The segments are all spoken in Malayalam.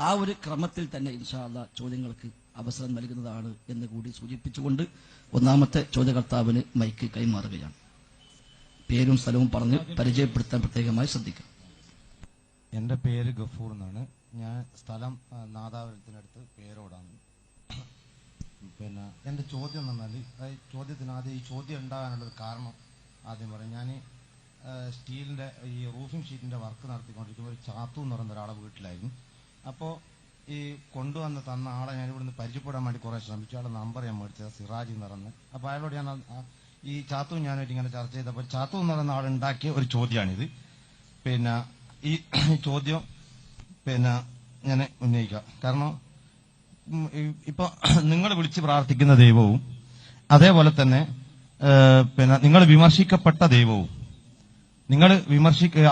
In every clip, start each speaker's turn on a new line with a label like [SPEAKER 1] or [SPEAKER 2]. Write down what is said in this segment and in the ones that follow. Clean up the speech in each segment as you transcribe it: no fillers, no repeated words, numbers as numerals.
[SPEAKER 1] ആ ഒരു ക്രമത്തിൽ തന്നെ ഇൻഷാ അല്ലാഹ് ചോദ്യങ്ങൾക്ക് അവസരം നൽകുന്നതാണ് എന്ന് കൂടി സൂചിപ്പിച്ചുകൊണ്ട് ഒന്നാമത്തെ ചോദ്യകർത്താവിന് മൈക്ക് കൈമാറുകയാണ്. പേരും സ്ഥലവും പറഞ്ഞ് പരിചയപ്പെടുത്താൻ പ്രത്യേകമായി ശ്രദ്ധിക്കാം.
[SPEAKER 2] എൻ്റെ പേര് ഗഫൂർ എന്നാണ്. ഞാൻ സ്ഥലം നാദാപുരത്തിനടുത്ത് പേരോടാണ്. പിന്നെ എൻ്റെ ചോദ്യം എന്ന് പറഞ്ഞാൽ, ചോദ്യത്തിന് ആദ്യം ഈ ചോദ്യം ഉണ്ടാകാനുള്ളൊരു കാരണം ആദ്യം പറയാം. ഞാൻ സ്റ്റീലിൻ്റെ ഈ റൂഫിംഗ് ഷീറ്റിൻ്റെ വർക്ക് നടത്തിക്കൊണ്ടിരിക്കുമ്പോൾ ഒരു ചാത്തു എന്ന് പറയുന്ന ഒരാളെ വീട്ടിലായിരുന്നു. അപ്പോൾ ഈ കൊണ്ടുവന്ന് തന്ന ആളെ ഞാൻ ഇവിടുന്ന് പരിചയപ്പെടാൻ വേണ്ടി കുറേ ശ്രമിച്ചു. ആളുടെ നമ്പർ ഞാൻ മേടിച്ചത് സിറാജ് എന്ന് പറഞ്ഞ്. അപ്പോൾ അയാളോട് ഞാൻ ഈ ചാത്തു ഞാനായിട്ട് ഇങ്ങനെ ചർച്ച ചെയ്തപ്പോൾ ചാത്തു എന്ന് പറയുന്ന ആളുണ്ടാക്കിയ ഒരു ചോദ്യമാണിത്. പിന്നെ ഈ ചോദ്യം പിന്നെ ഞാൻ ഉന്നയിക്കാം. കാരണം ഇപ്പൊ നിങ്ങൾ വിളിച്ച് പ്രാർത്ഥിക്കുന്ന ദൈവവും അതേപോലെ തന്നെ പിന്നെ നിങ്ങൾ വിമർശിക്കപ്പെട്ട ദൈവവും, നിങ്ങൾ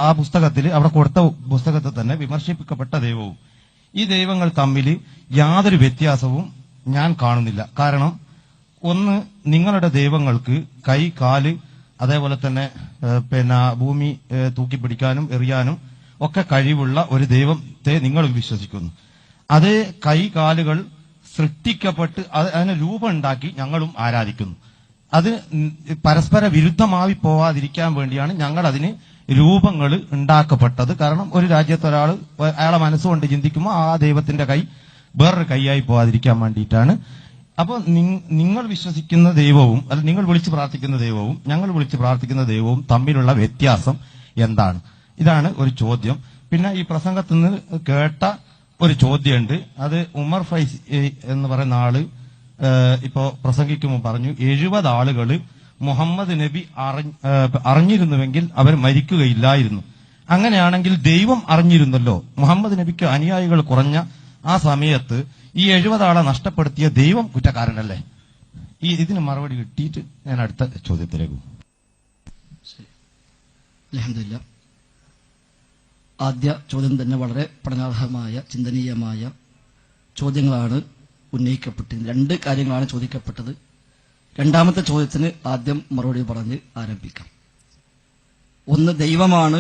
[SPEAKER 2] ആ പുസ്തകത്തിൽ അവിടെ കൊടുത്ത പുസ്തകത്തിൽ തന്നെ വിമർശിക്കപ്പെട്ട ദൈവവും, ഈ ദൈവങ്ങൾ തമ്മിൽ യാതൊരു വ്യത്യാസവും ഞാൻ കാണുന്നില്ല. കാരണം ഒന്ന്, നിങ്ങളുടെ ദൈവങ്ങൾക്ക് കൈ, കാല്, അതേപോലെ തന്നെ പിന്നെ ഭൂമി തൂക്കിപ്പിടിക്കാനും എറിയാനും ഒക്കെ കഴിവുള്ള ഒരു ദൈവത്തെ നിങ്ങൾ വിശ്വസിക്കുന്നു. അതേ കൈ, കാലുകൾ സൃഷ്ടിക്കപ്പെട്ട് അതിന് രൂപം ഉണ്ടാക്കി ഞങ്ങളും ആരാധിക്കുന്നു. അത് പരസ്പര വിരുദ്ധമായി പോവാതിരിക്കാൻ വേണ്ടിയാണ് ഞങ്ങൾ അതിന് രൂപങ്ങൾ ഉണ്ടാക്കപ്പെട്ടത്. കാരണം ഒരു രാജ്യത്ത് അയാളെ മനസ്സുകൊണ്ട് ചിന്തിക്കുമ്പോൾ ആ ദൈവത്തിന്റെ കൈ വേറൊരു കൈയായി പോവാതിരിക്കാൻ വേണ്ടിയിട്ടാണ്. അപ്പോൾ നിങ്ങൾ വിശ്വസിക്കുന്ന ദൈവവും അല്ല നിങ്ങൾ വിളിച്ച് പ്രാർത്ഥിക്കുന്ന ദൈവവും ഞങ്ങൾ വിളിച്ച് പ്രാർത്ഥിക്കുന്ന ദൈവവും തമ്മിലുള്ള വ്യത്യാസം എന്താണ്? ഇതാണ് ഒരു ചോദ്യം. പിന്നെ ഈ പ്രസംഗത്തിൽ നിന്ന് കേട്ട ഒരു ചോദ്യമുണ്ട്. അത് ഉമർ ഫൈസി എന്ന് പറയുന്ന ആള് ഇപ്പോ പ്രസംഗിക്കുമ്പോൾ പറഞ്ഞു 70 ആളുകൾ മുഹമ്മദ് നബി അറിഞ്ഞിരുന്നുവെങ്കിൽ അവർ മരിക്കുകയില്ലായിരുന്നു. അങ്ങനെയാണെങ്കിൽ ദൈവം അറിഞ്ഞിരുന്നല്ലോ. മുഹമ്മദ് നബിക്ക് അനുയായികൾ കുറഞ്ഞ ആ സമയത്ത് ഈ 70 ആളെ നഷ്ടപ്പെടുത്തിയ ദൈവം കുറ്റക്കാരനല്ലേ? ഇതിന് മറുപടി കിട്ടിയിട്ട് ഞാൻ അടുത്ത ചോദ്യത്തിലേക്ക് പോകും.
[SPEAKER 1] അൽഹംദുലില്ലാഹ്. ആദ്യ ചോദ്യം തന്നെ വളരെ പഠനാർഹമായ ചിന്തനീയമായ ചോദ്യങ്ങളാണ് ഉന്നയിക്കപ്പെട്ടത്. 2 കാര്യങ്ങളാണ് ചോദിക്കപ്പെട്ടത്. രണ്ടാമത്തെ ചോദ്യത്തിന് ആദ്യം മറുപടി പറഞ്ഞ് ആരംഭിക്കാം. ഒന്ന്, ദൈവമാണ്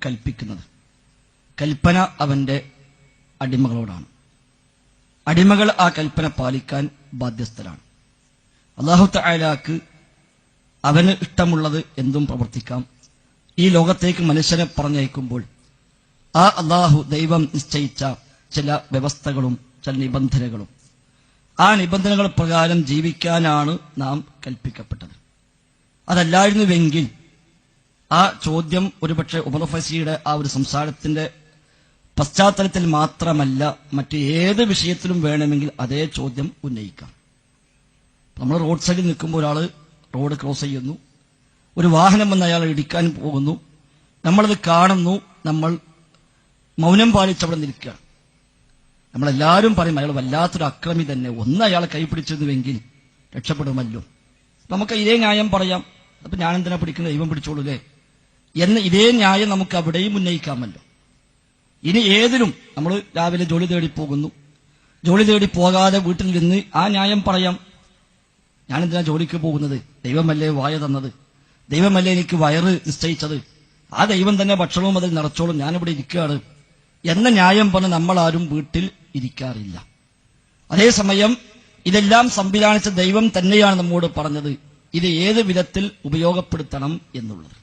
[SPEAKER 1] കൽപ്പിക്കുന്നത്. കൽപ്പന അവന്റെ അടിമകളോടാണ്. അടിമകൾ ആ കൽപ്പന പാലിക്കാൻ ബാധ്യസ്ഥരാണ്. അല്ലാഹു തആലാക്ക് അവന് ഇഷ്ടമുള്ളത് എന്തും പ്രവർത്തിക്കാം. ഈ ലോകത്തേക്ക് മനുഷ്യനെ പറഞ്ഞയക്കുമ്പോൾ ആ അല്ലാഹു ദൈവം നിശ്ചയിച്ച ചില വ്യവസ്ഥകളും ചില നിബന്ധനകളും, ആ നിബന്ധനകൾ പ്രകാരം ജീവിക്കാനാണ് നാം കൽപ്പിക്കപ്പെട്ടത്. അതല്ലായിരുന്നുവെങ്കിൽ ആ ചോദ്യം ഒരുപക്ഷെ ഉമർ ഫൈസിയുടെ ആ ഒരു സംസാരത്തിന്റെ പശ്ചാത്തലത്തിൽ മാത്രമല്ല, മറ്റ് ഏത് വിഷയത്തിലും വേണമെങ്കിൽ അതേ ചോദ്യം ഉന്നയിക്കാം. നമ്മൾ റോഡ് സൈഡിൽ നിൽക്കുമ്പോൾ ഒരാൾ റോഡ് ക്രോസ് ചെയ്യുന്നു, ഒരു വാഹനം വന്ന് അയാൾ ഇടിക്കാൻ പോകുന്നു, നമ്മളത് കാണുന്നു, നമ്മൾ മൗനം പാലിച്ചവിടെ നിൽക്കുകയാണ്. നമ്മളെല്ലാവരും പറയും അയാൾ വല്ലാത്തൊരു അക്രമി തന്നെ, ഒന്ന് അയാളെ കൈപിടിച്ചിരുന്നുവെങ്കിൽ രക്ഷപ്പെടുമല്ലോ. നമുക്ക് ഇതേ ന്യായം പറയാം, അപ്പൊ ഞാനെന്തിനാ പിടിക്കുന്നത്, ദൈവം പിടിച്ചോളൂലേ എന്ന് ഇതേ ന്യായം നമുക്ക് അവിടെയും ഉന്നയിക്കാമല്ലോ. ഇനി ഏതിലും നമ്മൾ രാവിലെ ജോലി തേടി പോകുന്നു, ജോലി തേടി പോകാതെ വീട്ടിൽ നിന്ന് ആ ന്യായം പറയാം. ഞാനെന്തിനാ ജോലിക്ക് പോകുന്നത്, ദൈവമല്ലേ വായ തന്നത്, ദൈവമല്ലേ എനിക്ക് വയറ് നിശ്ചയിച്ചത്, ആ ദൈവം തന്നെ ഭക്ഷണവും അതിൽ നിറച്ചോളും, ഞാനിവിടെ ഇരിക്കുകയാണ് എന്ന ന്യായം പറഞ്ഞ് നമ്മളാരും വീട്ടിൽ ഇരിക്കാറില്ല. അതേസമയം ഇതെല്ലാം സംവിധാനിച്ച ദൈവം തന്നെയാണ് നമ്മോട് പറഞ്ഞത് ഇത് ഏത് വിധത്തിൽ ഉപയോഗപ്പെടുത്തണം എന്നുള്ളത്.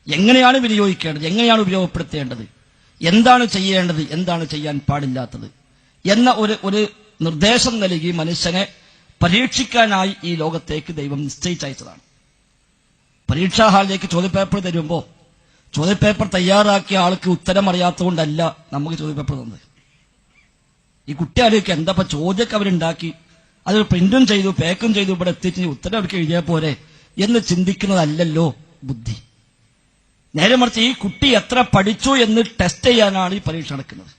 [SPEAKER 1] എങ്ങനെയാണ് വിനിയോഗിക്കേണ്ടത്, എങ്ങനെയാണ് ഉപയോഗപ്പെടുത്തേണ്ടത്, എന്താണ് ചെയ്യേണ്ടത്, എന്താണ് ചെയ്യാൻ പാടില്ലാത്തത് എന്ന ഒരു നിർദ്ദേശം നൽകി മനുഷ്യനെ പരീക്ഷിക്കാനായി ഈ ലോകത്തേക്ക് ദൈവം നിശ്ചയിച്ചയച്ചതാണ്. പരീക്ഷാ ഹാളിലേക്ക് ചോദ്യപേപ്പർ തരുമ്പോൾ ചോദ്യപേപ്പർ തയ്യാറാക്കിയ ആൾക്ക് ഉത്തരം അറിയാത്തതുകൊണ്ടല്ല നമുക്ക് ചോദ്യപേപ്പർ തന്നത്. ഈ കുട്ടി ആലോചിക്കുക, എന്താ ചോദ്യമൊക്കെ അവരുണ്ടാക്കി, അത് പ്രിന്റും ചെയ്തു പാക്കും ചെയ്തു, ഇവിടെ എത്തിച്ച് ഉത്തരം അവർക്ക് എഴുതിയാൽ പോരെ എന്ന് ചിന്തിക്കുന്നതല്ലല്ലോ ബുദ്ധി. നേരെ മറിച്ച് ഈ കുട്ടി എത്ര പഠിച്ചു എന്ന് ടെസ്റ്റ് ചെയ്യാനാണ് ഈ പരീക്ഷ നടക്കുന്നത്.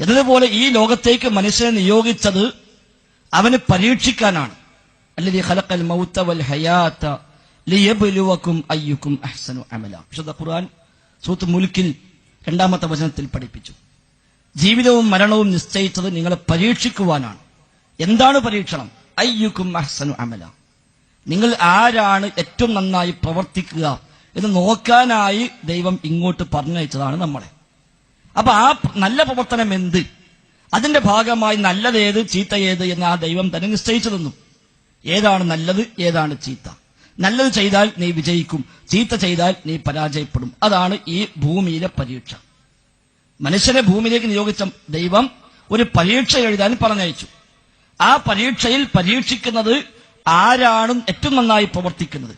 [SPEAKER 1] എന്നതുപോലെ ഈ ലോകത്തേക്ക് മനുഷ്യനെ നിയോഗിച്ചത് അവന് പരീക്ഷിക്കാനാണ്. അല്ലദീ ഖലഖൽ മൗത വൽ ഹയാത ലിയബ്ലുവകും അയ്യുക്കും അഹ്സനു അമല. വിശുദ്ധ ഖുർആൻ സൂറത്ത് മുൽക്കിൽ 2-ാമത്തെ വചനത്തിൽ പഠിപ്പിച്ചു, ജീവിതവും മരണവും നിശ്ചയിച്ചത് നിങ്ങളെ പരീക്ഷിക്കുവാനാണ്. എന്താണ് പരീക്ഷണം? അയ്യുക്കും അഹ്സനു അമല, നിങ്ങൾ ആരാണ് ഏറ്റവും നന്നായി പ്രവർത്തിക്കുക എന്ന് നോക്കാനായി ദൈവം ഇങ്ങോട്ട് പറഞ്ഞയച്ചതാണ് നമ്മളെ. അപ്പൊ ആ നല്ല പ്രവർത്തനം എന്ത്, അതിന്റെ ഭാഗമായി നല്ലതേത് ചീത്തയേത് എന്ന് ആ ദൈവം തന്നെ നിശ്ചയിച്ചു തന്നു. ഏതാണ് നല്ലത്, ഏതാണ് ചീത്ത. നല്ലത് ചെയ്താൽ നീ വിജയിക്കും, ചീത്ത ചെയ്താൽ നീ പരാജയപ്പെടും. അതാണ് ഈ ഭൂമിയിലെ പരീക്ഷ. മനുഷ്യനെ ഭൂമിയിലേക്ക് നിയോഗിച്ച ദൈവം ഒരു പരീക്ഷ എഴുതാൻ പറഞ്ഞയച്ചു. ആ പരീക്ഷയിൽ പരീക്ഷിക്കുന്നത് ആരാണ് ഏറ്റവും നന്നായി പ്രവർത്തിക്കുന്നത്.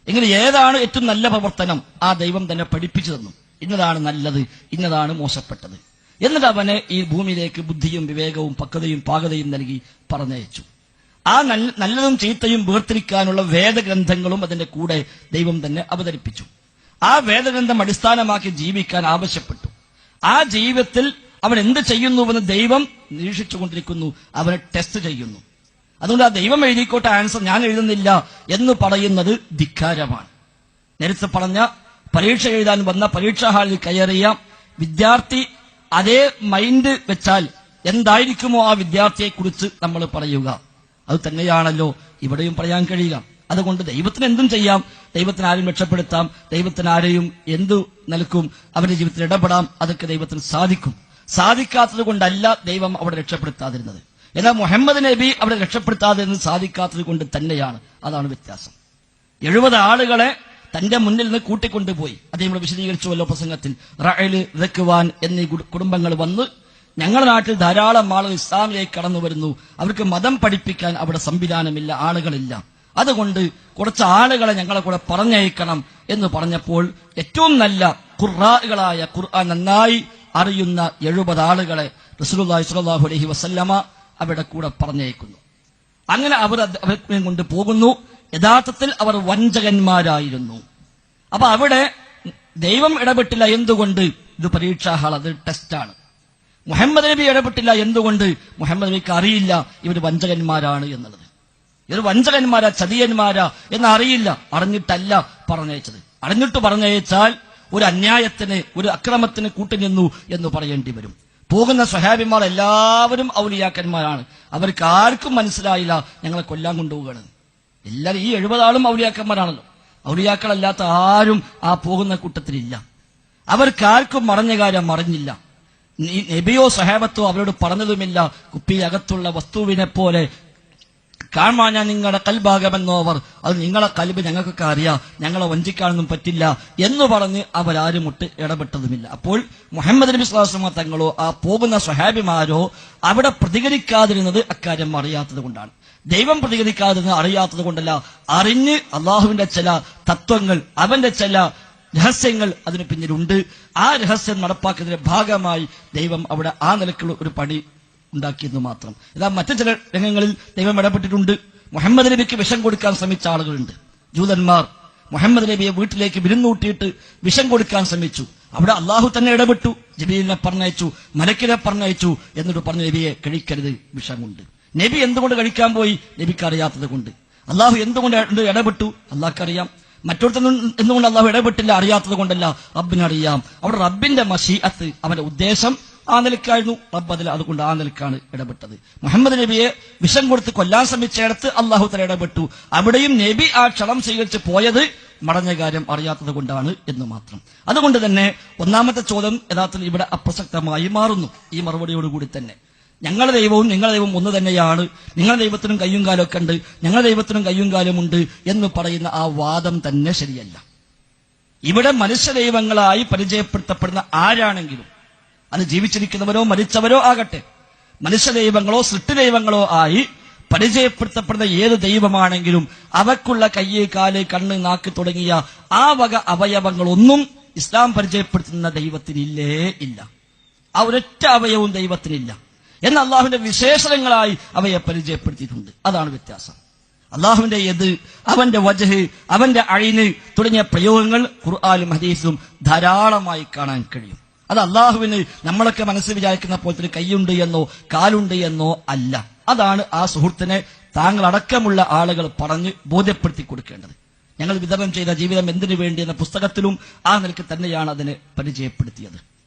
[SPEAKER 1] എങ്ങനെ ഏതാണ് ഏറ്റവും നല്ല പ്രവർത്തനം ആ ദൈവം തന്നെ പഠിപ്പിച്ചു തന്നു. ഇന്നതാണ് നല്ലത്, ഇന്നതാണ് മോശപ്പെട്ടത്. എന്നിട്ട് അവനെ ഈ ഭൂമിയിലേക്ക് ബുദ്ധിയും വിവേകവും പക്വതയും പാകതയും നൽകി പറഞ്ഞയച്ചു. ആ നല്ലതും ചീത്തയും വേർതിരിക്കാനുള്ള വേദഗ്രന്ഥങ്ങളും അതിന്റെ കൂടെ ദൈവം തന്നെ അവതരിപ്പിച്ചു. ആ വേദഗ്രന്ഥം അടിസ്ഥാനമാക്കി ജീവിക്കാൻ ആവശ്യപ്പെട്ടു. ആ ജീവിതത്തിൽ അവൻ എന്ത് ചെയ്യുന്നുവെന്ന് ദൈവം നിരീക്ഷിച്ചുകൊണ്ടിരിക്കുന്നു, അവനെ ടെസ്റ്റ് ചെയ്യുന്നു. അതുകൊണ്ട് ആ ദൈവം എഴുതിക്കോട്ടെ ആൻസർ, ഞാൻ എഴുതുന്നില്ല എന്ന് പറയുന്നത് ധിക്കാരമാണ്. നേരത്തെ പറഞ്ഞ പരീക്ഷ എഴുതാൻ വന്ന പരീക്ഷാ ഹാളിൽ കയറിയ വിദ്യാർത്ഥി അതേ മൈൻഡ് വെച്ചാൽ എന്തായിരിക്കുമോ ആ വിദ്യാർത്ഥിയെക്കുറിച്ച് നമ്മൾ പറയുക, അത് തന്നെയാണല്ലോ ഇവിടെയും പറയാൻ കഴിയുക. അതുകൊണ്ട് ദൈവത്തിന് എന്തും ചെയ്യാം, ദൈവത്തിന് ആരും രക്ഷപ്പെടുത്താം, ദൈവത്തിന് ആരെയും എന്തു നൽകും, അവരുടെ ജീവിതത്തിൽ ഇടപെടാം. അതൊക്കെ ദൈവത്തിന് സാധിക്കും. സാധിക്കാത്തത് കൊണ്ടല്ല ദൈവം അവിടെ രക്ഷപ്പെടുത്താതിരുന്നത്. എന്നാൽ മുഹമ്മദ് നബി അവിടെ രക്ഷപ്പെടുത്താതിരുന്നത് സാധിക്കാത്തത് കൊണ്ട് തന്നെയാണ്. അതാണ് വ്യത്യാസം. 70 ആളുകളെ തന്റെ മുന്നിൽ നിന്ന് കൂട്ടിക്കൊണ്ടുപോയി. അദ്ദേഹം വിശദീകരിച്ചുവല്ലോ പ്രസംഗത്തിൽ. റഅല്, റക്വാൻ എന്നീ കുടുംബങ്ങൾ വന്ന് ഞങ്ങളുടെ നാട്ടിൽ ധാരാളം ആളുകൾ ഇസ്ലാമിലേക്ക് കടന്നു വരുന്നു, അവർക്ക് മതം പഠിപ്പിക്കാൻ അവിടെ സംവിധാനമില്ല, ആളുകളില്ല. അതുകൊണ്ട് കുറച്ച് ആളുകളെ ഞങ്ങളെ കൂടെ പറഞ്ഞയക്കണം എന്ന് പറഞ്ഞപ്പോൾ ഏറ്റവും നല്ല ഖുർആകളായ ഖുർആൻ നന്നായി അറിയുന്ന 70 ആളുകളെ റസൂലുള്ളാഹി സ്വല്ലല്ലാഹു അലൈഹി വസല്ലമ അവരുടെ കൂടെ പറഞ്ഞയക്കുന്നു. അങ്ങനെ അവരെ കൊണ്ട് പോകുന്നു. യഥാർത്ഥത്തിൽ അവർ വഞ്ചകന്മാരായിരുന്നു. അപ്പൊ അവിടെ ദൈവം ഇടപെട്ടില്ല. എന്തുകൊണ്ട്? ഇത് പരീക്ഷാ ഹാൾ, അത് ടെസ്റ്റാണ്. മുഹമ്മദ് നബി ഇടപെട്ടില്ല. എന്തുകൊണ്ട്? മുഹമ്മദ് നബിക്ക് അറിയില്ല ഇവർ വഞ്ചകന്മാരാണ് എന്നുള്ളത്. ഇവർ വഞ്ചകന്മാരാ, ചതിയന്മാരാ എന്നറിയില്ല. അറിഞ്ഞിട്ടല്ല പറഞ്ഞയച്ചത്. അറിഞ്ഞിട്ട് പറഞ്ഞയച്ചാൽ ഒരു അന്യായത്തിന്, ഒരു അക്രമത്തിന് കൂട്ടുനിന്നു എന്ന് പറയേണ്ടി വരും. പോകുന്ന സ്വഹാബിമാർ എല്ലാവരും ഔലിയാക്കന്മാരാണ്. അവർക്ക് ആർക്കും മനസ്സിലായില്ല ഞങ്ങളെ കൊല്ലാൻ കൊണ്ടുപോവുകയാണ്. എല്ലാവരും ഈ 70 ആളും ഔലിയാക്കന്മാരാണല്ലോ. ഔലിയാക്കളല്ലാത്ത ആരും ആ പോകുന്ന കൂട്ടത്തിലില്ല. അവർക്കാർക്കും മറഞ്ഞ കാര്യം മറിഞ്ഞില്ല. നബിയോ സഹാബത്തോ അവരോട് പറഞ്ഞതുമില്ല. കുപ്പിയകത്തുള്ള വസ്തുവിനെ പോലെ കാണാൻ ഞാൻ നിങ്ങളുടെ കൽഭാഗമെന്നോ അവർ, അത് നിങ്ങളെ കൽബ് ഞങ്ങൾക്കൊക്കെ അറിയാം, ഞങ്ങളെ വഞ്ചിക്കാനൊന്നും പറ്റില്ല എന്ന് പറഞ്ഞ് അവരാരും ഒട്ട് ഇടപെട്ടതുമില്ല. അപ്പോൾ മുഹമ്മദ് നബി സ്വല്ലല്ലാഹു അലൈഹി വസല്ലം തങ്ങളോ ആ പോകുന്ന സ്വഹാബിമാരോ അവിടെ പ്രതികരിക്കാതിരുന്നത് അക്കാര്യം അറിയാത്തത് കൊണ്ടാണ്. ദൈവം പ്രതികരിക്കാതിരുന്നത് അറിയാത്തത് കൊണ്ടല്ല, അറിഞ്ഞ് അള്ളാഹുവിന്റെ ചില തത്വങ്ങൾ, അവന്റെ ചില രഹസ്യങ്ങൾ അതിന് പിന്നിലുണ്ട്. ആ രഹസ്യം നടപ്പാക്കുന്നതിന്റെ ഭാഗമായി ദൈവം അവിടെ ആ നിലക്കുള്ള ഒരു പണി ഉണ്ടാക്കിയെന്ന് മാത്രം. ഇതാ മറ്റു ചില രംഗങ്ങളിൽ ദൈവം ഇടപെട്ടിട്ടുണ്ട്. മുഹമ്മദ് നബിക്ക് വിഷം കൊടുക്കാൻ ശ്രമിച്ച ആളുകളുണ്ട്. ജൂതന്മാർ മുഹമ്മദ് നബിയെ വീട്ടിലേക്ക് വിരുന്നൂട്ടിയിട്ട് വിഷം കൊടുക്കാൻ ശ്രമിച്ചു. അവിടെ അള്ളാഹു തന്നെ ഇടപെട്ടു. ജിബ്രീലിനെ പറഞ്ഞയച്ചു, മലക്കിനെ പറഞ്ഞയച്ചു. എന്നിട്ട് പറഞ്ഞു നബിയെ കഴിക്കരുത്, വിഷം കൊണ്ട്. നബി എന്തുകൊണ്ട് കഴിക്കാൻ പോയി? നബിക്ക് അറിയാത്തത് കൊണ്ട്. അള്ളാഹു എന്തുകൊണ്ട് ഇടപെട്ടു? അള്ളാഹ്ക്കറിയാം. മറ്റൊരുത്തൊന്നും എന്തുകൊണ്ട് അള്ളാഹു ഇടപെട്ടില്ല? അറിയാത്തത് കൊണ്ടല്ല, റബ്ബിനറിയാം. അവിടെ റബ്ബിന്റെ മശീഅത്ത്, അവന്റെ ഉദ്ദേശം ആ നിലക്കായിരുന്നു. റബ്ബ് അതിൽ അതുകൊണ്ട് ആ നിലക്കാണ് ഇടപെട്ടത്. മുഹമ്മദ് നബിയെ വിഷം കൊടുത്ത് കൊല്ലാൻ ശ്രമിച്ചിടത്ത് അള്ളാഹു തല ഇടപെട്ടു. അവിടെയും നബി ആ ക്ഷണം സ്വീകരിച്ച് പോയത് മടഞ്ഞ കാര്യം അറിയാത്തത് കൊണ്ടാണ് എന്ന് മാത്രം. അതുകൊണ്ട് തന്നെ ഒന്നാമത്തെ ചോദ്യം യഥാർത്ഥത്തിൽ ഇവിടെ അപ്രസക്തമായി മാറുന്നു. ഈ മറുപടിയോടുകൂടി തന്നെ ഞങ്ങളുടെ ദൈവവും നിങ്ങളുടെ ദൈവവും ഒന്ന് തന്നെയാണ്, നിങ്ങളുടെ ദൈവത്തിനും കയ്യും കാലും ഒക്കെ ഉണ്ട്, ഞങ്ങളുടെ ദൈവത്തിനും കയ്യും കാലും ഉണ്ട് എന്ന് പറയുന്ന ആ വാദം തന്നെ ശരിയല്ല. ഇവിടെ മനുഷ്യ ദൈവങ്ങളായി പരിചയപ്പെടുത്തപ്പെടുന്ന ആരാണെങ്കിലും, അത് ജീവിച്ചിരിക്കുന്നവരോ മരിച്ചവരോ ആകട്ടെ, മനുഷ്യ ദൈവങ്ങളോ സൃഷ്ടി ദൈവങ്ങളോ ആയി പരിചയപ്പെടുത്തപ്പെടുന്ന ഏത് ദൈവമാണെങ്കിലും അവക്കുള്ള കയ്യ്, കാല്, കണ്ണ്, നാക്ക് തുടങ്ങിയ ആ വക അവയവങ്ങളൊന്നും ഇസ്ലാം പരിചയപ്പെടുത്തുന്ന ദൈവത്തിനില്ലേ ഇല്ല. ആ ഒരൊറ്റ അവയവും ദൈവത്തിനില്ല. എന്ന് അള്ളാഹുവിന്റെ വിശേഷണങ്ങളായി അവയെ പരിചയപ്പെടുത്തിയിട്ടുണ്ട്. അതാണ് വ്യത്യാസം. അള്ളാഹുവിന്റെ യദ്, അവന്റെ വജ്ഹ്, അവന്റെ ഐന് തുടങ്ങിയ പ്രയോഗങ്ങൾ ഖുർആനിലും ഹദീസിലും ധാരാളമായി കാണാൻ കഴിയും. അത് അള്ളാഹുവിന് നമ്മളൊക്കെ മനസ്സിൽ വിചാരിക്കുന്ന പോലത്തെ കൈയുണ്ട് എന്നോ കാലുണ്ട് എന്നോ അല്ല. അതാണ് ആ സുഹൃത്തിനെ താങ്കളടക്കമുള്ള ആളുകൾ പറഞ്ഞ് ബോധ്യപ്പെടുത്തി കൊടുക്കേണ്ടത്. ഞങ്ങൾ വിതരണം ചെയ്ത ജീവിതം എന്തിനു വേണ്ടി എന്ന പുസ്തകത്തിലും ആ നിലയ്ക്ക് തന്നെയാണ് അതിനെ പരിചയപ്പെടുത്തിയത്.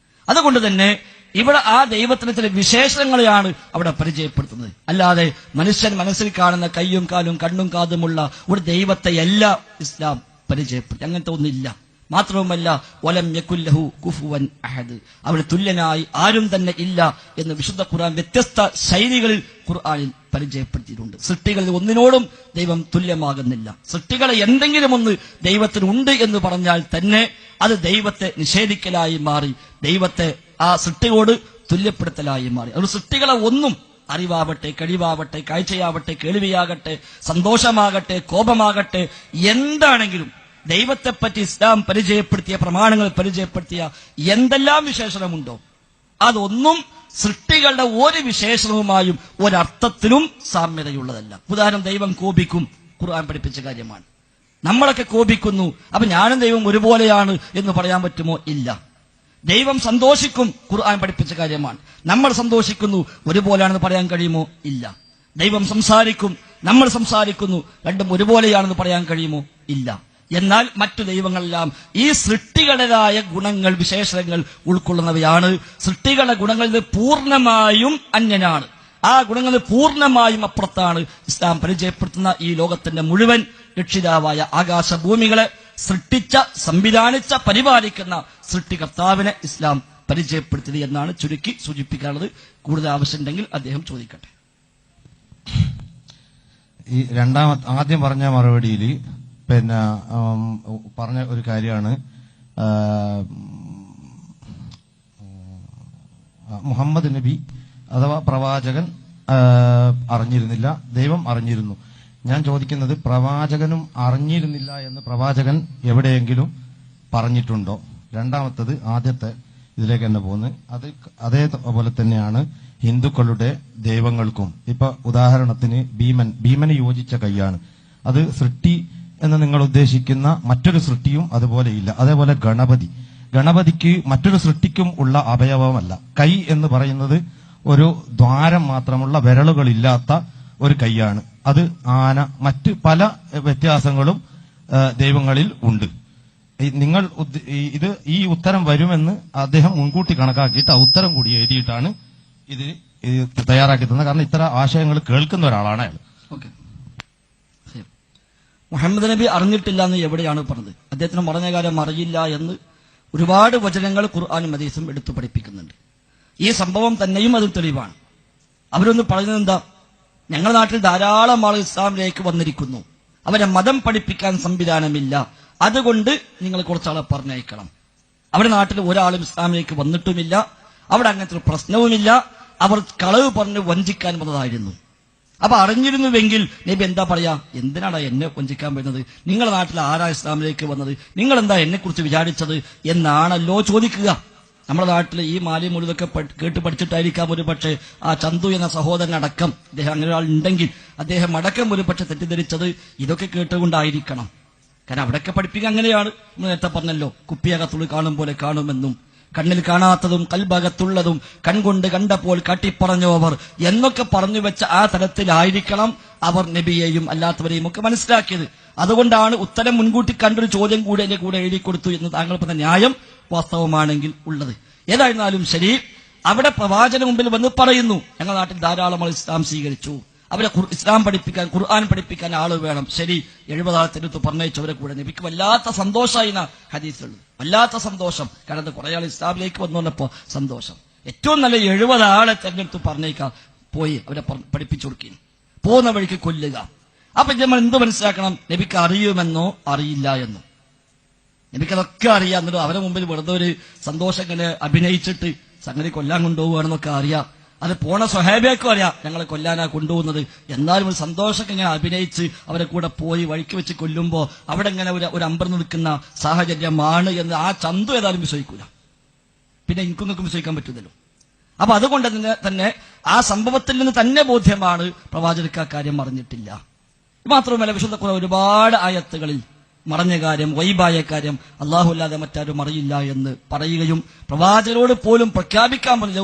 [SPEAKER 1] അതുകൊണ്ട് തന്നെ ഇവിടെ ആ ദൈവത്തിന് ചില വിശേഷണങ്ങളെയാണ് അവിടെ പരിചയപ്പെടുത്തുന്നത്. അല്ലാതെ മനുഷ്യൻ മനസ്സിൽ കാണുന്ന കയ്യും കാലും കണ്ണും കാതുമുള്ള ഒരു ദൈവത്തെ എല്ലാ ഇസ്ലാം പരിചയപ്പെടുത്തി. അങ്ങനത്തെ ഒന്നില്ല. മാത്രവുമല്ല വലം യകുല്ലഹു കുഫുവൻ അഹദ്, അവന് തുല്യനായി ആരും തന്നെ ഇല്ല എന്ന് വിശുദ്ധ ഖുർആൻ വ്യത്യസ്ത ശൈലികളിൽ ഖുർആനിൽ പരിചയപ്പെടുത്തിയിട്ടുണ്ട്. സൃഷ്ടികളിൽ ഒന്നിനോടും ദൈവം തുല്യമാകുന്നില്ല. സൃഷ്ടികളെ എന്തെങ്കിലും ഒന്ന് ദൈവത്തിനുണ്ട് എന്ന് പറഞ്ഞാൽ തന്നെ അത് ദൈവത്തെ നിഷേധിക്കലായി മാറി, ദൈവത്തെ ആ സൃഷ്ടിയോട് തുല്യപ്പെടുത്തലായി മാറി. അത് സൃഷ്ടികളെ ഒന്നും, അറിവാവട്ടെ, കഴിവാവട്ടെ, കാഴ്ചയാവട്ടെ, കേൾവിയാകട്ടെ, സന്തോഷമാകട്ടെ, കോപമാകട്ടെ, എന്താണെങ്കിലും ദൈവത്തെപ്പറ്റി ഇസ്ലാം പരിചയപ്പെടുത്തിയ, പ്രമാണങ്ങൾ പരിചയപ്പെടുത്തിയ എന്തെല്ലാം വിശേഷണമുണ്ടോ അതൊന്നും സൃഷ്ടികളുടെ ഒരു വിശേഷണവുമായും ഒരർത്ഥത്തിലും സാമ്യതയുള്ളതല്ല. ഉദാഹരണം, ദൈവം കോപിക്കും, ഖുർആൻ പഠിപ്പിച്ച കാര്യമാണ്. നമ്മളൊക്കെ കോപിക്കുന്നു, അപ്പൊ ഞാനും ദൈവം ഒരുപോലെയാണ് എന്ന് പറയാൻ പറ്റുമോ? ഇല്ല. ദൈവം സന്തോഷിക്കും, ഖുർആൻ പഠിപ്പിച്ച കാര്യമാണ്. നമ്മൾ സന്തോഷിക്കുന്നു, ഒരുപോലെയാണെന്ന് പറയാൻ കഴിയുമോ? ഇല്ല. ദൈവം സംസാരിക്കും, നമ്മൾ സംസാരിക്കുന്നു, രണ്ടും ഒരുപോലെയാണെന്ന് പറയാൻ കഴിയുമോ? ഇല്ല. എന്നാൽ മറ്റു ദൈവങ്ങളെല്ലാം ഈ സൃഷ്ടികളുടേതായ ഗുണങ്ങൾ, വിശേഷങ്ങൾ ഉൾക്കൊള്ളുന്നവയാണ്. സൃഷ്ടികളുടെ ഗുണങ്ങളിൽ പൂർണ്ണമായും അന്യനാണ്, ആ ഗുണങ്ങളിൽ പൂർണ്ണമായും അപ്പുറത്താണ്. ഇസ്ലാം പരിചയപ്പെടുത്തുന്ന ഈ ലോകത്തിന്റെ മുഴുവൻ രക്ഷിതാവായ ആകാശഭൂമികളെ സൃഷ്ടിച്ച, സംവിധാനിച്ച, പരിപാലിക്കുന്ന സൃഷ്ടികർത്താവിനെ ഇസ്ലാം പരിചയപ്പെടുത്തിയത് എന്നാണ് ചുരുക്കി സൂചിപ്പിക്കാനുള്ളത്. കൂടുതൽ ആവശ്യമുണ്ടെങ്കിൽ അദ്ദേഹം ചോദിക്കട്ടെ.
[SPEAKER 2] ഈ ആദ്യം പറഞ്ഞ മറുപടിയിൽ പിന്നെ പറഞ്ഞ ഒരു കാര്യമാണ്, മുഹമ്മദ് നബി അഥവാ പ്രവാചകൻ അറിഞ്ഞിരുന്നില്ല, ദൈവം അറിഞ്ഞിരുന്നു. ഞാൻ ചോദിക്കുന്നത്, പ്രവാചകനും അറിഞ്ഞിരുന്നില്ല എന്ന് പ്രവാചകൻ എവിടെയെങ്കിലും പറഞ്ഞിട്ടുണ്ടോ? രണ്ടാമത്തത്, ആദ്യത്തെ ഇതിലേക്ക് തന്നെ പോകുന്നത്, അതേപോലെ തന്നെയാണ് ഹിന്ദുക്കളുടെ ദൈവങ്ങൾക്കും. ഇപ്പൊ ഉദാഹരണത്തിന് ഭീമന് യോജിച്ച കൈയാണ്, അത് സൃഷ്ടി എന്ന് നിങ്ങൾ ഉദ്ദേശിക്കുന്ന മറ്റൊരു സൃഷ്ടിയും അതുപോലെ ഇല്ല. അതേപോലെ ഗണപതിക്ക് മറ്റൊരു സൃഷ്ടിക്കും ഉള്ള അവയവമല്ല. കൈ എന്ന് പറയുന്നത് ഒരു ദ്വാരം മാത്രമുള്ള വിരലുകളില്ലാത്ത ഒരു കൈയാണ്. അത് ആന, മറ്റ് പല വ്യത്യാസങ്ങളും ദൈവങ്ങളിൽ ഉണ്ട്. നിങ്ങൾ ഈ ഉത്തരം വരുമെന്ന് അദ്ദേഹം മുൻകൂട്ടി കണക്കാക്കിയിട്ട് ആ ഉത്തരം കൂടി എഴുതിയിട്ടാണ് ഇത് തയ്യാറാക്കി തന്നത്. കാരണം ഇത്തരം ആശയങ്ങൾ കേൾക്കുന്ന ഒരാളാണ് അയാൾ.
[SPEAKER 1] മുഹമ്മദ് നബി അറിഞ്ഞിട്ടില്ല എന്ന് എവിടെയാണ് പറഞ്ഞത്? അദ്ദേഹത്തിന് പറഞ്ഞ കാര്യം അറിയില്ല എന്ന് ഒരുപാട് വചനങ്ങൾ ഖുർആനും ഹദീസും എടുത്തു പഠിപ്പിക്കുന്നുണ്ട്. ഈ സംഭവം തന്നെയും അത് തെളിവാണ്. അവരൊന്ന് പറയുന്നത് എന്താ? ഞങ്ങളുടെ നാട്ടിൽ ധാരാളം ആളുകൾ ഇസ്ലാമിലേക്ക് വന്നിരിക്കുന്നു, അവരെ മതം പഠിപ്പിക്കാൻ സംവിധാനമില്ല, അതുകൊണ്ട് നിങ്ങൾ കുറച്ചാളെ പറഞ്ഞയക്കണം. അവരുടെ നാട്ടിൽ ഒരാളും ഇസ്ലാമിലേക്ക് വന്നിട്ടുമില്ല, അവിടെ അങ്ങനത്തെ ഒരു പ്രശ്നവുമില്ല, അവർ കളവ് പറഞ്ഞ് വഞ്ചിക്കാൻ വന്നതായിരുന്നു. അപ്പൊ അറിഞ്ഞിരുന്നുവെങ്കിൽ നബി എന്താ പറയാ? എന്തിനാണ് എന്നെ വഞ്ചിക്കാൻ വരുന്നത്? നിങ്ങളുടെ നാട്ടിൽ ആരാ ഇസ്ലാമിലേക്ക് വന്നത്? നിങ്ങൾ എന്താ എന്നെ കുറിച്ച് വിചാരിച്ചത് എന്നാണല്ലോ ചോദിക്കുക. നമ്മുടെ നാട്ടിൽ ഈ മാലി മുഴുതൊക്കെ കേട്ട് പഠിച്ചിട്ടായിരിക്കാം ഒരു പക്ഷേ ആ ചന്തു എന്ന സഹോദരനടക്കം, അദ്ദേഹം അങ്ങനെ ഒരാൾ ഉണ്ടെങ്കിൽ അദ്ദേഹം അടക്കം ഒരു പക്ഷെ തെറ്റിദ്ധരിച്ചത് ഇതൊക്കെ കേട്ടുകൊണ്ടായിരിക്കണം. കാരണം അവിടെയൊക്കെ പഠിപ്പിക്കുക അങ്ങനെയാണ്. നേരത്തെ പറഞ്ഞല്ലോ, കുപ്പിയകത്തുള്ളി കാണും പോലെ കാണുമെന്നും കണ്ണിൽ കാണാത്തതും കൽബകത്തുള്ളതും കൺകൊണ്ട് കണ്ടപ്പോൾ കാട്ടിപ്പറഞ്ഞു അവർ എന്നൊക്കെ പറഞ്ഞു വെച്ച ആ തരത്തിലായിരിക്കണം അവർ നബിയെയും അല്ലാത്തവരെയും ഒക്കെ മനസ്സിലാക്കിയത്. അതുകൊണ്ടാണ് ഉത്തരം മുൻകൂട്ടി കണ്ടൊരു ചോദ്യം കൂടെ എന്റെ കൂടെ എഴുതി കൊടുത്തു എന്ന് താങ്കൾ പറഞ്ഞ ന്യായം വാസ്തവമാണെങ്കിൽ ഉള്ളത്. ഏതായിരുന്നാലും ശരി, അവിടെ പ്രവാചന മുമ്പിൽ വന്ന് പറയുന്നു, ഞങ്ങളുടെ നാട്ടിൽ ധാരാളം ആൾ ഇസ്ലാം സ്വീകരിച്ചു, അവരെ ഇസ്ലാം പഠിപ്പിക്കാൻ, ഖുർആൻ പഠിപ്പിക്കാൻ ആള് വേണം. ശരി, 70 പറഞ്ഞയച്ചവരെ കൂടെ നബിക്ക് വല്ലാത്ത സന്തോഷമായി ഹദീസുള്ളത്, വല്ലാത്ത സന്തോഷം. കാരണം കുറെ ആൾ ഇസ്ലാമിലേക്ക് വന്നു വന്നപ്പോ സന്തോഷം. ഏറ്റവും നല്ല 70 ആളെ തെരഞ്ഞെടുത്ത് പറഞ്ഞേക്കാൻ പോയി അവരെ പഠിപ്പിച്ചു കൊടുക്കുക, പോകുന്ന വഴിക്ക് കൊല്ലുക. അപ്പൊ നമ്മൾ എന്ത് മനസ്സിലാക്കണം? നബിക്ക് അറിയുമെന്നോ അറിയില്ല എന്നോ? നബിക്കതൊക്കെ അറിയാം. എന്നിട്ട് അവരെ മുമ്പിൽ വെറുതെ ഒരു സന്തോഷം ഇങ്ങനെ അഭിനയിച്ചിട്ട് സംഗതി കൊല്ലാൻ കൊണ്ടുപോവുകയാണെന്നൊക്കെ അറിയാം. അത് പോണ സ്വഹാബിയക്കും അറിയാം ഞങ്ങളെ കൊല്ലാനാ കൊണ്ടുപോകുന്നത്. എന്നാലും ഒരു സന്തോഷമൊക്കെ ഇങ്ങനെ അഭിനയിച്ച് അവരെ കൂടെ പോയി വഴിക്ക് വെച്ച് കൊല്ലുമ്പോ അവിടെ ഇങ്ങനെ ഒരു അമ്പർന്ന് നിൽക്കുന്ന സാഹചര്യമാണ് എന്ന് ആ ചന്തു ഏതായാലും വിശ്വസിക്കൂല. പിന്നെ എനിക്കൊന്നും വിശ്വസിക്കാൻ പറ്റുന്നല്ലോ. അപ്പൊ അതുകൊണ്ട് തന്നെ ആ സംഭവത്തിൽ നിന്ന് തന്നെ ബോധ്യമാണ് പ്രവാചകർക്ക് ആ കാര്യം അറിഞ്ഞിട്ടില്ല. മാത്രമല്ല വിശുദ്ധ ഖുർആൻ ഒരുപാട് ആയത്തുകളിൽ മറഞ്ഞ കാര്യം, വൈബായ കാര്യം അല്ലാഹു അല്ലാതെ മറ്റാരും അറിയില്ല എന്ന് പറയുകയും പ്രവാചകരോട് പോലും പ്രഖ്യാപിക്കാൻ പറഞ്ഞു,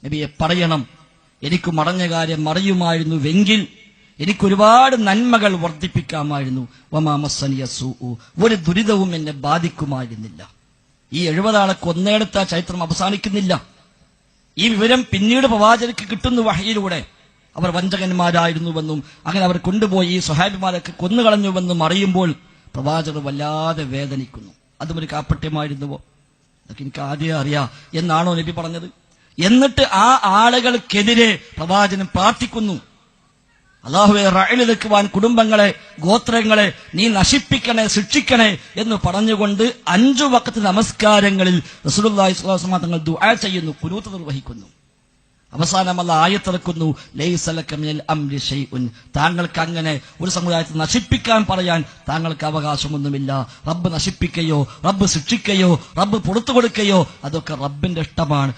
[SPEAKER 1] നബിയെ പറയണം, എനിക്ക് മറഞ്ഞ കാര്യം അറിയുമായിരുന്നുവെങ്കിൽ എനിക്കൊരുപാട് നന്മകൾ വർദ്ധിപ്പിക്കാമായിരുന്നു. വമാ മസ്സനിയ സൂഉ, ഒരു ദുരിതവും എന്നെ ബാധിക്കുമായിരുന്നില്ല. ഈ 70 ആളെ കൊന്നെടുത്ത ചരിത്രം അവസാനിക്കുന്നില്ല. ഈ വിവരം പിന്നീട് പ്രവാചകർക്ക് കിട്ടുന്നു വഹയിലൂടെ. അവർ വഞ്ചകന്മാരായിരുന്നുവെന്നും അങ്ങനെ അവർ കൊണ്ടുപോയി ഈ സ്വഹാബിമാരൊക്കെ കൊന്നുകളഞ്ഞുവെന്നും അറിയുമ്പോൾ പ്രവാചകർ വല്ലാതെ വേദനിക്കുന്നു. അതും ഒരു കാപ്പട്യമായിരുന്നുവോ? അതൊക്കെ എനിക്ക് ആദ്യം അറിയാം എന്നാണോ നബി പറഞ്ഞത്? എന്നിട്ട് ആ ആളുകൾക്കെതിരെ പ്രവാചകൻ പ്രാർത്ഥിക്കുന്നു. അല്ലാഹുവേ, റഅയിൽ നിൽക്കുവാൻ കുടുംബങ്ങളെ, ഗോത്രങ്ങളെ നീ നശിപ്പിക്കണേ, ശിക്ഷിക്കണേ എന്ന് പറഞ്ഞുകൊണ്ട് 5 വഖത്ത് നമസ്കാരങ്ങളിൽ റസൂലുള്ളാഹി സ്വല്ലല്ലാഹു അലൈഹി വസല്ലം തങ്ങൾ ദുആ ചെയ്യുന്നു, ഖുനൂത്ത് നിർവഹിക്കുന്നു. അവസാനം അല്ലാഹ് ആയത്തിറക്കുന്നു, ലൈസ ലക മിനൽ അംരി ഷൈഉൻ, താങ്കൾക്ക് അങ്ങനെ ഒരു സമുദായത്തെ നശിപ്പിക്കാൻ പറയാൻ താങ്കൾക്ക് അവകാശമൊന്നുമില്ല. റബ്ബ് നശിപ്പിക്കുകയോ റബ്ബ് ശിക്ഷിക്കുകയോ റബ്ബ് പുറത്തു കൊടുക്കുകയോ അതൊക്കെ റബ്ബിന്റെ ഇഷ്ടമാണ്,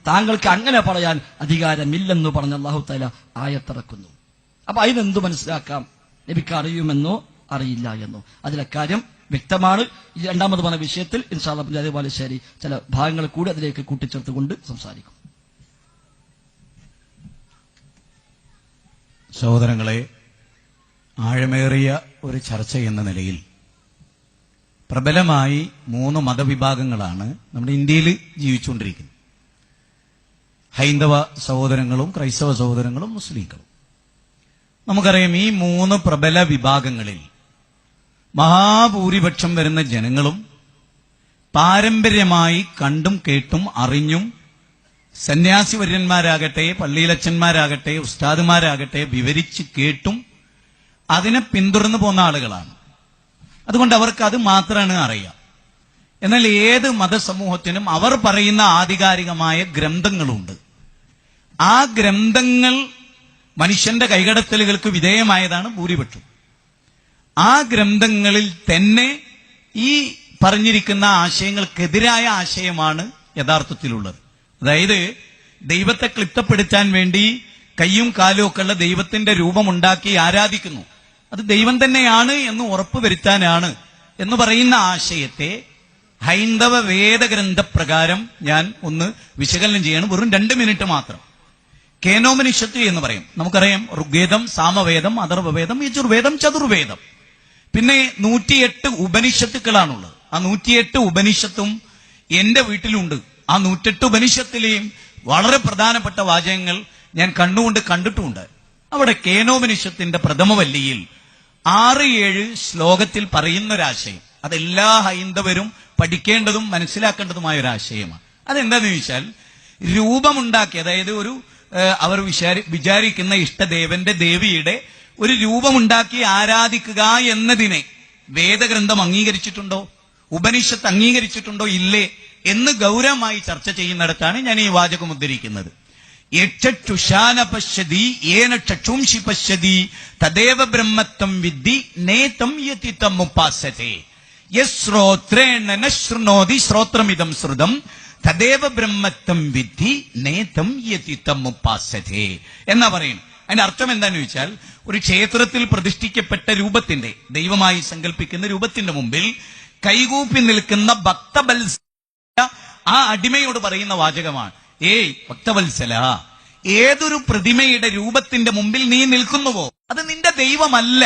[SPEAKER 1] താങ്കൾക്ക് അങ്ങനെ പറയാൻ അധികാരമില്ലെന്ന് പറഞ്ഞ് അല്ലാഹു തആല ആയത്തിറക്കുന്നു. അപ്പൊ അതിനെന്തു മനസ്സിലാക്കാം? നബിക്ക് അറിയുമെന്നോ അറിയില്ല എന്നോ? അതിലെ കാര്യം വ്യക്തമാണ്. രണ്ടാമത് പറഞ്ഞ വിഷയത്തിൽ ഇൻഷാ അല്ലാഹ് അതേപോലെ ശരി ചില ഭാഗങ്ങൾ കൂടി അതിലേക്ക് കൂട്ടിച്ചേർത്തുകൊണ്ട് സംസാരിക്കും.
[SPEAKER 3] സഹോദരങ്ങളെ, ആഴമേറിയ ഒരു ചർച്ച എന്ന നിലയിൽ പ്രബലമായി 3 മതവിഭാഗങ്ങളാണ് നമ്മുടെ ഇന്ത്യയിൽ ജീവിച്ചുകൊണ്ടിരിക്കുന്നത്. ഹൈന്ദവ സഹോദരങ്ങളും ക്രൈസ്തവ സഹോദരങ്ങളും മുസ്ലിങ്ങളും. നമുക്കറിയാം, ഈ 3 പ്രബല വിഭാഗങ്ങളിൽ മഹാഭൂരിപക്ഷം വരുന്ന ജനങ്ങളും പാരമ്പര്യമായി കണ്ടും കേട്ടും അറിഞ്ഞും സന്യാസി വര്യന്മാരാകട്ടെ, പള്ളിയിലച്ചന്മാരാകട്ടെ, ഉസ്താദുമാരാകട്ടെ വിവരിച്ച് കേട്ടും അതിനെ പിന്തുടർന്നു പോന്ന ആളുകളാണ്. അതുകൊണ്ട് അവർക്ക് അത് മാത്രമാണ് അറിയാം. എന്നാൽ ഏത് മതസമൂഹത്തിനും അവർ പറയുന്ന ആധികാരികമായ ഗ്രന്ഥങ്ങളുണ്ട്. ആ ഗ്രന്ഥങ്ങൾ മനുഷ്യന്റെ കൈകടത്തലുകൾക്ക് വിധേയമായതാണ് ഭൂരിപക്ഷം. ആ ഗ്രന്ഥങ്ങളിൽ തന്നെ ഈ പറഞ്ഞിരിക്കുന്ന ആശയങ്ങൾക്കെതിരായ ആശയമാണ് യഥാർത്ഥത്തിലുള്ളത്. അതായത് ദൈവത്തെ ക്ലിപ്തപ്പെടുത്താൻ വേണ്ടി കയ്യും കാലും ഒക്കെ ഉള്ള ദൈവത്തിന്റെ രൂപമുണ്ടാക്കി ആരാധിക്കുന്നു, അത് ദൈവം തന്നെയാണ് എന്ന് ഉറപ്പുവരുത്താനാണ് എന്ന് പറയുന്ന ആശയത്തെ ഹൈന്ദവ വേദഗ്രന്ഥപ്രകാരം ഞാൻ ഒന്ന് വിശകലനം ചെയ്യണം. വെറും 2 മിനിറ്റ് മാത്രം. കേനോപനിഷത്ത് എന്ന് പറയും. നമുക്കറിയാം, ഋഗ്വേദം, സാമവേദം, അഥർവവേദം, യജുർവേദം, ചതുർവേദം. പിന്നെ 108 ഉപനിഷത്തുക്കളാണുള്ളത്. ആ 108 ഉപനിഷത്തും എന്റെ വീട്ടിലുണ്ട്. ആ 108 ഉപനിഷത്തിലെയും വളരെ പ്രധാനപ്പെട്ട വാചകങ്ങൾ ഞാൻ കണ്ണുകൊണ്ട് കണ്ടിട്ടുമുണ്ട്. അവിടെ കേനോപനിഷത്തിന്റെ പ്രഥമവല്ലിയിൽ 6-7 ശ്ലോകത്തിൽ പറയുന്നൊരാശയം, അതെല്ലാ ഹൈന്ദവരും പഠിക്കേണ്ടതും മനസ്സിലാക്കേണ്ടതുമായ ഒരു ആശയമാണ്. അതെന്താന്ന് ചോദിച്ചാൽ, രൂപമുണ്ടാക്കി, അതായത് ഒരു അവർ വിചാരിക്കുന്ന ഇഷ്ടദേവന്റെ ദേവിയുടെ ഒരു രൂപമുണ്ടാക്കി ആരാധിക്കുക എന്നതിനെ വേദഗ്രന്ഥം അംഗീകരിച്ചിട്ടുണ്ടോ, ഉപനിഷത്ത് അംഗീകരിച്ചിട്ടുണ്ടോ ഇല്ലേ എന്ന് ഗൗരവമായി ചർച്ച ചെയ്യുന്നിടത്താണ് ഞാൻ ഈ വാചകം ഉദ്ധരിക്കുന്നത്. യക്ഷുഷാന പശ്യതി ഏന ചക്ഷുംഷി പശ്യതി തദേവ ബ്രഹ്മത്വം വിദ്ധി നേതം യതിതം ഉപാസതേ യശ്രോത്രേണ ന ശൃണോതി ശ്രോത്രമിദം ശ്രുതം തദേവ ബ്രഹ്മത്വം വിദ്ധി നേതം യതിതം ഉപാസതേ എന്നാ പറയുന്നത്. അതിന്റെ അർത്ഥം എന്താന്ന് ചോദിച്ചാൽ, ഒരു ക്ഷേത്രത്തിൽ പ്രതിഷ്ഠിക്കപ്പെട്ട രൂപത്തിന്റെ, ദൈവമായി സങ്കല്പിക്കുന്ന രൂപത്തിന്റെ മുമ്പിൽ കൈകൂപ്പി നിൽക്കുന്ന ഭക്തവത്സല ആ അടിമയോട് പറയുന്ന വാചകമാണ്, ഏയ് ഭക്തവത്സല, ഏതൊരു പ്രതിമയുടെ രൂപത്തിന്റെ മുമ്പിൽ നീ നിൽക്കുന്നുവോ അത് നിന്റെ ദൈവമല്ല.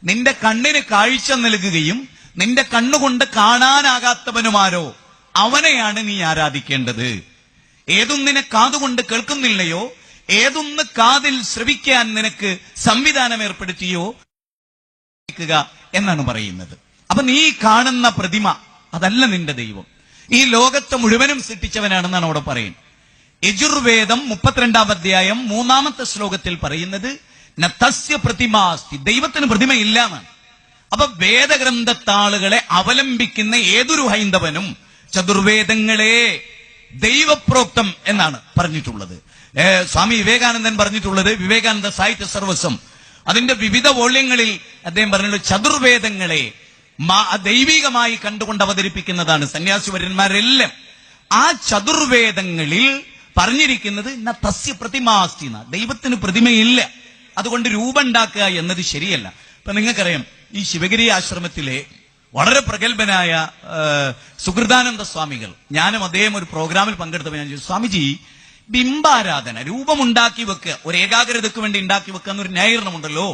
[SPEAKER 3] നിന്റെ കണ്ണിന് കാഴ്ച നൽകുകയും നിന്റെ കണ്ണുകൊണ്ട് കാണാനാകാത്തവനുമാരോ അവനെയാണ് നീ ആരാധിക്കേണ്ടത്. ഏതൊന്നിനെ കാതുകൊണ്ട് കേൾക്കുന്നില്ലയോ, ഏതൊന്ന് കാതിൽ ശ്രവിക്കാൻ നിനക്ക് സംവിധാനം ഏർപ്പെടുത്തിയോ എന്നാണ് പറയുന്നത്. അപ്പൊ നീ കാണുന്ന പ്രതിമ അതല്ല നിന്റെ ദൈവം, ഈ ലോകത്തെ മുഴുവനും സൃഷ്ടിച്ചവനാണെന്നാണ് അവിടെ പറയുന്നത്. യജുർവേദം 32-ാം അധ്യായം 3-ാമത്തെ ശ്ലോകത്തിൽ പറയുന്നത് നതസ്യ പ്രതിമാസ്തി, ദൈവത്തിന് പ്രതിമയില്ല എന്നാണ്. അപ്പൊ വേദഗ്രന്ഥത്താളുകളെ അവലംബിക്കുന്ന ഏതൊരു ഹൈന്ദവനും ചതുർവേദങ്ങളെ ദൈവപ്രോക്തം എന്നാണ് പറഞ്ഞിട്ടുള്ളത്. സ്വാമി വിവേകാനന്ദൻ പറഞ്ഞിട്ടുള്ളത്, വിവേകാനന്ദ സാഹിത്യ സർവസ്വം അതിന്റെ വിവിധ വോള്യങ്ങളിൽ അദ്ദേഹം പറഞ്ഞിട്ടുള്ള ചതുർവേദങ്ങളെ ദൈവികമായി കണ്ടുകൊണ്ട് അവതരിപ്പിക്കുന്നതാണ് സന്യാസിവര്യന്മാരെല്ലാം. ആ ചതുർവേദങ്ങളിൽ പറഞ്ഞിരിക്കുന്നത് തസ്യ പ്രതിമാസ്തി, ദൈവത്തിന് പ്രതിമയില്ല, അതുകൊണ്ട് രൂപം ഉണ്ടാക്കുക എന്നത് ശരിയല്ല. ഇപ്പൊ നിങ്ങൾക്കറിയാം, ഈ ശിവഗിരി ആശ്രമത്തിലെ വളരെ പ്രഗത്ഭനായ സുഹൃദാനന്ദ സ്വാമികൾ, ഞാനും അദ്ദേഹം ഒരു പ്രോഗ്രാമിൽ പങ്കെടുത്തപ്പോൾ ഞാൻ ചോദിച്ചു, സ്വാമിജി, ബിംബാരാധന രൂപമുണ്ടാക്കി വെക്കുക, ഒരു ഏകാഗ്രതയ്ക്ക് വേണ്ടി ഉണ്ടാക്കി വെക്കുക എന്നൊരു ന്യായീകരണമുണ്ടല്ലോ,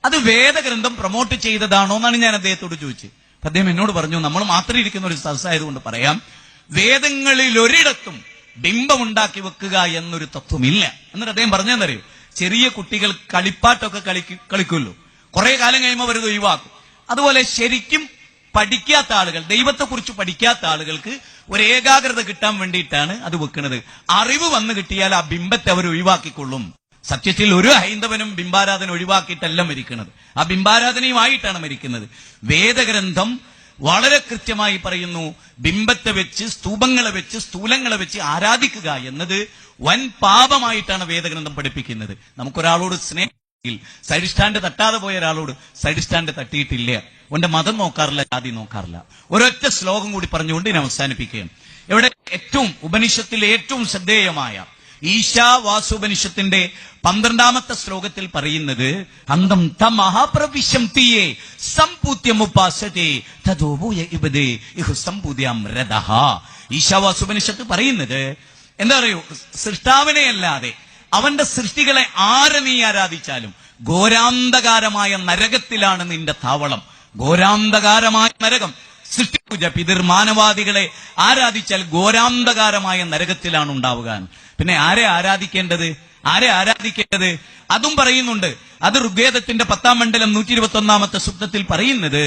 [SPEAKER 3] അത് വേദഗ്രന്ഥം പ്രൊമോട്ട് ചെയ്തതാണോ എന്നാണ് ഞാൻ അദ്ദേഹത്തോട് ചോദിച്ചത്. അദ്ദേഹം എന്നോട് പറഞ്ഞു, നമ്മൾ മാത്രം ഇരിക്കുന്ന ഒരു സദസ്സായതുകൊണ്ട് പറയാം, വേദങ്ങളിൽ ഒരിടത്തും ബിംബമുണ്ടാക്കി വെക്കുക എന്നൊരു തത്വമില്ല. എന്നിട്ട് അദ്ദേഹം പറഞ്ഞെന്നറിയോ, ചെറിയ കുട്ടികൾ കളിപ്പാട്ടൊക്കെ കളിക്കുമല്ലോ, കുറെ കാലം കഴിയുമ്പോൾ അവരത് ഒഴിവാക്കും. അതുപോലെ ശരിക്കും പഠിക്കാത്ത ആളുകൾ, ദൈവത്തെക്കുറിച്ച് പഠിക്കാത്ത ആളുകൾക്ക് ഒരു ഏകാഗ്രത കിട്ടാൻ വേണ്ടിയിട്ടാണ് അത് വെക്കുന്നത്. അറിവ് വന്നു കിട്ടിയാൽ ആ ബിംബത്തെ അവർ ഒഴിവാക്കിക്കൊള്ളും. സത്യത്തിൽ ഒരു ഹൈന്ദവനും ബിംബാരാധന ഒഴിവാക്കിയിട്ടല്ല മരിക്കുന്നത്, ആ ബിംബാരാധനയുമായിട്ടാണ് മരിക്കുന്നത്. വേദഗ്രന്ഥം വളരെ കൃത്യമായി പറയുന്നു, ബിംബത്തെ വെച്ച്, സ്തൂപങ്ങളെ വെച്ച്, സ്ഥൂലങ്ങളെ വെച്ച് ആരാധിക്കുക എന്നത് വൻ പാപമായിട്ടാണ് വേദഗ്രന്ഥം പഠിപ്പിക്കുന്നത്. നമുക്കൊരാളോട് സ്നേഹം, സൈഡ് സ്റ്റാൻഡ് തട്ടാതെ പോയ ഒരാളോട് സൈഡ് സ്റ്റാൻഡ് തട്ടിയിട്ടില്ല. അവന്റെ മതം നോക്കാറില്ല, ജാതി നോക്കാറില്ല. ഒരൊറ്റ ശ്ലോകം കൂടി പറഞ്ഞുകൊണ്ട് ഞാൻ അവസാനിപ്പിക്കുകയാണ്. ഇവിടെ ഉപനിഷത്തിലെ ഏറ്റവും ശ്രദ്ധേയമായ ഈശാവാസോപനിഷത്തിന്റെ 12ാമത്തെ ശ്ലോകത്തിൽ പറയുന്നത്, അന്തം തമഹാപ്രവിശം തീയെ സംപൂത്യമുപാസതേ തദോഭൂയ ഇബദേ ഇഹു സംപൂദ്യം രഥഃ. ഈശാവാസോപനിഷത്ത് പറയുന്നത് എന്താ പറയൂ, സൃഷ്ടാവിനെ അല്ലാതെ അവന്റെ സൃഷ്ടികളെ ആരെ നീ ആരാധിച്ചാലും ഘോരാന്തകാരമായ നരകത്തിലാണ് നിന്റെ താവളം. ഘോരാന്തകാരമായ നരകം. സൃഷ്ടിപൂജ, പിതൃമാനവാദികളെ ആരാധിച്ചാൽ ഘോരാന്തകാരമായ നരകത്തിലാണ് ഉണ്ടാവുക. പിന്നെ ആരെ ആരാധിക്കേണ്ടത്? അതും പറയുന്നുണ്ട്. അത് ഋഗ്വേദത്തിന്റെ 10ാം മണ്ഡലം 121ാമത്തെ സൂക്തത്തിൽ പറയുന്നത്,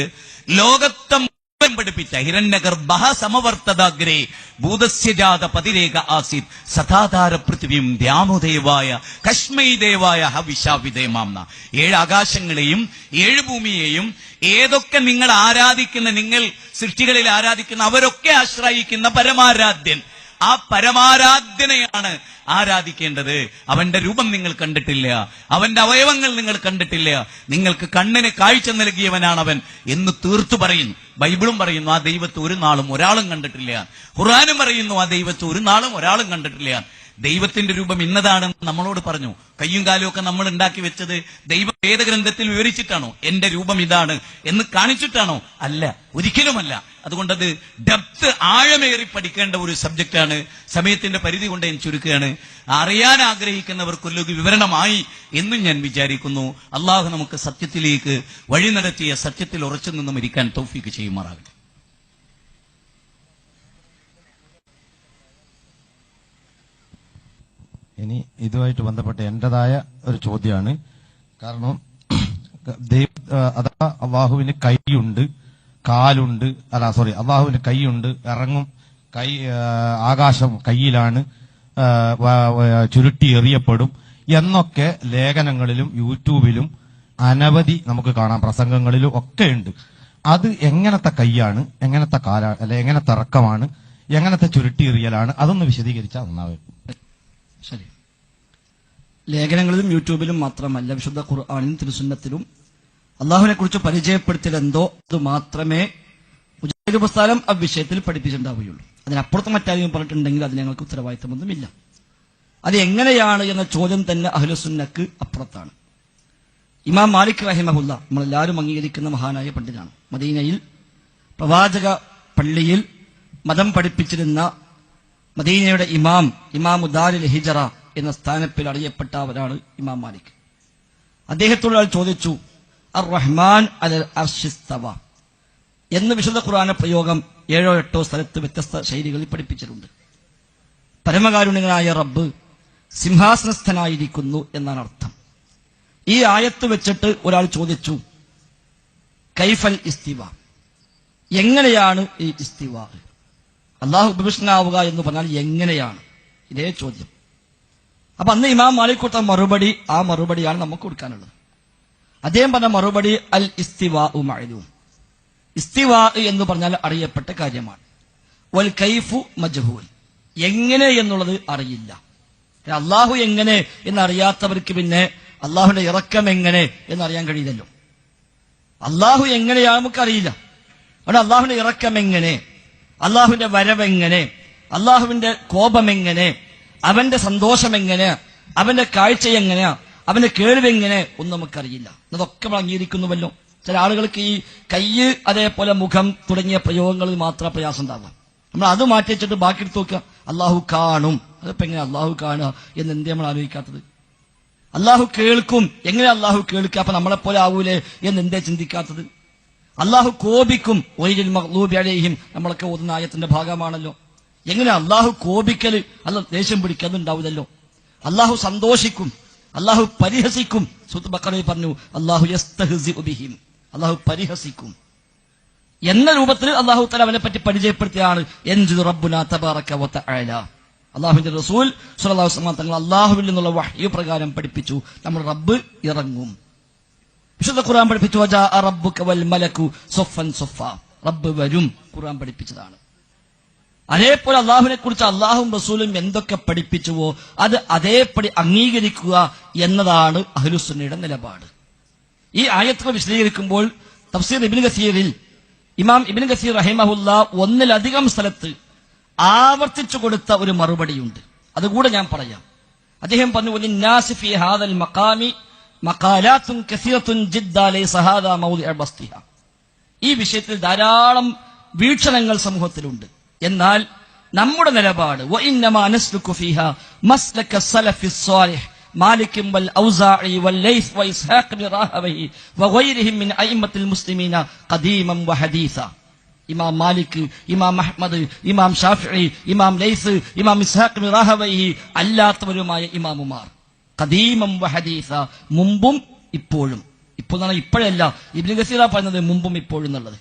[SPEAKER 3] ലോകത്തെ പഠിപ്പിച്ച ഹിരണ്യഗർഭഃ സമവർത്തദാഗ്രേ ഭൂതസ്യജാത പതിരേക ആസീത് സദാധാര പൃഥ്വിയും ദ്യാമുദേവായ കശ്മൈ ദേവായ ഹവിഷാവിദേമാംന. 7 ആകാശങ്ങളെയും 7 ഭൂമിയെയും ഏതൊക്കെ നിങ്ങൾ ആരാധിക്കുന്ന, നിങ്ങൾ സൃഷ്ടികളിൽ ആരാധിക്കുന്ന, അവരൊക്കെ ആശ്രയിക്കുന്ന പരമാരാധ്യൻ, ആ പരമാരാധ്യനെയാണ് ആരാധിക്കേണ്ടത്. അവന്റെ രൂപം നിങ്ങൾ കണ്ടിട്ടില്ല, അവന്റെ അവയവങ്ങൾ നിങ്ങൾ കണ്ടിട്ടില്ല, നിങ്ങൾക്ക് കണ്ണിന് കാഴ്ച നൽകിയവനാണ് അവൻ എന്ന് തീർത്തു പറയുന്നു. ബൈബിളും പറയുന്നു ആ ദൈവത്തെ ഒരു നാളും ഒരാളും കണ്ടിട്ടില്ല. ഖുർആനും പറയുന്നു ആ ദൈവത്തെ ഒരു നാളും ഒരാളും കണ്ടിട്ടില്ല. ദൈവത്തിന്റെ രൂപം ഇന്നതാണെന്ന് നമ്മളോട് പറഞ്ഞു. കയ്യും കാലും ഒക്കെ നമ്മൾ ഉണ്ടാക്കി വെച്ചത് ദൈവം വേദഗ്രന്ഥത്തിൽ വിവരിച്ചിട്ടാണോ? എന്റെ രൂപം ഇതാണ് എന്ന് കാണിച്ചിട്ടാണോ? അല്ല, ഒരിക്കലുമല്ല. അതുകൊണ്ടത് ഡെപ്ത്, ആഴമേറി പഠിക്കേണ്ട ഒരു സബ്ജക്റ്റാണ്. സമയത്തിന്റെ പരിധി കൊണ്ട് ഞാൻ ചുരുക്കുകയാണ്. അറിയാൻ ആഗ്രഹിക്കുന്നവർക്കൊരു വിവരണമായി എന്നും ഞാൻ വിചാരിക്കുന്നു. അള്ളാഹു നമുക്ക് സത്യത്തിലേക്ക് വഴി നടത്തിയ സത്യത്തിൽ ഉറച്ചു നിന്നും ഇരിക്കാൻ തൗഫീക്ക് ചെയ്യുമാറാകട്ടെ.
[SPEAKER 2] ഇനി ഇതുമായിട്ട് ബന്ധപ്പെട്ട എന്റേതായ ഒരു ചോദ്യമാണ്. കാരണം അതാ അള്ളാഹുവിന് കൈയുണ്ട്, കാലുണ്ട്, അള്ളാഹുവിന് കൈയുണ്ട്, ഇറങ്ങും, കൈ ആകാശം കയ്യിലാണ്, ചുരുട്ടി എറിയപ്പെടും എന്നൊക്കെ ലേഖനങ്ങളിലും യൂട്യൂബിലും അനവധി നമുക്ക് കാണാം, പ്രസംഗങ്ങളിലും ഒക്കെ ഉണ്ട്. അത് എങ്ങനത്തെ കൈയാണ്, എങ്ങനത്തെ കാലാണ്, അല്ലെ എങ്ങനത്തെ ഇറക്കമാണ്, എങ്ങനത്തെ ചുരുട്ടി എറിയലാണ്? അതൊന്ന് വിശദീകരിച്ചാൽ നന്നാവും.
[SPEAKER 1] ശരി. ലേഖനങ്ങളിലും യൂട്യൂബിലും മാത്രമല്ല, വിശുദ്ധ ഖുർആനിലും തിരുസുന്നത്തിലും അള്ളാഹുവിനെ കുറിച്ച് പരിചയപ്പെടുത്തിയതെന്തോ അത് മാത്രമേ മുജാഹിദ് പ്രസ്ഥാനം ആ വിഷയത്തിൽ പഠിപ്പിച്ചിട്ടുണ്ടാവുകയുള്ളൂ. അതിനപ്പുറത്ത് മറ്റാരെയും പറഞ്ഞിട്ടുണ്ടെങ്കിൽ അത് ഞങ്ങൾക്ക് ഉത്തരവാദിത്തമൊന്നുമില്ല. അത് എങ്ങനെയാണ് എന്ന ചോദ്യം തന്നെ അഹ്ലുസുന്നക്ക് അപ്പുറത്താണ്. ഇമാം മാലിക് റഹിമഹുല്ല നമ്മളെല്ലാവരും അംഗീകരിക്കുന്ന മഹാനായ പണ്ഡിതനാണ്. മദീനയിൽ പ്രവാചക പള്ളിയിൽ മതം പഠിപ്പിച്ചിരുന്ന മദീനയുടെ ഇമാമുദാരിൽ ഹിജറ എന്ന സ്ഥാനത്തിൽ അറിയപ്പെട്ടവരാണ് ഇമാം മാലിക്. അദ്ദേഹത്തോട് ആൾ ചോദിച്ചു, അർ റഹ്മാൻ അലൽ അർശിസ്തവ എന്ന് വിശുദ്ധ ഖുർആന പ്രയോഗം 7 or 8 സ്ഥലത്ത് വ്യത്യസ്ത ശൈലികളിൽ പഠിപ്പിച്ചിട്ടുണ്ട്. പരമകാരുണികനായ റബ്ബ് സിംഹാസനസ്ഥനായിരിക്കുന്നു എന്നാണ് അർത്ഥം. ഈ ആയത്ത് വെച്ചിട്ട് ഒരാൾ ചോദിച്ചു, കൈഫൽ ഇസ്തിവ, എങ്ങനെയാണ് ഈ ഇസ്തിവ? അള്ളാഹു ഉപവിഷ്ടനാവുക എന്ന് പറഞ്ഞാൽ എങ്ങനെയാണ്? ഇതേ ചോദ്യം. അപ്പൊ അന്ന് ഇമാം മാലിക് കൊടുത്ത മറുപടി, ആ മറുപടിയാണ് നമുക്ക് കൊടുക്കാനുള്ളത്. അദ്ദേഹം പറഞ്ഞ മറുപടി അൽ ഇസ്തിവാ മഅലൂം. ഇസ്തിവാ എന്ന് പറഞ്ഞാൽ അറിയപ്പെട്ട കാര്യമാണ്. വൽ കൈഫു മജ്ഹൂൽ, എങ്ങനെ എന്നുള്ളത് അറിയില്ല. അള്ളാഹു എങ്ങനെ എന്നറിയാത്തവർക്ക് പിന്നെ അള്ളാഹുവിന്റെ ഇറക്കം എങ്ങനെ എന്നറിയാൻ കഴിയില്ലല്ലോ. അള്ളാഹു എങ്ങനെയാണ് നമുക്കറിയില്ല. അവിടെ അള്ളാഹുവിന്റെ ഇറക്കം എങ്ങനെ, അള്ളാഹുവിന്റെ വരവെങ്ങനെ, അള്ളാഹുവിന്റെ കോപം എങ്ങനെ, അവന്റെ സന്തോഷം എങ്ങനെ, അവന്റെ കാഴ്ച എങ്ങനെയാ, അവന്റെ കേൾവെങ്ങനെ ഒന്നും നമുക്കറിയില്ല. അതൊക്കെ നമ്മൾ അംഗീകരിക്കുന്നുവല്ലോ. ചില ആളുകൾക്ക് ഈ കയ്യ്, അതേപോലെ മുഖം തുടങ്ങിയ പ്രയോഗങ്ങളിൽ മാത്രം പ്രയാസം ഉണ്ടാവുക. നമ്മൾ അത് മാറ്റി വെച്ചിട്ട് ബാക്കി എടുത്ത് നോക്കുക. അള്ളാഹു കാണും, അതിപ്പോ എങ്ങനെ അള്ളാഹു കാണുക എന്ന് എന്തേ നമ്മൾ ആലോചിക്കാത്തത്? അള്ളാഹു കേൾക്കും, എങ്ങനെ അള്ളാഹു കേൾക്കുക, അപ്പൊ നമ്മളെപ്പോലെ ആവൂലേ എന്ന് എന്തേ ചിന്തിക്കാത്തത്? അള്ളാഹു കോപിക്കും, വൈരിൽ മഗ്ലൂബി അലൈഹിം നമ്മളൊക്കെ ഓതുന്ന ആയത്തിന്റെ ഭാഗമാണല്ലോ. എങ്ങനെ അള്ളാഹു കോപിക്കല്, അല്ല ദേഷ്യം പിടിക്കുക, അതുണ്ടാവില്ലല്ലോ. അള്ളാഹു സന്തോഷിക്കും, അള്ളാഹു പരിഹസിക്കും. സൂറത്ത് ബഖറയിൽ പറഞ്ഞു അല്ലാഹു യസ്തഹ്സിഉ ബിഹിം, അള്ളാഹു പരിഹസിക്കും എന്ന രൂപത്തിൽ അള്ളാഹു തആല അവനെ പറ്റി പരിചയപ്പെടുത്തിയാണ് യൻസിലു റബ്ബുനാ തബാറക വ തആല. അള്ളാഹുവിന്റെ റസൂൽ സ്വല്ലല്ലാഹു അലൈഹി വസല്ലം തങ്ങൾ അള്ളാഹുവിൽ നിന്നുള്ള വഹ്യ് പ്രകാരം പഠിപ്പിച്ചു നമ്മുടെ റബ്ബ് ഇറങ്ങും. വിശുദ്ധ ഖുർആൻ പഠിപ്പിച്ചു വജാഅ റബ്ബുക വൽ മലകു സഫൻ സഫ, റബ്ബ് വരും, ഖുർആൻ പഠിപ്പിച്ചതാണ്. അതേപോലെ അള്ളാഹുവിനെ കുറിച്ച് അള്ളാഹും റസൂലും എന്തൊക്കെ പഠിപ്പിച്ചുവോ അത് അതേപടി അംഗീകരിക്കുക എന്നതാണ് അഹ്ലുസുന്നയുടെ നിലപാട്. ഈ ആയത്തുകൾ വിശദീകരിക്കുമ്പോൾ തഫ്സീർ ഇബ്നു കസീറിൽ ഇമാം ഇബ്നു കസീർ റഹിമഹുല്ലാ ഒന്നിലധികം സ്ഥലത്ത് ആവർത്തിച്ചു കൊടുത്ത ഒരു മറുപടിയുണ്ട്. അതുകൂടെ ഞാൻ പറയാം. അദ്ദേഹം പറഞ്ഞു വലിന്നാസി ഫീ ഹാദൽ മഖാമി മഖാലാത്തുൻ കസീറത്തുൻ ജിദ്ദാ ലൈസ ഹാദാ മൗദിഉ ബസ്തിഹാ. ഈ വിഷയത്തിൽ ധാരാളം വീക്ഷണങ്ങൾ സമൂഹത്തിലുണ്ട്. എന്നാൽ നമ്മുടെ നിലപാട് വഇന്നമാ നസ്ലുകു ഫീഹാ മസ്ലക സലഫി സ്വാലിഹ് മാലിക് വൽ ഔസാഇ വൽ ലൈസ് വ ഇസ്ഹാഖ് ബിൻ റാഹവൈഹി വഗൈരിഹിം മിൻ അയിമ്മത്തിൽ മുസ്ലിമീന ഖദീമൻ വഹദീസ. ഇമാം മാലിക്, ഇമാം അഹ്മദ്, ഇമാം ഷാഫിഈ, ഇമാം ലൈസ്, ഇമാം ഇസ്ഹാഖ് ബിൻ റാഹവൈഹി അല്ലാത്തവരുമായ ഇമാമുമാർ ഖദീമൻ വഹദീസ, മുമ്പും ഇപ്പോഴും. ഇപ്പോൾ എന്നാണ് ഇപ്പോഴല്ല, ഇബ്നു കസീറ പറഞ്ഞത് മുമ്പും ഇപ്പോഴും എന്നുള്ളത്.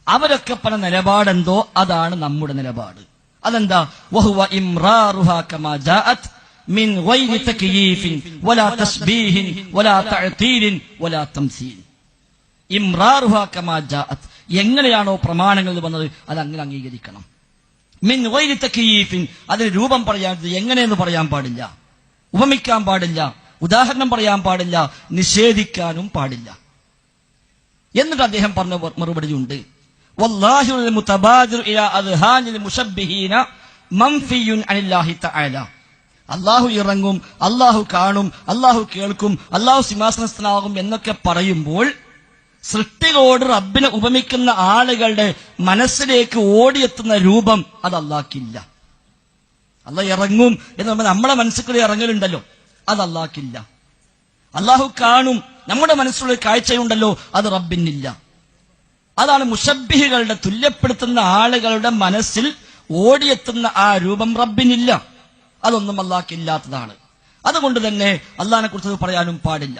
[SPEAKER 1] അവരൊക്കെ പറഞ്ഞ നിലപാടെന്തോ അതാണ് നമ്മുടെ നിലപാട്. അതെന്താ? വഹുവ ഇംറാറുഹാ കമാ ജാഅത് മിൻ ഗൈരി തക്യീഫിൻ വലാ തസ്ബീഹിൻ വലാ തഅതീലിൻ വലാ തംസീൽ. ഇംറാറുഹാ കമാ ജാഅത്, എങ്ങനെയാണോ പ്രമാണങ്ങൾ വന്നത് അത് അങ്ങനെ അംഗീകരിക്കണം. മിൻ ഗൈരി തക്യീഫിൻ, അതിന് രൂപം പറയാൻ എങ്ങനെയെന്ന് പറയാൻ പാടില്ല, ഉപമിക്കാൻ പാടില്ല, ഉദാഹരണം പറയാൻ പാടില്ല, നിഷേധിക്കാനും പാടില്ല. എന്നിട്ട് അദ്ദേഹം പറഞ്ഞ മറുപടിയുണ്ട് വല്ലാഹിൽ മുതബാദിർ ഇലാ അദ്ഹാനിൽ മുശബ്ബിഹീന മൻഫിയുൻ അനില്ലാഹി തആല. അല്ലാഹു ഇറങ്ങും, അല്ലാഹു കാണും, അല്ലാഹു കേൾക്കും, അല്ലാഹു സിംഹാസനസ്ഥനാകും എന്നൊക്കെ പറയുമ്പോൾ സൃഷ്ടികളോട് റബ്ബിനെ ഉപമിക്കുന്ന ആളുകളുടെ മനസ്സിലേക്ക് ഓടിയെത്തുന്ന രൂപം അത് അല്ലാഹ്ക്കില്ല. അല്ലാഹ് ഇറങ്ങും എന്ന് പറയുമ്പോൾ നമ്മുടെ മനസ്സിൽ ഇറങ്ങലുണ്ടല്ലോ, അത് അല്ലാഹ്ക്കില്ല. അല്ലാഹു കാണും, നമ്മുടെ മനസ്സിലുള്ള കാഴ്ചയുണ്ടല്ലോ, അത് റബ്ബിനില്ല. അതാണ് മുശബ്ബിഹുകളുടെ, തുല്യപ്പെടുത്തുന്ന ആളുകളുടെ മനസ്സിൽ ഓടിയെത്തുന്ന ആ രൂപം റബ്ബിനില്ല, അതൊന്നും അല്ലാഹ്ക്കില്ലാത്തതാണ്. അതുകൊണ്ട് തന്നെ അല്ലാഹുവിനെ കുറിച്ച് പറയാനും പാടില്ല.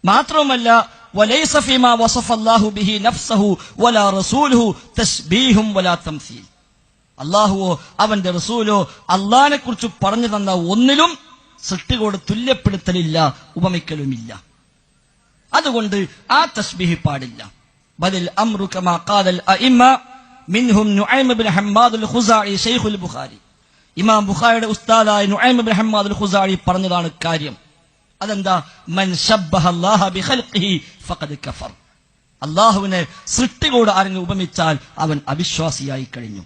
[SPEAKER 1] മാത്രവുമല്ല വലൈസ ഫീമാ വസഫ അല്ലാഹു ബിഹി നഫ്സഹു വലാ റസൂലുഹു തസ്ബീഹും വലാ തംസീൽ. അല്ലാഹുവോ അവന്റെ റസൂലോ അല്ലാഹുവിനെ കുറിച്ച് പറഞ്ഞു തന്ന ഒന്നിലും സൃഷ്ടികളോട് തുല്യപ്പെടുത്തലില്ല, ഉപമിക്കലുമില്ല. അതുകൊണ്ട് ആ തസ്ബീഹ് പാടില്ല. ബദൽ അംറു കമാ ഖാലൽ അഇമ്മ മിൻഹും നുഐം ഇബ്നു ഹമ്മാദ് അൽ ഖുസാഇ ശൈഖുൽ ബുഖാരി. ഇമാം ബുഖാരിയുടെ ഉസ്താദായ നുഐം ഇബ്നു ഹമ്മാദ് അൽ ഖുസാഇ പറഞ്ഞതാണ് കാര്യം. അതെന്താ? മൻ ശബ്ബഹ അല്ലാഹ ബിഖൽഖിഹി ഫഖദ് കഫർ. അല്ലാഹുവിനെ സൃഷ്ടികളോട് ആരെങ്കിലും ഉപമിച്ചാൽ അവൻ അവിശ്വാസിയായി കഴിഞ്ഞു.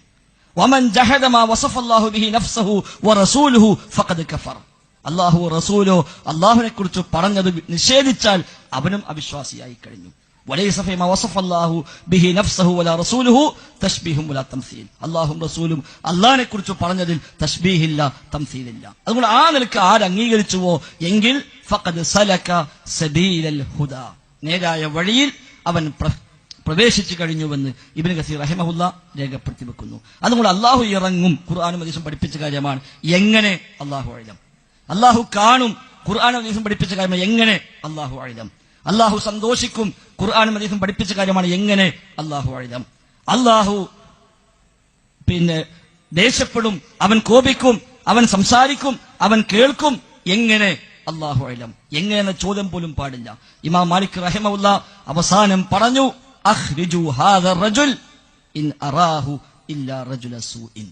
[SPEAKER 1] വമൻ ജഹദ മാ വസഫ അല്ലാഹു ബിഹി നഫ്സഹു വറസൂലുഹു ഫഖദ് കഫർ. അല്ലാഹു റസൂലോ അല്ലാഹുവിനെ കുറിച്ച് പറഞ്ഞത് നിഷേധിച്ചാൽ അവനും അവിശ്വാസിയായി കഴിഞ്ഞു. വലൈസ ഫീമാ വസഫ അല്ലാഹു ബിഹി നഫ്സഹു വലാ റസൂലുഹു തശ്ബീഹും വലാ തംസീൽ. അല്ലാഹും റസൂലും അല്ലാഹുവിനെ കുറിച്ച് പറഞ്ഞതിൽ തശ്ബീഹില്ല, തംസീലില്ല. അതുകൊണ്ട് ആ നിലക്ക് ആര് അംഗീകരിച്ചുവോ എങ്കിൽ ഫഖദ് സലക സബീലൽ ഹുദാ, നേരായ വഴിയിൽ അവൻ പ്രവേശിച്ചു കഴിഞ്ഞുവെന്ന് ഇബ്നു കസീർ റഹിമഹുല്ലാ രേഖപ്പെടുത്തി വെക്കുന്നു. അതുകൊണ്ട് അല്ലാഹു ഇറങ്ങും, ഖുർആനും ഹദീസും പഠിപ്പിച്ച കാര്യമാണ്. എങ്ങനെ? അല്ലാഹു അഅലം. അല്ലാഹു കാണും, ഖുർആനും ഹദീസും പഠിപ്പിച്ച കാര്യമാണ്. എങ്ങനെ? അല്ലാഹു അഅലം. അല്ലാഹു സന്തോഷിക്കും, ഖുർആനും ഹദീസും പഠിപ്പിച്ച കാര്യമാണ്. എങ്ങനെ? അല്ലാഹു അഅലം. അല്ലാഹു ദേഷ്യപ്പെടും, അവൻ കോപിക്കും, അവൻ സംസാരിക്കും, അവൻ കേൾക്കും. എങ്ങനെ? അല്ലാഹു അഅലം. എങ്ങനെ ചോദ്യം പോലും പാടില്ല. ഇമാം മാലിക് റഹിമഹുല്ലാ അവസാനം പറഞ്ഞു അഖ്രിജു ഹാദ റജുൽ ഇൻ അറാഹു ഇല്ലാ റജുല സൂഇൻ.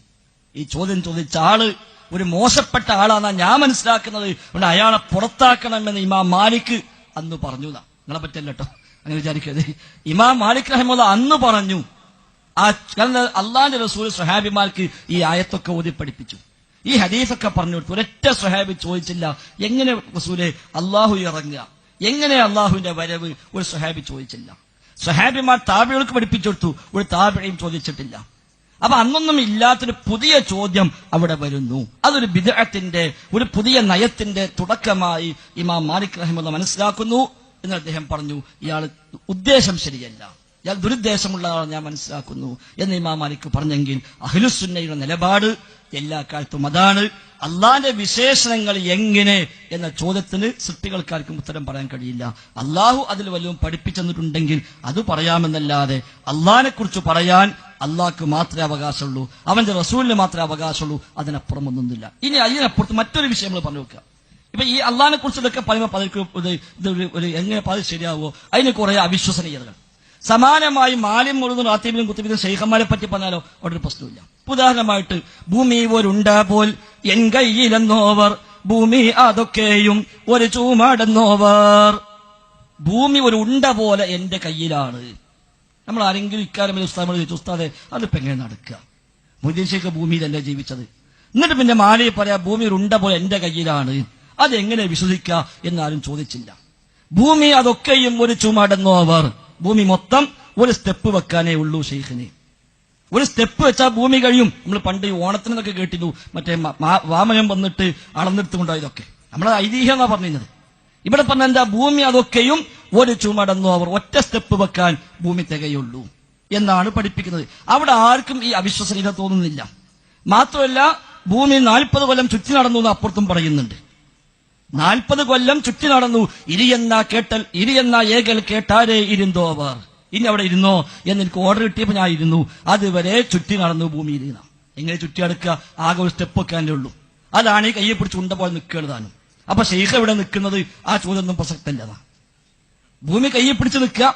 [SPEAKER 1] ഈ ചോദ്യം ചോദിച്ച ആള് ഒരു മോശപ്പെട്ട ആളാണെന്നാണ് ഞാൻ മനസ്സിലാക്കുന്നത്. അതുകൊണ്ട് അയാളെ പുറത്താക്കണമെന്ന് ഇമാം മാലിക് അന്ന് പറഞ്ഞു. നിങ്ങളെ പറ്റല്ല കേട്ടോ, അങ്ങനെ വിചാരിക്കരുത്. ഇമാം മാലിക് റഹിമഹുല്ലാ അന്ന് പറഞ്ഞു. അള്ളാന്റെ റസൂൽ സ്വഹാബിമാർക്ക് ഈ ആയത്തൊക്കെ ഓതി പഠിപ്പിച്ചു, ഈ ഹദീസൊക്കെ പറഞ്ഞു കൊടുത്തു. ഒരൊറ്റ സ്വഹാബി ചോദിച്ചില്ല എങ്ങനെ റസൂലെ അള്ളാഹു ഇറങ്ങുക, എങ്ങനെ അള്ളാഹുവിന്റെ വരവ്, ഒരു സ്വഹാബി ചോദിച്ചില്ല. സ്വഹാബിമാർ താബികൾക്ക് പഠിപ്പിച്ചു കൊടുത്തു, ഒരു താബിയും ചോദിച്ചിട്ടില്ല. അപ്പൊ അന്നൊന്നും ഇല്ലാത്തൊരു പുതിയ ചോദ്യം അവിടെ വരുന്നു. അതൊരു ബിദ്അത്തിന്റെ, ഒരു പുതിയ നയത്തിന്റെ തുടക്കമായി ഇമാം മാലിക് റഹിമഹുല്ലാ മനസ്സിലാക്കുന്നു എന്ന് അദ്ദേഹം പറഞ്ഞു. ഇയാൾ ഉദ്ദേശം ശരിയല്ല, ഇയാൾ ദുരുദ്ദേശമുള്ള ആളാണ് ഞാൻ മനസ്സിലാക്കുന്നു എന്ന് ഇമാം മാലിക് പറഞ്ഞെങ്കിൽ അഹ്ലുസുന്നയുടെ നിലപാട് എല്ലാ കാലത്തും. അതാണ് അള്ളാന്റെ വിശേഷണങ്ങൾ എങ്ങനെ എന്ന ചോദ്യത്തിന് സൃഷ്ടികൾക്കാർക്കും ഉത്തരം പറയാൻ കഴിയില്ല. അള്ളാഹു അതിൽ വല്ലതും പഠിപ്പിച്ചെന്നിട്ടുണ്ടെങ്കിൽ അത് പറയാമെന്നല്ലാതെ അള്ളാഹിനെ കുറിച്ച് പറയാൻ അള്ളാഹ്ക്ക് മാത്രമേ അവകാശമുള്ളൂ, അവന്റെ റസൂലിന് മാത്രമേ അവകാശമുള്ളൂ, അതിനപ്പുറം ഒന്നുമില്ല. ഇനി അതിനപ്പുറത്ത് മറ്റൊരു വിഷയം നമ്മൾ പറഞ്ഞു വെക്കുക. ഇപ്പൊ ഈ അള്ളാഹിനെ കുറിച്ച് ഇതൊക്കെ പറയുമ്പോൾ പലർക്കും എങ്ങനെ പലത് ശരിയാവോ, അതിന് കുറെ അവിശ്വസനീയതകൾ. സമാനമായി മാലിം മുഴുവൻ റാത്തീബിലും കുത്തുബിലും ശൈഖന്മാരെ പറ്റി പറഞ്ഞാലോ അവിടെ ഒരു പ്രശ്നമില്ല. ഉദാഹരണമായിട്ട് ഭൂമി ഒരുണ്ട പോൽ എൻ കയ്യിലെന്നോവർ, ഭൂമി അതൊക്കെയും ഒരു ചൂമാടെന്നോവർ. ഭൂമി ഒരു ഉണ്ട പോലെ എന്റെ കയ്യിലാണ്. നമ്മൾ ആരെങ്കിലും ഇക്കാര്യം ഉസ്താദ് ചോദിച്ചു, ഉസ്താദെ അതിപ്പോ എങ്ങനെ നടക്കുക? മൊയ്തീൻ ശൈഖ് ഭൂമിയിലല്ലേ ജീവിച്ചത്, എന്നിട്ട് പിന്നെ മാലയെ പറയാ ഭൂമി ഒരു ഉണ്ട പോലെ എന്റെ കയ്യിലാണ്, അതെങ്ങനെ വിശ്വസിക്കുക എന്നാരും ചോദിച്ചില്ല. ഭൂമി അതൊക്കെയും ഒരു ചുമടെന്നോവർ, ഭൂമി മൊത്തം ഒരു സ്റ്റെപ്പ് വെക്കാനേ ഉള്ളൂ ഷെയ്ഖിന്. ഒരു സ്റ്റെപ്പ് വെച്ചാൽ ഭൂമി കഴിയും. നമ്മൾ പണ്ട് ഈ ഓണത്തിനൊക്കെ കേട്ടിരുന്നു, മറ്റേ വാമനം വന്നിട്ട് അളന്നെടുത്തുകൊണ്ടായതൊക്കെ നമ്മളെ ഐതിഹ്യം എന്നാ പറഞ്ഞിരുന്നത്. ഇവിടെ പറഞ്ഞ എന്താ, ഭൂമി അതൊക്കെയും ഒരു ചുമടെന്നോവർ, ഒറ്റ സ്റ്റെപ്പ് വെക്കാൻ ഭൂമി തികയുള്ളൂ എന്നാണ് പഠിപ്പിക്കുന്നത്. അവിടെ ആർക്കും ഈ അവിശ്വസനീയത തോന്നുന്നില്ല. മാത്രമല്ല ഭൂമി 40 കൊല്ലം ചുറ്റി നടന്നു എന്ന് അപ്പുറത്തും പറയുന്നുണ്ട്. 40 കൊല്ലം ചുറ്റി നടന്നു. ഇരിയെന്ന ഏകൽ കേട്ടാരേ ഇരുന്നോവർ. ഇനി അവിടെ ഇരുന്നോ എന്ന് എനിക്ക് ഓർഡർ കിട്ടിയപ്പോ ഞാൻ ഇരുന്നു. അതുവരെ ചുറ്റി നടന്നു ഭൂമിയിൽ. എങ്ങനെ ചുറ്റി നടക്കുക? ആകെ ഒരു സ്റ്റെപ്പ് വെക്കാനേ ഉള്ളൂ. അതാണ് ഈ കയ്യെ പിടിച്ച് ഉണ്ട പോലെ നിൽക്കുന്നതാണ്. അപ്പൊ ഷെയ്ഖ് എവിടെ നിൽക്കുന്നത്? ആ ചോദ്യമൊന്നും പ്രസക്തല്ലതാ. ഭൂമി കയ്യെ പിടിച്ച് നിൽക്കുക,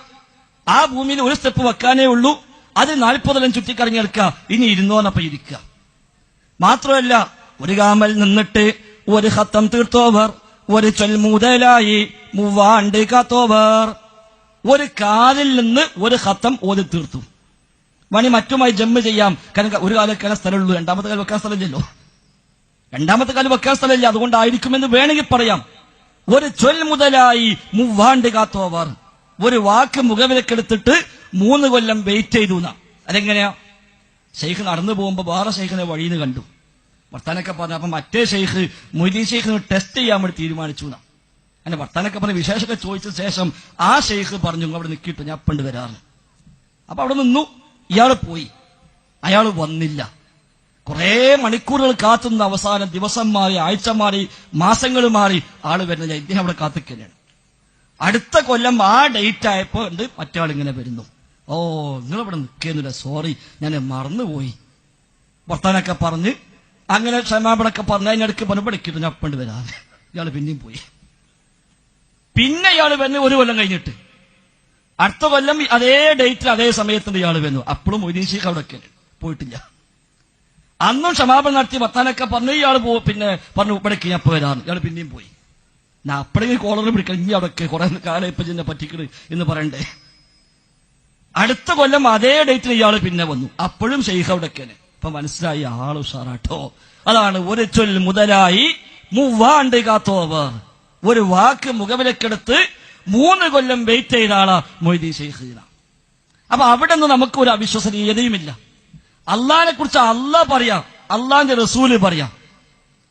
[SPEAKER 1] ആ ഭൂമിയിൽ ഒരു സ്റ്റെപ്പ് വെക്കാനേ ഉള്ളൂ, അത് 40 കൊല്ലം ചുറ്റിക്കറങ്ങി എടുക്കുക. ഇനി ഇരുന്നോന്നപ്പോ ഇരിക്കുക. മാത്രമല്ല ഒരു കാമൽ നിന്നിട്ട് ഒരു ഖത്തം തീർത്തോവർ, ഒരു ചൊൽമുതലായി 3 ആണ്ട് കാത്തോവർ. ഒരു കാലിൽ നിന്ന് ഒരു ഖത്തം ഓതി തീർത്തു. മണി മറ്റുമായി ജമ്മ് ചെയ്യാം, കാരണം ഒരു കാലം വെക്കാൻ സ്ഥലമുള്ളൂ, രണ്ടാമത്തെ കാലം വെക്കാൻ സ്ഥലമില്ലല്ലോ. രണ്ടാമത്തെ കാലം വെക്കാൻ സ്ഥലമില്ല, അതുകൊണ്ടായിരിക്കുമെന്ന് വേണമെങ്കിൽ പറയാം. ഒരു ചൊൽ മുതലായി 3 ആണ്ട് കാത്തോവർ, ഒരു വാക്ക് മുഖവിലക്കെടുത്തിട്ട് 3 കൊല്ലം വെയിറ്റ് ചെയ്തു. അതെങ്ങനെയാ? ഷെയ്ഖ് നടന്നു പോകുമ്പോ വേറെ ഷെയ്ഖിനെ വഴിയിൽ നിന്ന് കണ്ടു, വർത്താനൊക്കെ പറഞ്ഞു. അപ്പൊ മറ്റേ ഷെയ്ഖ് മൊയ്തീൻ ഷെയ്ഖിന് ടെസ്റ്റ് ചെയ്യാൻ വേണ്ടി തീരുമാനിച്ചു. അങ്ങനെ വർത്താനൊക്കെ പറഞ്ഞ് വിശേഷമൊക്കെ ചോദിച്ച ശേഷം ആ ഷെയ്ഖ് പറഞ്ഞു, അവിടെ നിൽക്കിയിട്ട് ഞാൻ പണ്ട് വരാറ്. അപ്പൊ അവിടെ നിന്നു. ഇയാള് പോയി, അയാൾ വന്നില്ല. കുറെ മണിക്കൂറുകൾ കാത്തുന്ന അവസാനം ദിവസം മാറി, ആഴ്ച മാറി, മാസങ്ങൾ മാറി, ആള് വരുന്നില്ല. ഇദ്ദേഹം അവിടെ കാത്തിക്കുകയാണ്. അടുത്ത കൊല്ലം ആ ഡേറ്റ് ആയപ്പോ ഉണ്ട് മറ്റേ ഇങ്ങനെ വരുന്നു. ഓ, നിങ്ങളിവിടെ നിൽക്കുന്നില്ല, സോറി, ഞാൻ മറന്നുപോയി. വർത്താനൊക്കെ പറഞ്ഞ് അങ്ങനെ ക്ഷമാപണമൊക്കെ പറഞ്ഞ് അതിനിടയ്ക്ക് പഠിക്കിട്ടു ഞാൻ പണ്ട് വരാറ്. ഇയാള് പിന്നെയും പോയി. പിന്നെ ഇയാള് വന്ന് 1 കൊല്ലം കഴിഞ്ഞിട്ട് അടുത്ത കൊല്ലം അതേ ഡേറ്റിൽ അതേ സമയത്തിന്റെ ഇയാള് വന്നു. അപ്പോഴും മൊയ്തീൻ ശൈഖ് അവിടെ പോയിട്ടില്ല. അന്നും ക്ഷമാപണം നടത്തി വർത്താനൊക്കെ പറഞ്ഞു. ഇയാള് പിന്നെ പറഞ്ഞു ഇവിടേക്ക് ഞാൻ വരാറ്. ഇയാള് പിന്നെയും പോയി. ഞാൻ അപ്പോഴേക്കും കോളറിൽ പിടിക്കണം, ഇനി അവിടെ കുറെ കാലം ഇപ്പൊ എന്നെ പറ്റിക്കണ് എന്ന് പറയണ്ടേ. അടുത്ത കൊല്ലം അതേ ഡേറ്റിൽ ഇയാള് പിന്നെ വന്നു. അപ്പോഴും ഷെയ്ഖ് അവിടെ. ഇപ്പൊ മനസ്സിലായി, ആള് ഉഷാറാട്ടോ. അതാണ് ഒരു ചൊൽ മുതലായി 3 ആണ്ട് കാത്തോവർ. ഒരു വാക്ക് മുഖവിലക്കെടുത്ത് 3 കൊല്ലം വെയിറ്റ് ചെയ്ത ആളാ മൊയ്തീൻ ശൈഖ്. അപ്പൊ അവിടെ നിന്ന് നമുക്ക് ഒരു അവിശ്വസനീയതയുമില്ല. അള്ളാഹിനെ കുറിച്ച് അള്ളാഹ് പറയാം, അള്ളാഹിന്റെ റസൂല് പറയാം.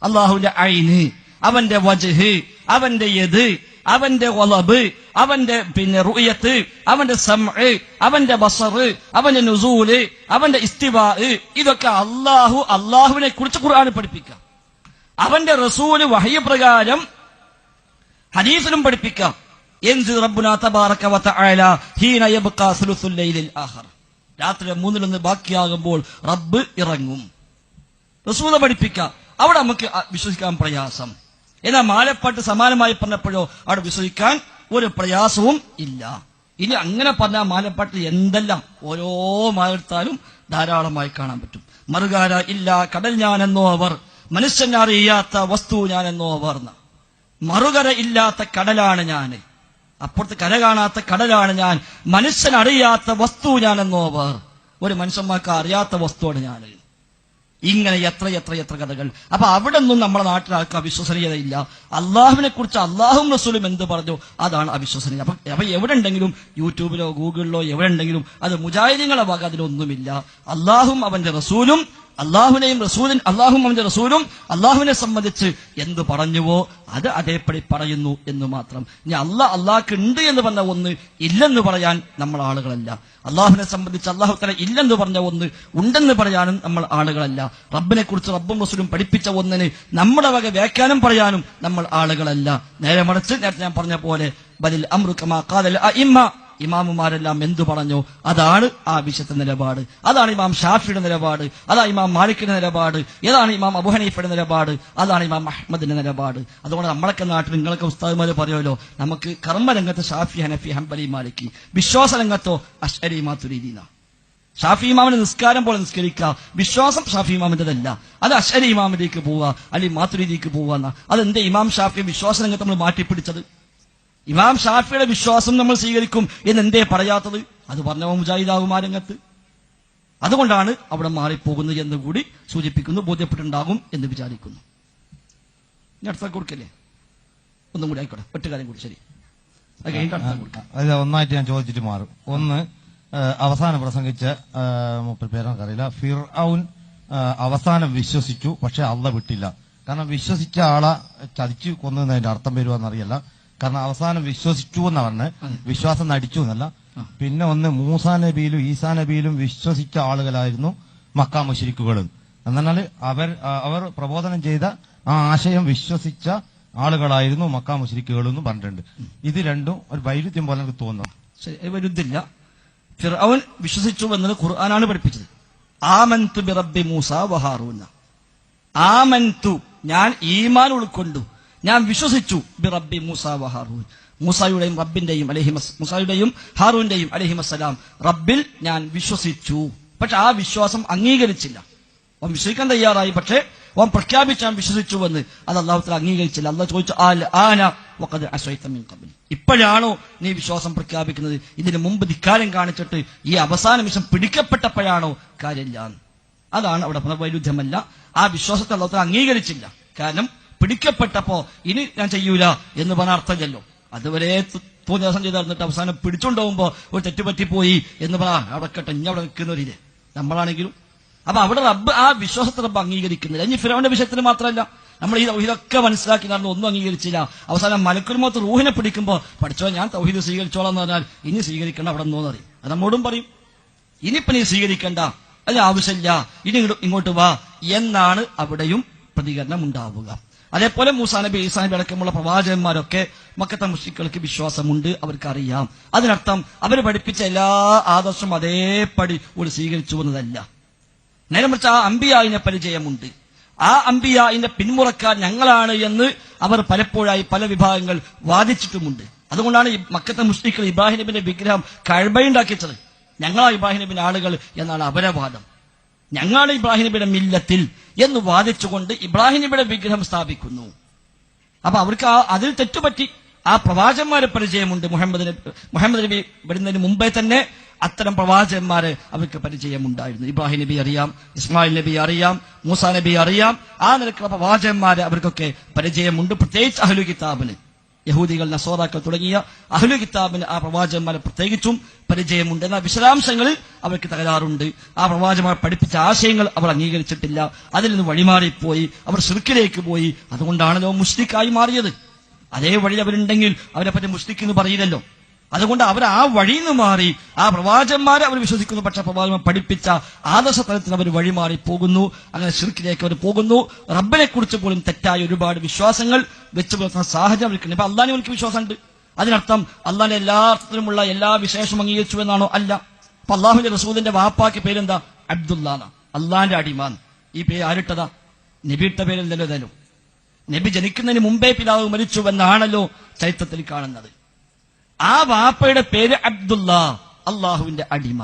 [SPEAKER 1] അള്ളാഹുവിന്റെ ഐന്, അവന്റെ വജ്ഹ്, അവന്റെ യദ്, അവന്റെ ഖലബ്, അവന്റെ പിന്നെ റുയത്ത്, അവന്റെ സമഅ്, അവന്റെ ബസർ, അവന്റെ നുസൂല്, അവന്റെ ഇസ്തിവാ, ഇതൊക്കെ അള്ളാഹുവിനെ കുറിച്ച് ഖുർആനിൽ പഠിപ്പിക്കാം. അവന്റെ റസൂല് വഹയ് പ്രകാരം ഹദീസിലും പഠിപ്പിക്കാം. യൻസിൽ റബ്ബുനാ തബാറക വ തആല ഹീന യബ്ഖാ സുലുസുൽ ലൈലിൽ ആഖിർ. രാത്രി 3 ബാക്കിയാകുമ്പോൾ റബ്ബ് ഇറങ്ങും. റസൂല് പഠിപ്പിക്കാം. അവിടെ നമുക്ക് വിശ്വസിക്കാൻ പ്രയാസം. എന്നാൽ മാലപ്പാട്ട് സമാനമായി പറഞ്ഞപ്പോഴോ അവിടെ വിശ്വസിക്കാൻ ഒരു പ്രയാസവും ഇല്ല. ഇനി അങ്ങനെ പറഞ്ഞാൽ മാലപ്പാട്ട് എന്തെല്ലാം ഓരോ മാലെടുത്താലും ധാരാളമായി കാണാൻ പറ്റും. മറുകാര ഇല്ല കടൽ ഞാനെന്നോ അവർ, മനുഷ്യനറിയാത്ത വസ്തു ഞാനെന്നോ അവർ. മറുകര ഇല്ലാത്ത കടലാണ് ഞാൻ, അപ്പുറത്ത് കര കാണാത്ത കടലാണ് ഞാൻ, മനുഷ്യനറിയാത്ത വസ്തു ഞാനെന്നോ അവർ. ഒരു മനുഷ്യന്മാർക്ക് അറിയാത്ത വസ്തുവാണ് ഞാൻ. ഇങ്ങനെ എത്ര എത്ര എത്ര കഥകൾ. അപ്പൊ അവിടെ ഒന്നും നമ്മുടെ നാട്ടിൽ ആർക്കും അവിശ്വസനീയതയില്ല. അള്ളാഹുവിനെ കുറിച്ച് അള്ളാഹും റസൂലും എന്ത് പറഞ്ഞു അതാണ് അവിശ്വസനീയത. അപ്പൊ എവിടെ ഉണ്ടെങ്കിലും യൂട്യൂബിലോ ഗൂഗിളിലോ എവിടെ ഉണ്ടെങ്കിലും അത് മുജാഹിദീങ്ങളെ വക അതിലൊന്നുമില്ല. അള്ളാഹും അവന്റെ റസൂലും അള്ളാഹുവിനെയും റസൂലിൻ അള്ളാഹും അവന്റെ റസൂലും അള്ളാഹുവിനെ സംബന്ധിച്ച് എന്ത് പറഞ്ഞുവോ അത് അതേപടി പറയുന്നു എന്ന് മാത്രം. ഇനി അള്ളാഹ്ക്ക് ഉണ്ട് എന്ന് പറഞ്ഞ ഒന്ന് ഇല്ലെന്ന് പറയാൻ നമ്മൾ ആളുകളല്ല. അള്ളാഹുവിനെ സംബന്ധിച്ച് അള്ളാഹു തആല ഇല്ലെന്ന് പറഞ്ഞ ഒന്ന് ഉണ്ടെന്ന് പറയാനും നമ്മൾ ആളുകളല്ല. റബ്ബിനെ കുറിച്ച് റബ്ബും റസൂലും പഠിപ്പിച്ച ഒന്നിന് നമ്മുടെ വക വ്യാഖ്യാനം പറയാനും നമ്മൾ ആളുകളല്ല. നേരെ മറിച്ച് നേരത്തെ ഞാൻ പറഞ്ഞ പോലെ ബലിൽ അംറു കമാ ഖാലൽ അഇമ്മ, ഇമാമുമാരെല്ലാം എന്തു പറഞ്ഞു അതാണ് ആ വിശുദ്ധ നിലപാട്. അതാണ് ഇമാം ഷാഫിയുടെ നിലപാട്, അതാണ് ഇമാം മാലിക്കിന്റെ നിലപാട്, ഏതാണ് ഇമാം അബൂ ഹനീഫയുടെ നിലപാട്, അതാണ് ഇമാം അഹ്മദിന്റെ നിലപാട്. അതുകൊണ്ട് നമ്മളൊക്കെ നാട്ടിൽ നിങ്ങളൊക്കെ ഉസ്താദുമാര് പറയുമല്ലോ, നമുക്ക് കർമ്മരംഗത്ത് ഷാഫി, ഹനഫി, ഹംബലി, മാലിക്കി, വിശ്വാസ രംഗത്തോ അശ്അരി, മാതുരിദീന. ഷാഫി ഇമാമിന്റെ നിസ്കാരം പോലെ നിസ്കരിക്കുക, വിശ്വാസം ഷാഫി ഇമാമിന്റെതല്ല, അത് അശ്അരി ഇമാമിലേക്ക് പോവുക, അല്ലെങ്കിൽ മാതുരിദിക്ക് പോവുക. അതെന്താ ഇമാം ഷാഫി വിശ്വാസ രംഗത്ത് നമ്മൾ മാറ്റിപ്പിടിച്ചത്? ഇമാം ഷാഫിയുടെ വിശ്വാസം നമ്മൾ സ്വീകരിക്കും എന്നെന്തേ പറയാത്തത്? അത് പറഞ്ഞവ മുജാഹിദാകും ആ രംഗത്ത്. അതുകൊണ്ടാണ് അവിടെ മാറിപ്പോകുന്നത് എന്ന് കൂടി സൂചിപ്പിക്കുന്നു. ബോധ്യപ്പെട്ടുണ്ടാകും എന്ന് വിചാരിക്കുന്നു. ഇനി അടുത്ത കൊടുക്കല്ലേ? ഒന്നും കൂടി ആയിക്കോട്ടെ, ഒറ്റ കാര്യം കൂടി. ശരി,
[SPEAKER 2] അത് ഒന്നായിട്ട് ഞാൻ ചോദിച്ചിട്ട് മാറും. ഒന്ന്, അവസാനം പ്രസംഗിച്ച പേരെനിക്കറിയില്ല, ഫിർഔൻ അവസാനം വിശ്വസിച്ചു, പക്ഷെ അള്ളാഹ് വിട്ടില്ല. കാരണം വിശ്വസിച്ച ആളെ ചതിച്ചു കൊന്നതിന്റെ അർത്ഥം വരുവാന്നറിയില്ല. കാരണം അവസാനം വിശ്വസിച്ചു എന്ന് പറഞ്ഞ് വിശ്വാസം നടിച്ചു എന്നല്ല. പിന്നെ ഒന്ന്, മൂസാ നബിയിലും ഈസാ നബിയിലും വിശ്വസിച്ച ആളുകളായിരുന്നു മക്ക മുശ്രിക്കുകൾ. എന്നാൽ അവർ പ്രബോധനം ചെയ്ത ആ ആശയം വിശ്വസിച്ച ആളുകളായിരുന്നു മക്ക മുശ്രിക്കുകൾ എന്നും പറഞ്ഞിട്ടുണ്ട്. ഇത് രണ്ടും ഒരു വൈരുദ്ധ്യം പോലെ എനിക്ക് തോന്നുന്നു.
[SPEAKER 1] ശരി, വൈരുദ്ധ്യമില്ല. ഫിർഔൻ വിശ്വസിച്ചു എന്നത് ഖുർആനാണ് പഠിപ്പിച്ചത്. ആമൻതു ബിറബ്ബി മൂസ വഹാറൂന. ആമൻതു, ഞാൻ ഈമാൻ ഉൾക്കൊണ്ടു, ഞാൻ വിശ്വസിച്ചു, ബിറബ്ബി മൂസ വഹാറൂൻ, മൂസായുടെയും റബ്ബിന്റെയും മൂസായുടെയും ഹാറൂന്റെയും അലൈഹിമസ്സലാം റബ്ബിൽ ഞാൻ വിശ്വസിച്ചു. പക്ഷെ ആ വിശ്വാസം അംഗീകരിച്ചില്ല. അവൻ വിശ്വസിക്കാൻ തയ്യാറായി, പക്ഷേ അവൻ പ്രഖ്യാപിച്ചാൻ വിശ്വസിച്ചുവെന്ന് അത് അല്ലാഹു തആല അംഗീകരിച്ചില്ല. അല്ലാഹു ചോദിച്ചു, ആന വഖദ് അസൈത മിൻ ഖബ്ൽ, ഇപ്പോഴാണോ നീ വിശ്വാസം പ്രഖ്യാപിക്കുന്നത്? ഇതിനു മുമ്പ് ധിക്കാരം കാണിച്ചിട്ട് ഈ അവസാന നിമിഷം പിടിക്കപ്പെട്ടപ്പോഴാണോ കാര്യമില്ല? അതാണ് അവിടെ വൈരുദ്ധ്യമല്ല. ആ വിശ്വാസത്തെ അല്ലാഹു തആല അംഗീകരിച്ചില്ല. കാരണം പിടിക്കപ്പെട്ടപ്പോ ഇനി ഞാൻ ചെയ്യൂല എന്ന് പറഞ്ഞ അർത്ഥമല്ലോ. അതുവരെ തോന്നിയാസം ചെയ്ത് നടന്നിട്ട് അവസാനം പിടിച്ചുകൊണ്ടുപോകുമ്പോ ഒരു തെറ്റുപറ്റിപ്പോയി എന്ന് പറഞ്ഞാൽ അവിടെ കേട്ടോ, ഇനി അവിടെ നിൽക്കുന്നവരില്ലേ നമ്മളാണെങ്കിലും. അപ്പൊ അവിടെ റബ്ബ് ആ വിശ്വാസത്തെ റബ്ബ് അംഗീകരിക്കുന്നില്ല. ഇനി ഫിറൗന്റെ വിഷയത്തിന് മാത്രമല്ല, നമ്മൾ ഈ തൗഹീദൊക്കെ മനസ്സിലാക്കി നടന്നു, ഒന്നും അംഗീകരിച്ചില്ല. അവസാനം മലക്കുൽ മൗത്ത് റൂഹിനെ പിടിക്കുമ്പോ പഠിച്ചോ ഞാൻ തൗഹീദ് സ്വീകരിച്ചോളാം എന്ന് പറഞ്ഞാൽ ഇനി സ്വീകരിക്കേണ്ട അവിടെ നിന്നോന്ന് പറയും. അത് നമ്മോടും പറയും, ഇനിയിപ്പൊ നീ സ്വീകരിക്കണ്ട, അതിന് ആവശ്യമില്ല, ഇനി ഇങ്ങോട്ട് വാ എന്നാണ് അവിടെയും പ്രതികരണം ഉണ്ടാവുക. അതേപോലെ മൂസാ നബി, ഈസാ നബി അടക്കമുള്ള പ്രവാചകന്മാരൊക്കെ മക്കത്തെ മുശ്രിക്കുകൾക്ക് വിശ്വാസമുണ്ട്, അവർക്കറിയാം. അതിനർത്ഥം അവർ പഠിപ്പിച്ച എല്ലാ ആദർശം അതേപടി ഒരു സ്വീകരിച്ചു എന്നതല്ല. നേരെ മറിച്ച് ആ അംബിയായിനെ പരിചയമുണ്ട്. ആ അംബിയായിന്റെ പിന്മുറക്കാർ ഞങ്ങളാണ് എന്ന് അവർ പലപ്പോഴായി പല വിഭാഗങ്ങൾ വാദിച്ചിട്ടുമുണ്ട്. അതുകൊണ്ടാണ് ഈ മക്കത്തെ മുശ്രിക്കുകൾ ഇബ്രാഹിം നബിന്റെ വിഗ്രഹം കഅബയുണ്ടാക്കിച്ചത്. ഞങ്ങളാ ഇബ്രാഹിം നബിന്റെ ആളുകൾ എന്നാണ് അവരുടെ വാദം. ഞങ്ങളാണ് ഇബ്രാഹിം നബിയുടെ മില്ലത്തിൽ എന്ന് വാദിച്ചുകൊണ്ട് ഇബ്രാഹിം നബിയുടെ വിഗ്രഹം സ്ഥാപിക്കുന്നു. അപ്പൊ അവർക്ക് അതിൽ തെറ്റുപറ്റി. ആ പ്രവാചകന്മാരെ പരിചയമുണ്ട്. മുഹമ്മദ് നബി വരുന്നതിന് മുമ്പേ തന്നെ അത്തരം പ്രവാചകന്മാരെ അവർക്ക് പരിചയമുണ്ടായിരുന്നു. ഇബ്രാഹിം നബി അറിയാം, ഇസ്മായിൽ നബി അറിയാം, മൂസാ നബി അറിയാം. ആ നിലക്കുള്ള പ്രവാചകന്മാരെ അവർക്കൊക്കെ പരിചയമുണ്ട്. പ്രത്യേകിച്ച് അഹ്ലു കിതാബിന്, യഹൂദികൾ, നസോറാക്കൾ തുടങ്ങിയ അഹ്ലു കിതാബിന് ആ പ്രവാചകന്മാരെ പ്രത്യേകിച്ചും പരിചയമുണ്ട്. എന്നാൽ വിശദാംശങ്ങളിൽ അവർക്ക് തകരാറുണ്ട്. ആ പ്രവാചകന്മാർ പഠിപ്പിച്ച ആശയങ്ങൾ അവർ അംഗീകരിച്ചിട്ടില്ല. അതിൽ നിന്ന് വഴിമാറിപ്പോയി, അവർ ശിർക്കിലേക്ക് പോയി. അതുകൊണ്ടാണല്ലോ മുശ്രിക്കായി മാറിയത്. അതേ വഴി അവരുണ്ടെങ്കിൽ അവരെ പറ്റി മുശ്രിക്ക് എന്ന് പറയില്ലല്ലോ. അതുകൊണ്ട് അവർ ആ വഴിയിൽ നിന്ന് മാറി ആ പ്രവാചകന്മാരെ അവർ വിശ്വസിക്കുന്നു. പക്ഷെ പ്രവാചകന്മാർ പഠിപ്പിച്ച ആദർശ തലത്തിൽ അവർ വഴിമാറി പോകുന്നു. അങ്ങനെ ശിർക്കിലേക്ക് അവർ പോകുന്നു. റബ്ബിനെ കുറിച്ച് പോലും തെറ്റായ ഒരുപാട് വിശ്വാസങ്ങൾ വെച്ച് പുലർത്തുന്ന സാഹചര്യം അവർക്കുണ്ട്. ഇപ്പൊ അള്ളാഹിനെ അവർക്ക് വിശ്വാസമുണ്ട്. അതിനർത്ഥം അള്ളാഹിന്റെ എല്ലാ അർത്ഥത്തിലുമുള്ള എല്ലാ വിശേഷം അംഗീകരിച്ചു എന്നാണോ? അല്ല. അപ്പൊ അള്ളാഹുവിന്റെ റസൂലിന്റെ വാപ്പാക്ക് പേരെന്താ? അബ്ദുല്ലാന, അള്ളാന്റെ അടിമാൻ. ഈ പേര് ആരിട്ടതാ? നബിയിട്ട പേരല്ലല്ലോ. ഇതല്ലോ നബി ജനിക്കുന്നതിന് മുമ്പേ പിതാവ് മരിച്ചു എന്നാണല്ലോ ചരിത്രത്തിൽ കാണുന്നത്. ആ വാപ്പയുടെ പേര് അബ്ദുല്ലാ, അള്ളാഹുവിന്റെ അടിമ.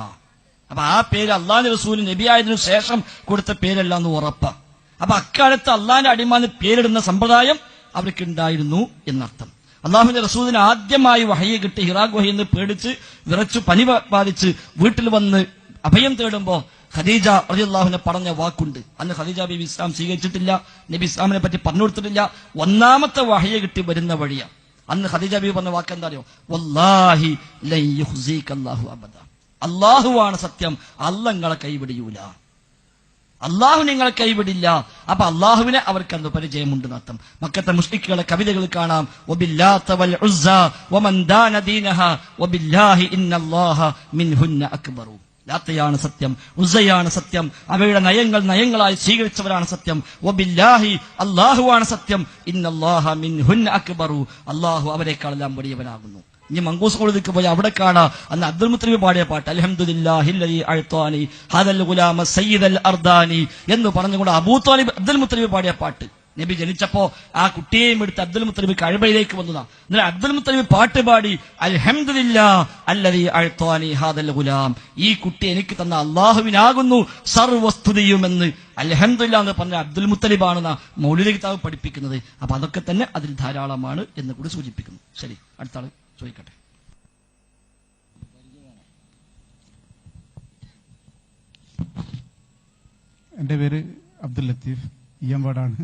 [SPEAKER 1] അപ്പൊ ആ പേര് അള്ളാഹിന്റെ റസൂൽ നബിയായതിനു ശേഷം കൊടുത്ത പേരല്ല എന്ന് ഉറപ്പാ. അപ്പൊ അക്കാലത്ത് അള്ളാഹിന്റെ അടിമ എന്ന് പേരിടുന്ന സമ്പ്രദായം അവർക്ക് ഉണ്ടായിരുന്നു എന്നർത്ഥം. അള്ളാഹുവിന്റെ റസൂലിന് ആദ്യമായി വഹയ്യ് കിട്ടി ഹിറാ ഗുഹയിൽ നിന്ന് പേടിച്ച് വിറച്ചു പനി ബാധിച്ച് വീട്ടിൽ വന്ന് അഭയം തേടുമ്പോ ഖദീജ റളിയല്ലാഹുവിനെ പറഞ്ഞ വാക്കുണ്ട്. അന്ന് ഖദീജ ബീവി ഇസ്ലാം സ്വീകരിച്ചിട്ടില്ല, നബി ഇസ്ലാമിനെ പറ്റി പറഞ്ഞു കൊടുത്തിട്ടില്ല. ഒന്നാമത്തെ വഹയ്യ് കിട്ടി വരുന്ന വഴിയാ. അന്ന് ഖദീജ ബീവി പറഞ്ഞ വാക്ക് എന്താ അറിയോ? വല്ലാഹി ലൻ യുഖ്സീക അല്ലാഹു അബദ, അല്ലാഹുവാണ് സത്യം, അല്ലാഹ് നിങ്ങളെ കൈവിടിയൂല. അള്ളാഹു നിങ്ങളെ കൈവിടില്ല. അപ്പൊ അള്ളാഹുവിനെ അവർക്ക് അന്ന് പരിചയമുണ്ട് എന്നർത്ഥം. മക്കത്തെ മുശ്രിക്കുകളെ കവിതകൾ കാണാം. വബില്ലാത്ത വൽ ഉസ്സ വമൻ ദാന ദീനഹ വബില്ലാഹി ഇന്നല്ലാഹ മിൻഹുന്ന അക്ബറു. ലാത്തയാണ് സത്യം, ഉസ്സയാണ് സത്യം, അവയുടെ നയങ്ങളായി സ്വീകരിച്ചവരാണ് സത്യം. വബില്ലാഹി അള്ളാഹുവാണ് സത്യം. ഇന്നല്ലാഹ മിൻഹുന്ന അക്ബറു, അള്ളാഹു അവരെക്കാളെല്ലാം വലിയവനാകുന്നു. ഇനി മങ്കൂസ് കോളേജിലേക്ക് പോയി അവിടെ കാണാം അന്ന് അബ്ദുൽ മുത്തലിബ് പാടിയ പാട്ട് അൽഹംദുലില്ലാഹില്ലദീ അഅ്താനി ഹദൽ ഗുലാമ സയ്യിദൽ അർദാനി എന്ന് പറഞ്ഞുകൊണ്ട് അബ്ദുൽ മുത്തലിബ് പാടിയ പാട്ട്. നബി ജനിച്ചപ്പോ ആ കുട്ടിയെയും എടുത്ത് അബ്ദുൽ മുത്തലിബ് കഅബയിലേക്ക് വന്നതാ. എന്നാൽ അബ്ദുൽ മുത്തലിബ് പാട്ട് പാടി അൽഹംദുലില്ലാഹില്ലദീ അഅ്താനി ഹദൽ ഗുലാം, ഈ കുട്ടി എനിക്ക് തന്ന അള്ളാഹുവിനാകുന്നു സർവസ്തുതിയുമെന്ന് അൽഹംദുലില്ലാഹ് എന്ന് പറഞ്ഞ അബ്ദുൽ മുത്തലിബാണെന്ന മൗലിദ് കിതാബ് പഠിപ്പിക്കുന്നത്. അപ്പൊ അതൊക്കെ തന്നെ അതിൽ ധാരാളമാണ് എന്ന് കൂടി സൂചിപ്പിക്കുന്നു. ശരി, അടുത്ത ആള് ചോദിക്കട്ടെ.
[SPEAKER 4] എൻ്റെ പേര് അബ്ദുൽ ലത്തീഫ്, ഇയമ്പാടാണ്.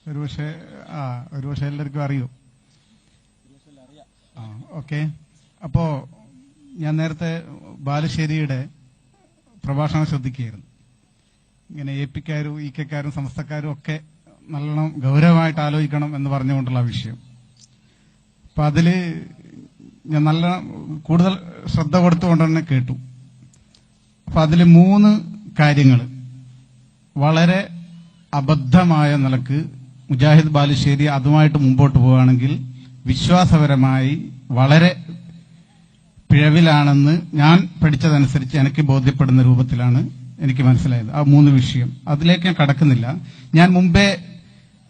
[SPEAKER 4] ഒരുപക്ഷെ എല്ലാവർക്കും അറിയോ? ഓക്കെ. അപ്പോ ഞാൻ നേരത്തെ ബാലുശ്ശേരിയുടെ പ്രഭാഷണം ശ്രദ്ധിക്കുകയായിരുന്നു. ഇങ്ങനെ എപിക്കാരും ഇക്കക്കാരും സമസ്തക്കാരും ഒക്കെ നല്ലോണം ഗൗരവമായിട്ട് ആലോചിക്കണം എന്ന് പറഞ്ഞുകൊണ്ടുള്ള വിഷയം. അപ്പൊ അതില് ഞാൻ നല്ല കൂടുതൽ ശ്രദ്ധ കൊടുത്തുകൊണ്ട് തന്നെ കേട്ടു. അപ്പൊ അതില് 3 കാര്യങ്ങൾ വളരെ അബദ്ധമായ നിലക്ക് മുജാഹിദ് ബാലുശ്ശേരി അതുമായിട്ട് മുമ്പോട്ട് പോവുകയാണെങ്കിൽ വിശ്വാസപരമായി വളരെ പിഴവിലാണെന്ന് ഞാൻ പഠിച്ചതനുസരിച്ച് എനിക്ക് ബോധ്യപ്പെടുന്ന രൂപത്തിലാണ് എനിക്ക് മനസ്സിലായത്. ആ 3 വിഷയം അതിലേക്ക് ഞാൻ കടക്കുന്നില്ല. ഞാൻ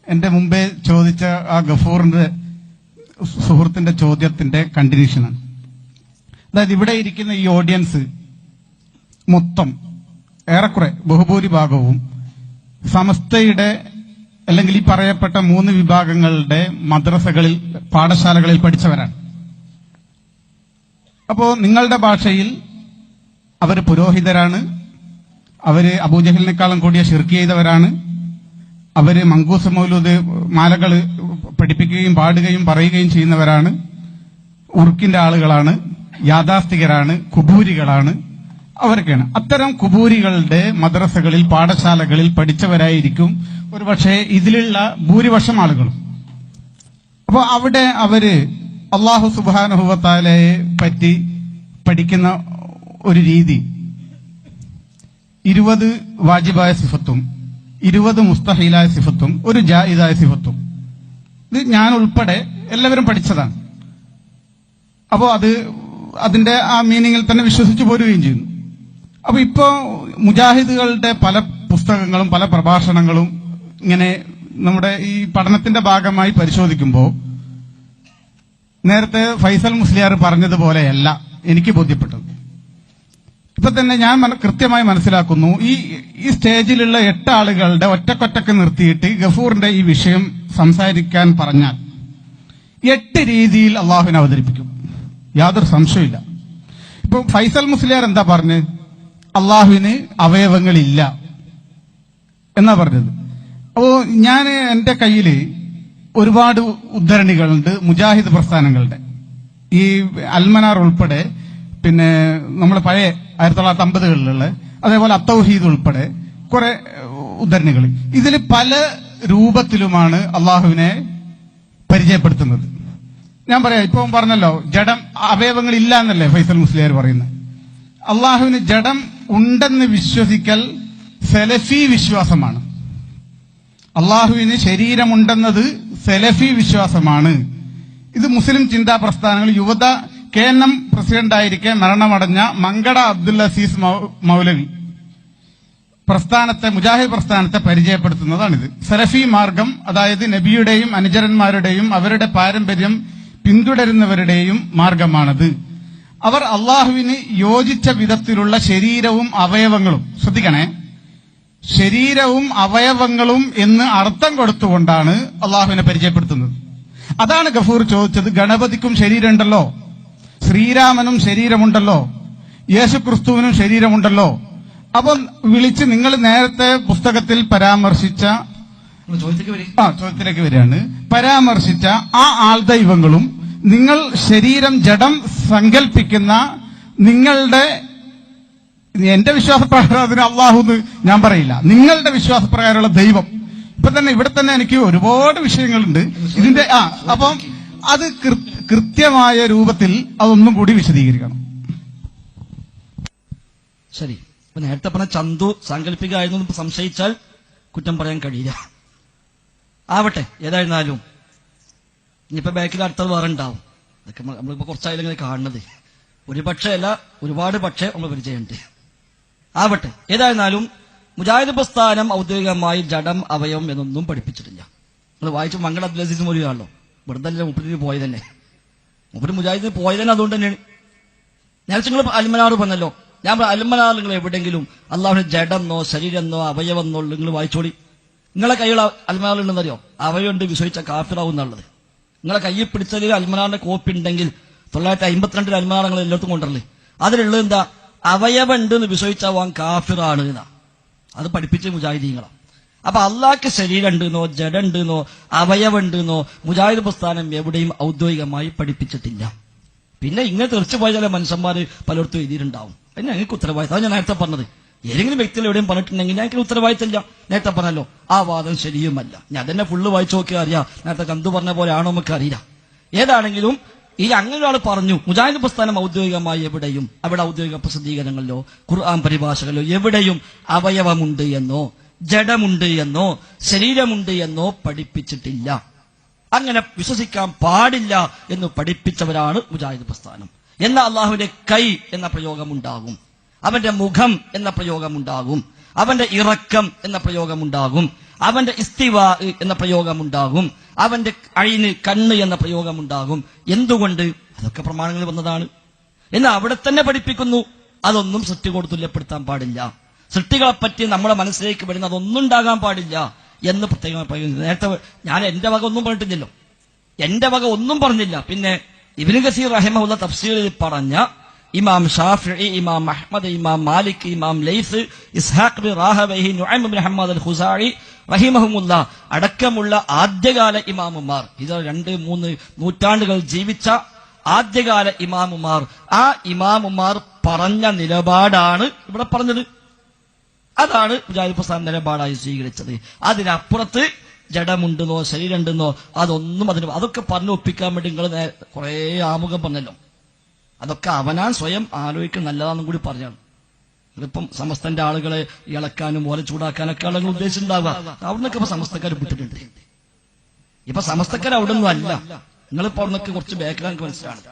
[SPEAKER 4] എന്റെ മുമ്പേ ചോദിച്ച ആ ഗഫൂറിന്റെ സുഹൃത്തിന്റെ ചോദ്യത്തിന്റെ കണ്ടിന്യൂഷനാണ്. അതായത് ഇവിടെ ഇരിക്കുന്ന ഈ ഓഡിയൻസ് മൊത്തം ഏറെക്കുറെ ബഹുഭൂരിഭാഗവും സമസ്തയുടെ അല്ലെങ്കിൽ ഈ പറയപ്പെട്ട 3 വിഭാഗങ്ങളുടെ മദ്രസകളിൽ പാഠശാലകളിൽ പഠിച്ചവരാണ്. അപ്പോ നിങ്ങളുടെ ഭാഷയിൽ അവര് പുരോഹിതരാണ്, അവര് അബൂജഹലിനേക്കാളും കൂടിയ ശിർക്ക് ചെയ്തവരാണ്, അവര് മങ്കൂസ് മൗലൂദ് മാലകൾ പഠിപ്പിക്കുകയും പാടുകയും പറയുകയും ചെയ്യുന്നവരാണ്, ഉറുക്കിന്റെ ആളുകളാണ്, യാഥാസ്ഥികരാണ്, കുബൂരികളാണ്, അവരൊക്കെയാണ്. അത്തരം കുബൂരികളുടെ മദ്രസകളിൽ പാഠശാലകളിൽ പഠിച്ചവരായിരിക്കും ഒരുപക്ഷെ ഇതിലുള്ള ഭൂരിപക്ഷം ആളുകളും. അപ്പൊ അവിടെ അവര് അള്ളാഹു സുബ്ഹാനഹു വ തആലയെ പറ്റി പഠിക്കുന്ന ഒരു രീതി 20 വാജിബായ സിഫത്തും 20 മുസ്തഹീലായ സിഫത്തും ഒരു ജായിദായ സിഫത്തും, ഇത് ഞാൻ ഉൾപ്പെടെ എല്ലാവരും പഠിച്ചതാണ്. അപ്പോ അതിന്റെ ആ മീനിങ്ങിൽ തന്നെ വിശ്വസിച്ചു പോരുകയും ചെയ്യുന്നു. അപ്പൊ ഇപ്പോ മുജാഹിദുകളുടെ പല പുസ്തകങ്ങളും പല പ്രഭാഷണങ്ങളും ഇങ്ങനെ നമ്മുടെ ഈ പഠനത്തിന്റെ ഭാഗമായി പരിശോധിക്കുമ്പോൾ നേരത്തെ ഫൈസൽ മുസ്ലിയാർ പറഞ്ഞതുപോലെയല്ല എനിക്ക് ബോധ്യപ്പെട്ടത്. ഇപ്പൊ തന്നെ ഞാൻ കൃത്യമായി മനസ്സിലാക്കുന്നു, ഈ സ്റ്റേജിലുള്ള 8 ആളുകളുടെ ഒറ്റക്കൊറ്റക്ക് നിർത്തിയിട്ട് ഗഫൂറിന്റെ ഈ വിഷയം സംസാരിക്കാൻ പറഞ്ഞാൽ 8 രീതിയിൽ അള്ളാഹുവിനെ അവതരിപ്പിക്കും, യാതൊരു സംശയമില്ല. ഇപ്പൊ ഫൈസൽ മുസ്ലിയാർ എന്താ പറഞ്ഞ്? അള്ളാഹുവിന് അവയവങ്ങളില്ല എന്നാ പറഞ്ഞത്. അപ്പോ ഞാൻ എന്റെ കയ്യില് ഒരുപാട് ഉദ്ധരണികളുണ്ട് മുജാഹിദ് പ്രസ്ഥാനങ്ങളുടെ, ഈ അൽമനാർ ഉൾപ്പെടെ, പിന്നെ നമ്മുടെ പഴയ 1950കളിലുള്ള, അതേപോലെ അത്തൗഹീദ് ഉൾപ്പെടെ കുറെ ഉദ്ധരണികൾ. ഇതിൽ പല രൂപത്തിലുമാണ് അള്ളാഹുവിനെ പരിചയപ്പെടുത്തുന്നത്. ഞാൻ പറയാം, ഇപ്പൊ പറഞ്ഞല്ലോ ജഡം അവയവങ്ങൾ ഇല്ല എന്നല്ലേ ഫൈസൽ മുസ്ലിയാർ പറയുന്നത്. അള്ളാഹുവിന് ജഡം ഉണ്ടെന്ന് വിശ്വസിക്കൽ സെലഫി വിശ്വാസമാണ്. അള്ളാഹുവിന് ശരീരമുണ്ടെന്നത് സെലഫി വിശ്വാസമാണ്. ഇത് മുസ്ലിം ചിന്താ പ്രസ്ഥാനങ്ങൾ യുവത KNM പ്രസിഡന്റായിരിക്കെ മരണമടഞ്ഞ മങ്കട അബ്ദുൽ അസീസ് മൗലവി പ്രസ്ഥാനത്തെ, മുജാഹിദ് പ്രസ്ഥാനത്തെ പരിചയപ്പെടുത്തുന്നതാണിത്. സലഫി മാർഗം, അതായത് നബിയുടെയും അനുചരന്മാരുടെയും അവരുടെ പാരമ്പര്യം പിന്തുടരുന്നവരുടെയും മാർഗമാണത്. അവർ അള്ളാഹുവിന് യോജിച്ച വിധത്തിലുള്ള ശരീരവും അവയവങ്ങളും, ശ്രദ്ധിക്കണേ, ശരീരവും അവയവങ്ങളും എന്ന് അർത്ഥം കൊടുത്തുകൊണ്ടാണ് അള്ളാഹുവിനെ പരിചയപ്പെടുത്തുന്നത്. അതാണ് ഗഫൂർ ചോദിച്ചത്. ഗണപതിക്കും ശരീരമുണ്ടല്ലോ, ശ്രീരാമനും ശരീരമുണ്ടല്ലോ, യേശുക്രിസ്തുവിനും ശരീരമുണ്ടല്ലോ. അപ്പം വിളിച്ച് നിങ്ങൾ നേരത്തെ പുസ്തകത്തിൽ പരാമർശിച്ച ചോദ്യത്തിലേക്ക് വരികയാണ്, പരാമർശിച്ച ആ ആൾദൈവങ്ങളും നിങ്ങൾ ശരീരം ജഡം സങ്കല്പിക്കുന്ന നിങ്ങളുടെ എന്റെ വിശ്വാസപ്രകാരം അതിന് അള്ളാഹു എന്ന് ഞാൻ പറയില്ല, നിങ്ങളുടെ വിശ്വാസപ്രകാരമുള്ള ദൈവം. ഇപ്പൊ തന്നെ ഇവിടെ തന്നെ എനിക്ക് ഒരുപാട് വിഷയങ്ങളുണ്ട് ഇതിന്റെ. അപ്പം അത് കൃത്യമായ രൂപത്തിൽ അതൊന്നും കൂടി വിശദീകരിക്കണം.
[SPEAKER 1] ശരി. ഇപ്പൊ നേരത്തെ പറഞ്ഞ ചന്തു സാങ്കല്പികമായിരുന്നു സംശയിച്ചാൽ കുറ്റം പറയാൻ കഴിയില്ല. ആവട്ടെ, ഏതായിരുന്നാലും ഇനിയിപ്പോ ബാക്കിൽ അടുത്തത് വേറെ ഉണ്ടാവും. അതൊക്കെ നമ്മളിപ്പോ കുറച്ചായാലും ഇങ്ങനെ കാണുന്നത്. ഒരു പക്ഷേ അല്ല, ഒരുപാട് പക്ഷേ നമ്മൾ പരിചയമുണ്ട്. ആവട്ടെ, ഏതായിരുന്നാലും മുജാഹിദ് പ്രസ്ഥാനം ഔദ്യോഗികമായി ജഡം അവയവം എന്നൊന്നും പഠിപ്പിച്ചിട്ടില്ല. നിങ്ങൾ വായിച്ചു മംഗൾ അബ്ദുൽ അസീസ് മൊഴിയാണല്ലോ, വെറുതെ മുപ്പത്തിന് പോയതന്നെ. മുപ്പര് മുജാഹിദിന് പോയതന്നെ അതുകൊണ്ട് തന്നെയാണ്. നേരത്തെ നിങ്ങൾ അൽമനാർ പറഞ്ഞല്ലോ, ഞാൻ അൽമനാർ നിങ്ങൾ എവിടെയെങ്കിലും അള്ളാഹുവിന് ജഡമെന്നോ ശരീരമെന്നോ അവയവെന്നോ നിങ്ങൾ വായിച്ചോളി. നിങ്ങളെ കൈയുള്ള അൽമനാറുണ്ടെന്നറിയോ? അവയുണ്ട് വിശ്വസിച്ച കാഫിറാവും എന്നുള്ളത്. നിങ്ങളെ കയ്യിൽ പിടിച്ചതിൽ അൽമനാറിന്റെ കോപ്പി ഉണ്ടെങ്കിൽ 952 അൽമനാർ നിങ്ങൾ എല്ലായിടത്തും കൊണ്ടുവരല്ലേ. അതിലുള്ളത് എന്താ? അവയവം ഉണ്ട് എന്ന് വിശ്വസിച്ചാവാൻ കാഫിറാണ് എന്നാ. അത് പഠിപ്പിച്ച് മുജാഹിദീങ്ങളാണ്. അപ്പൊ അള്ളാഹ്ക്ക് ശരീരം ഉണ്ടെന്നോ ജഡ ഉണ്ടെന്നോ അവയവം ഉണ്ടെന്നോ മുജാഹിദ് പ്രസ്ഥാനം എവിടെയും ഔദ്യോഗികമായി പഠിപ്പിച്ചിട്ടില്ല. പിന്നെ ഇങ്ങനെ തെറിച്ചു പോയ ചില മനുഷ്യന്മാര് പലയിടത്തും എഴുതിയിട്ടുണ്ടാവും. പിന്നെ ഞങ്ങൾക്ക് ഉത്തരവാദിത്തം. അത് ഞാൻ നേരത്തെ പറഞ്ഞത്, ഏതെങ്കിലും വ്യക്തികൾ എവിടെയും പറഞ്ഞിട്ടുണ്ടെങ്കിൽ ഞങ്ങൾക്ക് ഉത്തരവാദിത്തമില്ല. നേരത്തെ പറഞ്ഞല്ലോ, ആ വാദം ശരിയുമല്ല. ഞാൻ തന്നെ ഫുള്ള് വായിച്ചു നോക്കിയാൽ അറിയാം, നേരത്തെ കന്തു പറഞ്ഞ പോലെ ആണോ നമുക്ക് അറിയില്ല. ഏതാണെങ്കിലും ഈ അങ്ങനെ ഒരാൾ പറഞ്ഞു മുജാഹിദ് പ്രസ്ഥാനം ഔദ്യോഗികമായി എവിടെയും, അവിടെ ഔദ്യോഗിക പ്രസിദ്ധീകരണങ്ങളിലോ ഖുർആൻ പരിഭാഷകളിലോ എവിടെയും അവയവമുണ്ട് എന്നോ ജഡമുണ്ട് എന്നോ ശരീരമുണ്ട് എന്നോ പഠിപ്പിച്ചിട്ടില്ല. അങ്ങനെ വിശ്വസിക്കാൻ പാടില്ല എന്ന് പഠിപ്പിച്ചവരാണ് മുജാഹിദ് പ്രസ്ഥാനം. എന്നാൽ അള്ളാഹുവിന്റെ കൈ എന്ന പ്രയോഗമുണ്ടാകും, അവന്റെ മുഖം എന്ന പ്രയോഗമുണ്ടാകും, അവന്റെ ഇറക്കം എന്ന പ്രയോഗമുണ്ടാകും, അവന്റെ ഇസ്തിവാ എന്ന പ്രയോഗമുണ്ടാകും, അവന്റെ അഴിന് കണ്ണ് എന്ന പ്രയോഗമുണ്ടാകും. എന്തുകൊണ്ട്? അതൊക്കെ പ്രമാണങ്ങൾ വന്നതാണ്. എന്നാൽ അവിടെ തന്നെ പഠിപ്പിക്കുന്നു അതൊന്നും സൃഷ്ടി കൊണ്ട് തുല്യപ്പെടുത്താൻ പാടില്ല, സൃഷ്ടികളെപ്പറ്റി നമ്മുടെ മനസ്സിലേക്ക് വരുന്ന അതൊന്നും ഉണ്ടാകാൻ പാടില്ല എന്ന് പ്രത്യേകമായി പറയുന്നത്. നേരത്തെ ഞാൻ എന്റെ വക ഒന്നും പറഞ്ഞിട്ടില്ലല്ലോ, എന്റെ വക ഒന്നും പറഞ്ഞില്ല. പിന്നെ ഇബ്നു കസീർ റഹിമഹുള്ള തഫ്സീറിൽ പറഞ്ഞ ഇമാം ഷാഫിഈ, ഇമാം അഹ്മദ്, ഇമാം മാലിക്, ഇമാം lies, Ishaq bin Rahwayh, നുഐം bin Hammad അൽ ഖുസാഇ റഹിമഹുമുള്ള അടക്കമുള്ള ആദ്യകാല ഇമാമുമാർ, ഇത് 2-3 നൂറ്റാണ്ടുകൾ ജീവിച്ച ആദ്യകാല ഇമാമുമാർ, ആ ഇമാമുമാർ പറഞ്ഞ നിലപാടാണ് ഇവിടെ പറഞ്ഞത്. അതാണ് മുജാഹിദ് പ്രസ്ഥാനം നിലപാടായി സ്വീകരിച്ചത്. അതിനപ്പുറത്ത് ജഡമുണ്ടെന്നോ ശരീരമുണ്ടെന്നോ അതൊന്നും അതൊക്കെ പറഞ്ഞു ഒപ്പിക്കാൻ വേണ്ടി നിങ്ങൾ കുറെ ആമുഖം പറഞ്ഞല്ലോ. അതൊക്കെ അവനാൻ സ്വയം ആലോചിക്കാൻ നല്ലതാണെന്നും കൂടി പറഞ്ഞാണ്. ഇതിപ്പം സമസ്തന്റെ ആളുകളെ ഇളക്കാനും ഓലെ ചൂടാക്കാനൊക്കെ ആളുകൾ ഉദ്ദേശിച്ചിട്ടുണ്ടാവുക. അവിടുന്നൊക്കെ ഇപ്പൊ സമസ്തക്കാർ വിട്ടിട്ടുണ്ട്. ഇപ്പൊ സമസ്തക്കാർ അവിടെ ഒന്നും അല്ല. നിങ്ങളിപ്പോ അവിടുന്നൊക്കെ കുറച്ച് ബാക്കിലാണ് മനസ്സിലാണ്.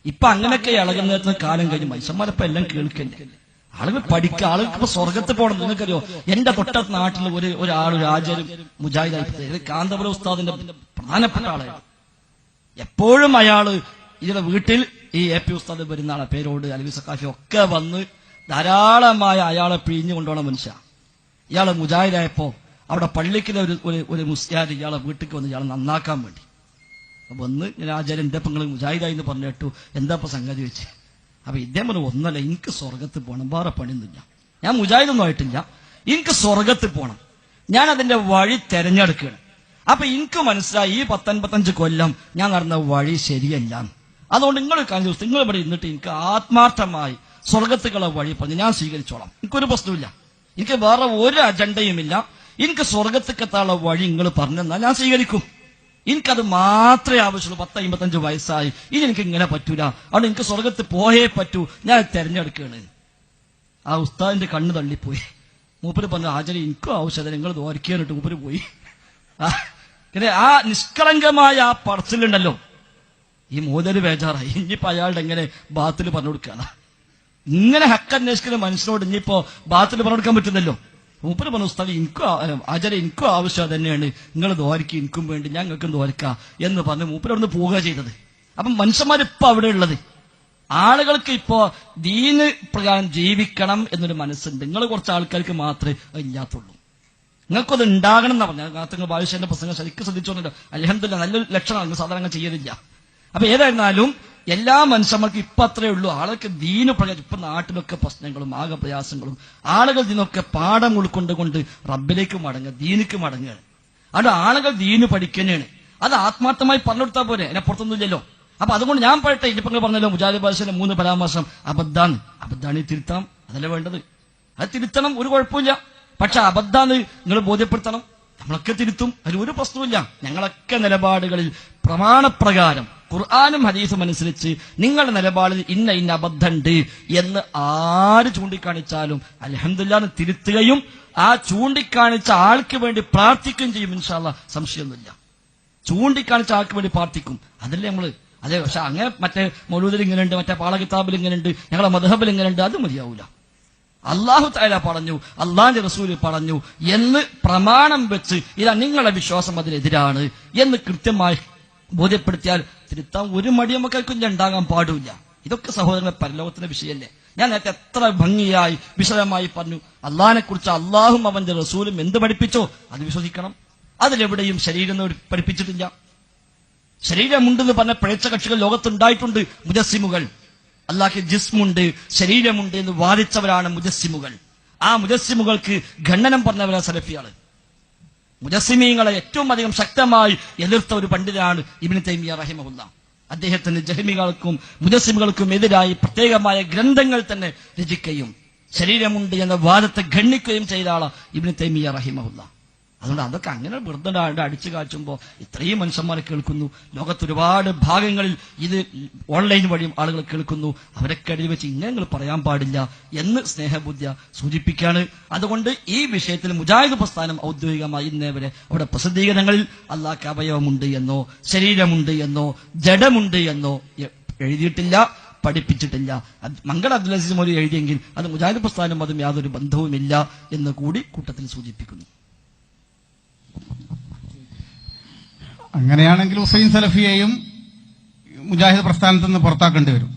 [SPEAKER 1] ഇപ്പൊ അങ്ങനെയൊക്കെ ഇളകുന്ന കാലം കഴിഞ്ഞ് മനുഷ്യന്മാരിപ്പോ എല്ലാം കേൾക്കണ്ടേ. ആളുകൾ പഠിക്കുക, ആളുകൾക്ക് ഇപ്പൊ സ്വർഗത്ത് പോകണം. നിങ്ങൾക്കറിയോ, എന്റെ തൊട്ടടുത്ത നാട്ടിൽ ഒരാൾ ആചാര്യം മുജാഹിദായി കാന്തപുര ഉസ്താദിന്റെ പ്രധാനപ്പെട്ട ആളാണ്. എപ്പോഴും അയാള് ഇതിന്റെ വീട്ടിൽ ഈ AP ഉസ്താദ് വരുന്ന ആളെ പേരോട് അലവി സക്കാഫി ഒക്കെ വന്ന് ധാരാളമായ അയാളെ പിഴിഞ്ഞു കൊണ്ടുപോകണ മനുഷ്യ. ഇയാളെ മുജാഹിദായപ്പോ അവിടെ പള്ളിക്കിലെ ഒരു മുസ്ലിയാർ ഇയാളെ വീട്ടിൽ വന്ന് ഇയാളെ നന്നാക്കാൻ വേണ്ടി വന്ന് ഞാൻ ആചാര്യം എന്റെ പെങ്ങൾ മുജാഹിദായി എന്ന് പറഞ്ഞു കേട്ടു. എന്താ ഇപ്പൊ സംഗതി വെച്ച്? അപ്പൊ ഇദ്ദേഹം പറഞ്ഞു, ഒന്നല്ല, എനിക്ക് സ്വർഗത്ത് പോകണം, വേറെ പണിയൊന്നുമില്ല, ഞാൻ മുജാഹിദൊന്നും ആയിട്ടില്ല, എനിക്ക് സ്വർഗത്ത് പോകണം, ഞാൻ അതിന്റെ വഴി തെരഞ്ഞെടുക്കുകയാണ്. അപ്പൊ എനിക്ക് മനസ്സിലായി ഈ 10-55 കൊല്ലം ഞാൻ നടന്ന വഴി ശരിയല്ല. അതുകൊണ്ട് നിങ്ങൾ കഴിഞ്ഞ ദിവസം നിങ്ങൾ ഇവിടെ ഇരുന്നിട്ട് എനിക്ക് ആത്മാർത്ഥമായി സ്വർഗത്തുക്കുള്ള വഴി പറഞ്ഞ് ഞാൻ സ്വീകരിച്ചോളാം, എനിക്കൊരു പ്രശ്നമില്ല, എനിക്ക് വേറെ ഒരു അജണ്ടയുമില്ല, എനിക്ക് സ്വർഗത്തേക്കെത്താനുള്ള വഴി നിങ്ങൾ പറഞ്ഞെന്നാൽ ഞാൻ സ്വീകരിക്കും. എനിക്കത് മാത്രമേ ആവശ്യമുള്ളൂ. 10-55 വയസ്സായി, ഇനി എനിക്ക് ഇങ്ങനെ പറ്റൂല, അവിടെ എനിക്ക് സ്വർഗത്ത് പോയേ പറ്റൂ, ഞാൻ തെരഞ്ഞെടുക്കുകയാണ്. ആ ഉസ്താദിന്റെ കണ്ണ് തള്ളിപ്പോയി. മൂപ്പര് പറഞ്ഞു, ആചാര്യ എനിക്കും ആവശ്യമില്ല, നിങ്ങൾ ദോരിക്കാനിട്ട് മൂപ്പര് പോയി. ആ നിഷ്കളങ്കമായ ആ പറച്ചിലുണ്ടല്ലോ, ഈ മോദര് ബേജാറായി. ഇനിയിപ്പോ അയാളുടെ എങ്ങനെ ബാത്തിൽ പറഞ്ഞു കൊടുക്കാണ്? ഇങ്ങനെ ഹക്കന്വേഷിക്കുന്ന മനുഷ്യനോട് ഇനിയിപ്പോ ബാത്തിൽ പറഞ്ഞു കൊടുക്കാൻ പറ്റുന്നല്ലോ. മൂപ്പര് പറഞ്ഞു, ഉസ്താദ് എനിക്കും ആചാര്യ എനിക്കും ആവശ്യം തന്നെയാണ്, നിങ്ങൾ ദോരിക്ക് എനിക്കും വേണ്ടി ഞങ്ങൾക്കും ദോരിക്കാം എന്ന് പറഞ്ഞ് മൂപ്പര് അവിടെ നിന്ന് പോവുക ചെയ്തത്. അപ്പം മനുഷ്യന്മാരിപ്പോ അവിടെ ഉള്ളത്, ആളുകൾക്ക് ഇപ്പോ ദീന് പ്രകാരം ജീവിക്കണം എന്നൊരു മനസ്സുണ്ട്. നിങ്ങൾ കുറച്ച് ആൾക്കാർക്ക് മാത്രമേ ഇല്ലാത്തുള്ളൂ. നിങ്ങൾക്കത് ഉണ്ടാകണം എന്നാ പറഞ്ഞത്. നിങ്ങൾ ബാലുശ്ശേരിന്റെ പ്രസംഗം ശരിക്കും ശ്രദ്ധിച്ചോണ്ടല്ലോ, അൽഹംദുലില്ലാഹ് നല്ലൊരു ലക്ഷണമാണ്, സാധാരണ ചെയ്യലില്ല. അപ്പൊ ഏതായിരുന്നാലും എല്ലാ മനുഷ്യന്മാർക്കും ഇപ്പൊ അത്രേ ഉള്ളൂ. ആളുകൾക്ക് ദീന് പ്രകാരം ഇപ്പൊ നാട്ടിലൊക്കെ പ്രശ്നങ്ങളും ആകെ പ്രയാസങ്ങളും, ആളുകൾ ഇതിനൊക്കെ പാഠം ഉൾക്കൊണ്ടുകൊണ്ട് റബ്ബിലേക്ക് മടങ്ങുക, ദീനിക്ക് മടങ്ങുകയാണ്. അവിടെ ആളുകൾ ദീന് പഠിക്കുന്നതാണ്. അത് ആത്മാർത്ഥമായി പറഞ്ഞു കൊടുത്താൽ പോരെ, അതിനപ്പുറത്തൊന്നുമില്ലല്ലോ. അപ്പൊ അതുകൊണ്ട് ഞാൻ പറയട്ടെ, ഇനിയിപ്പോ പറഞ്ഞല്ലോ മുജാഹിദ് ബാദ്ശാന്റെ 3 പരാമർശം അബദ്ധാണ്, തിരുത്താം. അതല്ലേ വേണ്ടത്. അത് തിരുത്തണം, ഒരു കുഴപ്പമില്ല. പക്ഷെ അബദ്ധാന്ന് നിങ്ങൾ ബോധ്യപ്പെടുത്തണം. നമ്മളൊക്കെ തിരുത്തും, അതിൽ ഒരു പ്രശ്നമില്ല. ഞങ്ങളൊക്കെ നിലപാടുകളിൽ പ്രമാണപ്രകാരം ഖുർആനും ഹദീസും അനുസരിച്ച് നിങ്ങളുടെ നിലപാടിൽ ഇന്ന അബദ്ധമുണ്ട് എന്ന് ആര് ചൂണ്ടിക്കാണിച്ചാലും അൽഹംദുലില്ലാഹ് തിരുത്തുകയും ആ ചൂണ്ടിക്കാണിച്ച ആൾക്ക് വേണ്ടി പ്രാർത്ഥിക്കുകയും ചെയ്യും. ഇൻഷാ അല്ലാഹ് സംശയമൊന്നുമില്ല. ചൂണ്ടിക്കാണിച്ച ആൾക്ക് വേണ്ടി പ്രാർത്ഥിക്കും, അതല്ലേ നമ്മള്. അതെ, പക്ഷെ അങ്ങനെ മറ്റേ മൗലൂദിൽ ഇങ്ങനെയുണ്ട്, മറ്റേ പാള കിതാബിൽ ഇങ്ങനെയുണ്ട്, ഞങ്ങളെ മദ്ഹബിൽ ഇങ്ങനെയുണ്ട്, അത് മതിയാവൂല. അല്ലാഹു തആല പറഞ്ഞു, അള്ളാന്റെ റസൂല് പറഞ്ഞു എന്ന് പ്രമാണം വെച്ച് ഇതാ നിങ്ങളുടെ വിശ്വാസം അതിനെതിരാണ് എന്ന് കൃത്യമായി ബോധ്യപ്പെടുത്തിയാൽ തിരുത്താൻ ഒരു മടി നമുക്കും ഉണ്ടാകാൻ പാടില്ല. ഇതൊക്കെ സഹോദരങ്ങളെ പരലോകത്തിന്റെ വിഷയമല്ലേ. ഞാൻ നേരത്തെ എത്ര ഭംഗിയായി വിശദമായി പറഞ്ഞു. അള്ളാഹിനെ കുറിച്ച് അള്ളാഹും അവന്റെ റസൂലും എന്ത് പഠിപ്പിച്ചോ അത് വിശ്വസിക്കണം. അതിലെവിടെയും ശരീരം പഠിപ്പിച്ചിട്ടില്ല. ശരീരമുണ്ടെന്ന് പറഞ്ഞ പിഴച്ച കക്ഷികൾ ലോകത്തുണ്ടായിട്ടുണ്ട്. മുജസ്സിമുകൾ, അള്ളാഹ്ക്ക് ജിസ്മുണ്ട്, ശരീരമുണ്ട് എന്ന് വാദിച്ചവരാണ് മുജസ്സിമുകൾ. ആ മുജസ്സിമുകൾക്ക് ഖണ്ഡനം പറഞ്ഞവരാ സലഫിയാണ്. മുജസ്സിമീങ്ങളെ ഏറ്റവും അധികം ശക്തമായി എതിർത്ത ഒരു പണ്ഡിതനാണ് ഇബ്നു തൈമിയ്യ റഹിമഹുല്ലാഹ്. അദ്ദേഹത്തിന് ജഹ്മികൾക്കും മുജസ്സിമുകൾക്കും എതിരായി പ്രത്യേകമായ ഗ്രന്ഥങ്ങൾ തന്നെ രചിക്കുകയും ശരീരമുണ്ട് എന്ന വാദത്തെ ഖണ്ഡിക്കുകയും ചെയ്ത ആളാണ് ഇബ്നു തൈമിയ്യ റഹിമഹുല്ലാഹ്. അതുകൊണ്ട് അതൊക്കെ അങ്ങനെ വെറുതെ അടിച്ചു കാച്ചുമ്പോൾ ഇത്രയും മനുഷ്യന്മാരെ കേൾക്കുന്നു. ലോകത്ത് ഒരുപാട് ഭാഗങ്ങളിൽ ഇത് ഓൺലൈൻ വഴിയും ആളുകൾ കേൾക്കുന്നു. അവരൊക്കെ ഇടയിൽ വെച്ച് ഇങ്ങനെ പറയാൻ പാടില്ല എന്ന് സ്നേഹബുദ്ധിയ സൂചിപ്പിക്കുകയാണ്. അതുകൊണ്ട് ഈ വിഷയത്തിൽ മുജാഹിദ് പ്രസ്ഥാനം ഔദ്യോഗികമായി ഇന്നേവരെ അവിടെ പ്രസിദ്ധീകരണങ്ങളിൽ അള്ളാഹ്ക്ക് അവയവമുണ്ട് എന്നോ ശരീരമുണ്ട് എന്നോ ജഡമുണ്ട് എന്നോ എഴുതിയിട്ടില്ല, പഠിപ്പിച്ചിട്ടില്ല. മംഗൾ അബ്ദുൽ അസീസ് മൗലവി എഴുതിയെങ്കിൽ അത് മുജാഹിദ് പ്രസ്ഥാനം അതും യാതൊരു ബന്ധവുമില്ല എന്ന് കൂടി കൂട്ടത്തിൽ സൂചിപ്പിക്കുന്നു.
[SPEAKER 4] അങ്ങനെയാണെങ്കിൽ ഹുസൈൻ സലഫിയെയും മുജാഹിദ് പ്രസ്ഥാനത്ത് നിന്ന് പുറത്താക്കേണ്ടി വരും.